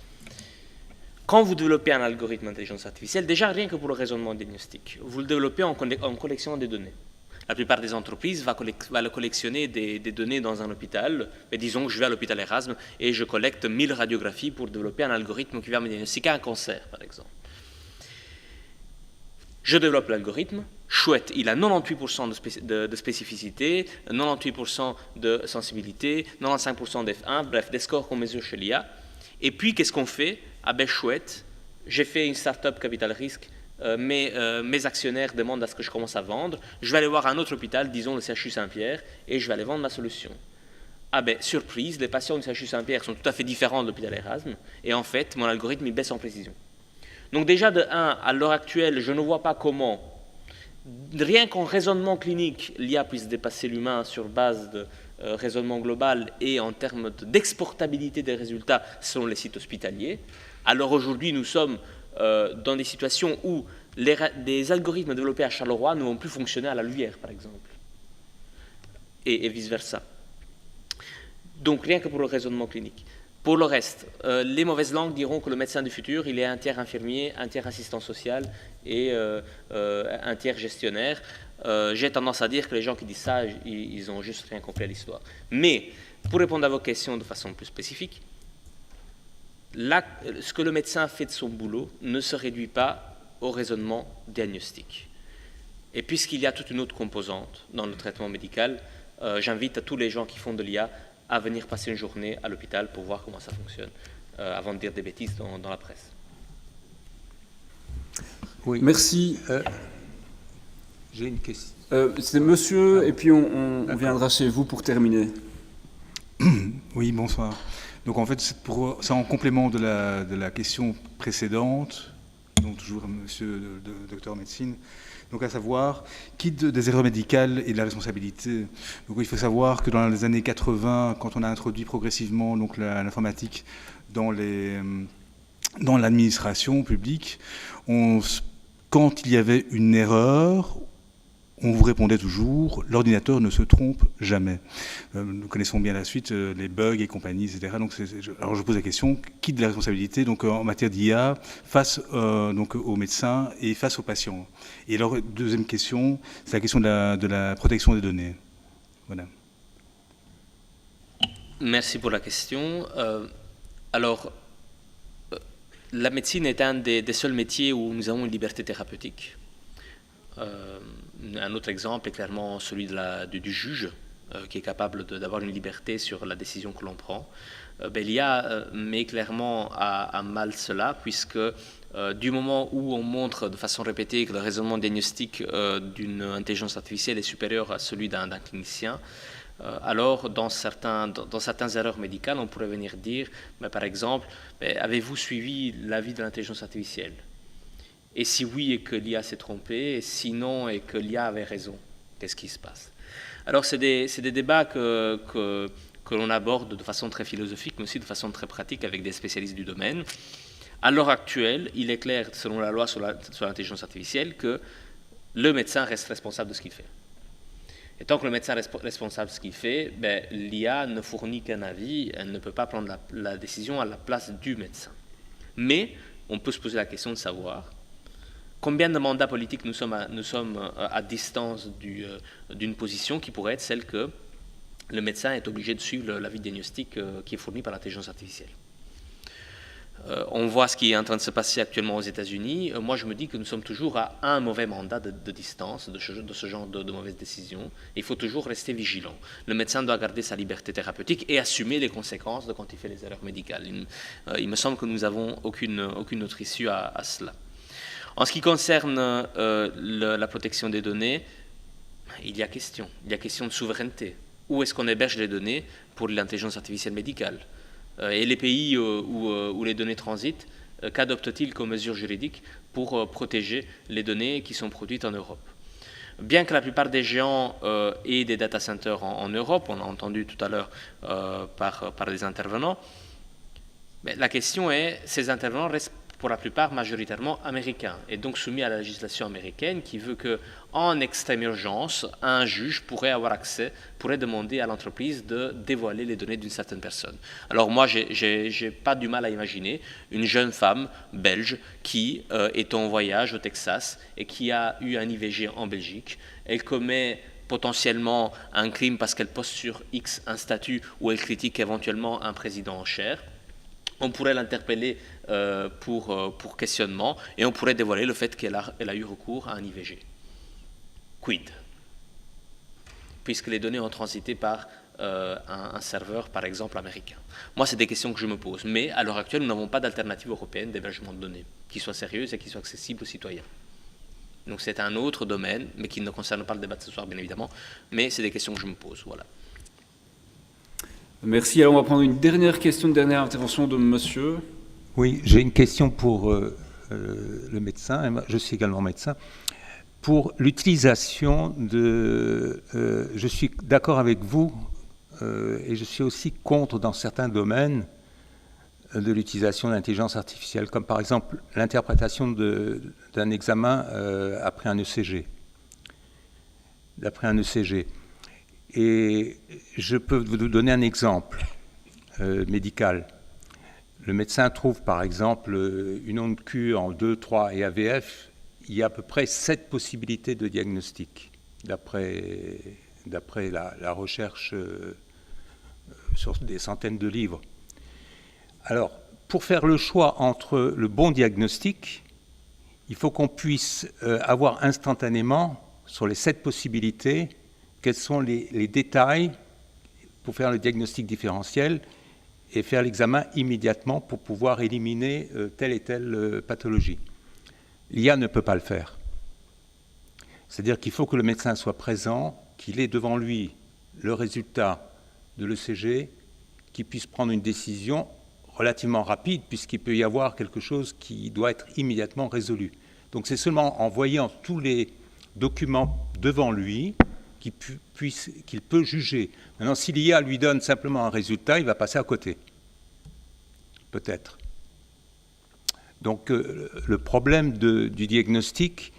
Quand vous développez un algorithme d'intelligence artificielle, déjà rien que pour le raisonnement diagnostique, vous le développez en collectionnant des données. La plupart des entreprises vont collectionner des données dans un hôpital. Mais disons que je vais à l'hôpital Erasme et je collecte 1000 radiographies pour développer un algorithme qui va me diagnostiquer un cancer, par exemple. Je développe l'algorithme, chouette, il a 98% de spécificité, 98% de sensibilité, 95% d'F1, bref, des scores qu'on mesure chez l'IA. Et puis, qu'est-ce qu'on fait? Ah ben chouette, j'ai fait une start-up capital risque, mes actionnaires demandent à ce que je commence à vendre, je vais aller voir un autre hôpital, disons le CHU Saint-Pierre, et je vais aller vendre ma solution. Ah ben, surprise, les patients du CHU Saint-Pierre sont tout à fait différents de l'hôpital Erasme, et en fait, mon algorithme, il baisse en précision. Donc déjà, de 1, à l'heure actuelle, je ne vois pas comment, rien qu'en raisonnement clinique, l'IA puisse dépasser l'humain sur base de raisonnement global et en termes d'exportabilité des résultats selon les sites hospitaliers. Alors aujourd'hui, nous sommes dans des situations où des algorithmes développés à Charleroi ne vont plus fonctionner à la Louvière, par exemple, et vice-versa. Donc rien que pour le raisonnement clinique. Pour le reste, les mauvaises langues diront que le médecin du futur, il est un tiers infirmier, un tiers assistant social et un tiers gestionnaire. J'ai tendance à dire que les gens qui disent ça, ils ont juste rien compris à l'histoire. Mais, pour répondre à vos questions de façon plus spécifique, ce que le médecin fait de son boulot ne se réduit pas au raisonnement diagnostique. Et puisqu'il y a toute une autre composante dans le traitement médical, j'invite à tous les gens qui font de l'IA à venir passer une journée à l'hôpital pour voir comment ça fonctionne, avant de dire des bêtises dans la presse. Oui. Merci. J'ai une question. C'est monsieur, et puis on viendra chez vous pour terminer. Oui, bonsoir. Donc en fait, c'est en complément de la question précédente, donc toujours monsieur le docteur en médecine, donc à savoir, quitte des erreurs médicales et de la responsabilité. Donc il faut savoir que dans les années 80, quand on a introduit progressivement donc l'informatique dans l'administration publique, quand il y avait une erreur, on vous répondait toujours, l'ordinateur ne se trompe jamais. Nous connaissons bien la suite, les bugs et compagnie, etc. Donc, alors je pose la question, qui de la responsabilité donc, en matière d'IA face donc, aux médecins et face aux patients? Et alors, deuxième question, c'est la question de la protection des données. Voilà. Merci pour la question. Alors, la médecine est un des seuls métiers où nous avons une liberté thérapeutique. Un autre exemple est clairement celui du juge, qui est capable d'avoir une liberté sur la décision que l'on prend. L'IA met clairement à mal cela, puisque du moment où on montre de façon répétée que le raisonnement diagnostique d'une intelligence artificielle est supérieur à celui d'un clinicien, alors dans certaines erreurs médicales, on pourrait venir dire, par exemple, avez-vous suivi l'avis de l'intelligence artificielle? Et si oui, et que l'IA s'est trompée, et sinon, et que l'IA avait raison, qu'est-ce qui se passe? Alors, c'est des débats que l'on aborde de façon très philosophique, mais aussi de façon très pratique avec des spécialistes du domaine. À l'heure actuelle, il est clair, selon la loi sur l'intelligence artificielle, que le médecin reste responsable de ce qu'il fait. Et tant que le médecin reste responsable de ce qu'il fait, l'IA ne fournit qu'un avis, elle ne peut pas prendre la décision à la place du médecin. Mais on peut se poser la question de savoir combien de mandats politiques nous sommes à distance d'une position qui pourrait être celle que le médecin est obligé de suivre l'avis diagnostique qui est fourni par l'intelligence artificielle. On voit ce qui est en train de se passer actuellement aux États-Unis. Moi, je me dis que nous sommes toujours à un mauvais mandat de distance de ce genre de mauvaises décisions. Il faut toujours rester vigilant. Le médecin doit garder sa liberté thérapeutique et assumer les conséquences de quand il fait les erreurs médicales. Il me semble que nous n'avons aucune autre issue à cela. En ce qui concerne la protection des données, il y a question de souveraineté. Où est-ce qu'on héberge les données pour l'intelligence artificielle médicale? Et les pays où les données transitent, qu'adoptent-ils comme mesures juridiques pour protéger les données qui sont produites en Europe? Bien que la plupart des géants aient des data centers en Europe, on a entendu tout à l'heure par des intervenants, mais la question est, ces intervenants restent pour la plupart majoritairement américains, et donc soumis à la législation américaine qui veut qu'en extrême urgence, un juge pourrait demander à l'entreprise de dévoiler les données d'une certaine personne. Alors moi, j'ai pas du mal à imaginer une jeune femme belge qui est en voyage au Texas et qui a eu un IVG en Belgique. Elle commet potentiellement un crime parce qu'elle poste sur X un statut où elle critique éventuellement un président en chair. on pourrait l'interpeller pour questionnement et on pourrait dévoiler le fait qu'elle a eu recours à un IVG. Quid? Puisque les données ont transité par un serveur, par exemple, américain. Moi, c'est des questions que je me pose. Mais à l'heure actuelle, nous n'avons pas d'alternative européenne d'hébergement de données qui soit sérieuse et qui soit accessible aux citoyens. Donc c'est un autre domaine, mais qui ne concerne pas le débat de ce soir, bien évidemment. Mais c'est des questions que je me pose. Voilà. Merci. Alors on va prendre une dernière question, une dernière intervention de monsieur. Oui, j'ai une question pour le médecin. Je suis également médecin. Pour l'utilisation de... je suis d'accord avec vous et je suis aussi contre dans certains domaines de l'utilisation de l'intelligence artificielle, comme par exemple l'interprétation d'un examen après un ECG. D'après un ECG. Et je peux vous donner un exemple médical. Le médecin trouve par exemple une onde Q en 2, 3 et AVF. Il y a à peu près 7 possibilités de diagnostic, d'après la recherche sur des centaines de livres. Alors, pour faire le choix entre le bon diagnostic, il faut qu'on puisse avoir instantanément, sur les 7 possibilités, quels sont les détails pour faire le diagnostic différentiel et faire l'examen immédiatement pour pouvoir éliminer telle et telle pathologie. L'IA ne peut pas le faire. C'est-à-dire qu'il faut que le médecin soit présent, qu'il ait devant lui le résultat de l'ECG, qu'il puisse prendre une décision relativement rapide, puisqu'il peut y avoir quelque chose qui doit être immédiatement résolu. Donc c'est seulement en voyant tous les documents devant lui qu'il peut juger. Maintenant, si l'IA lui donne simplement un résultat, il va passer à côté. Peut-être. Donc le problème du diagnostic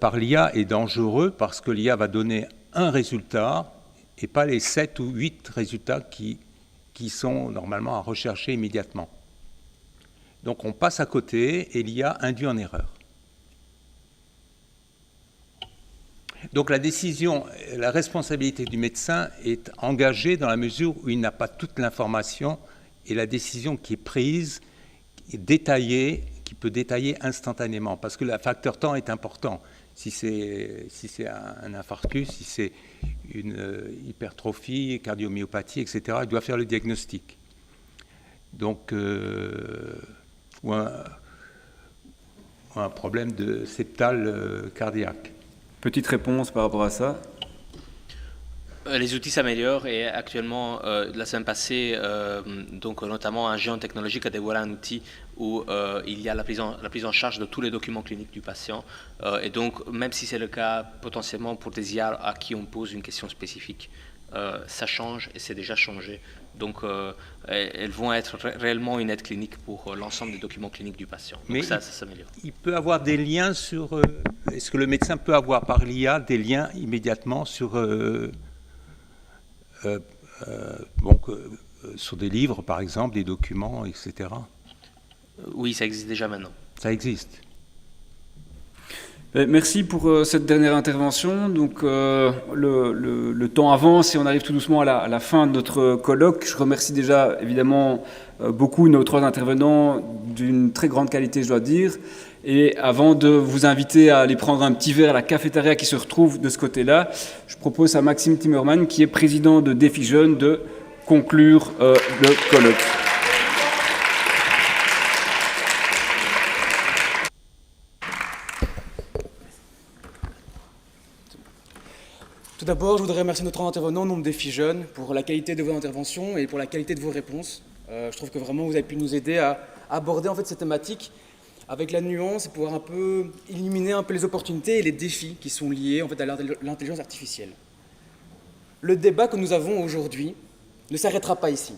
par l'IA est dangereux parce que l'IA va donner un résultat et pas les 7 ou 8 résultats qui sont normalement à rechercher immédiatement. Donc on passe à côté et l'IA induit en erreur. Donc la décision, la responsabilité du médecin est engagée dans la mesure où il n'a pas toute l'information et la décision qui est prise est détaillée, qui peut détailler instantanément, parce que le facteur temps est important. Si c'est un infarctus, si c'est une hypertrophie, cardiomyopathie, etc., il doit faire le diagnostic. Donc, ou un problème de septal cardiaque. Petite réponse par rapport à ça. Les outils s'améliorent et actuellement, la semaine passée, donc notamment un géant technologique a dévoilé un outil où il y a la prise en charge de tous les documents cliniques du patient. Et donc, même si c'est le cas potentiellement pour des IA à qui on pose une question spécifique, ça change et c'est déjà changé. Donc, elles vont être réellement une aide clinique pour l'ensemble des documents cliniques du patient. Donc mais ça s'améliore. Il peut avoir des liens sur... est-ce que le médecin peut avoir par l'IA des liens immédiatement sur... sur des livres, par exemple, des documents, etc. Oui, ça existe déjà maintenant. Ça existe. Merci pour cette dernière intervention. Donc, le temps avance et on arrive tout doucement à la fin de notre colloque. Je remercie déjà évidemment beaucoup nos 3 intervenants d'une très grande qualité, je dois dire. Et avant de vous inviter à aller prendre un petit verre à la cafétéria qui se retrouve de ce côté-là, je propose à Maxime Timmerman, qui est président de Défi Jeunes, de conclure le colloque. Tout d'abord, je voudrais remercier notre intervenant, nom de Défi Jeunes, pour la qualité de vos interventions et pour la qualité de vos réponses. Je trouve que vraiment vous avez pu nous aider à aborder en fait cette thématique avec la nuance et pouvoir un peu éliminer un peu les opportunités et les défis qui sont liés en fait à l'intelligence artificielle. Le débat que nous avons aujourd'hui ne s'arrêtera pas ici.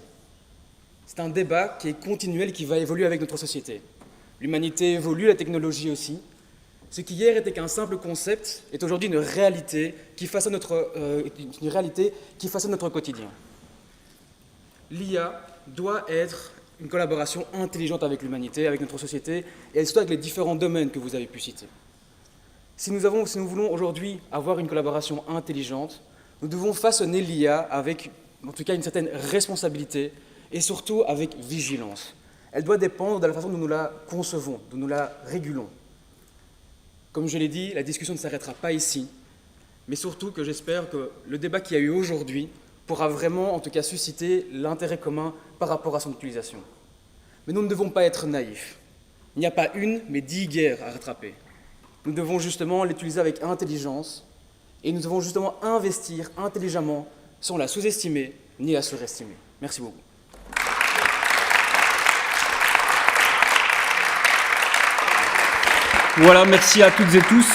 C'est un débat qui est continuel et qui va évoluer avec notre société. L'humanité évolue, la technologie aussi. Ce qui hier était qu'un simple concept est aujourd'hui une réalité qui façonne notre quotidien. L'IA doit être une collaboration intelligente avec l'humanité, avec notre société, et surtout avec les différents domaines que vous avez pu citer. Si nous voulons aujourd'hui avoir une collaboration intelligente, nous devons façonner l'IA avec, en tout cas, une certaine responsabilité, et surtout avec vigilance. Elle doit dépendre de la façon dont nous la concevons, dont nous la régulons. Comme je l'ai dit, la discussion ne s'arrêtera pas ici, mais surtout que j'espère que le débat qu'il y a eu aujourd'hui pourra vraiment, en tout cas, susciter l'intérêt commun par rapport à son utilisation. Mais nous ne devons pas être naïfs. Il n'y a pas une, mais 10 guerres à rattraper. Nous devons justement l'utiliser avec intelligence et nous devons justement investir intelligemment sans la sous-estimer ni la surestimer. Merci beaucoup. Voilà, merci à toutes et tous.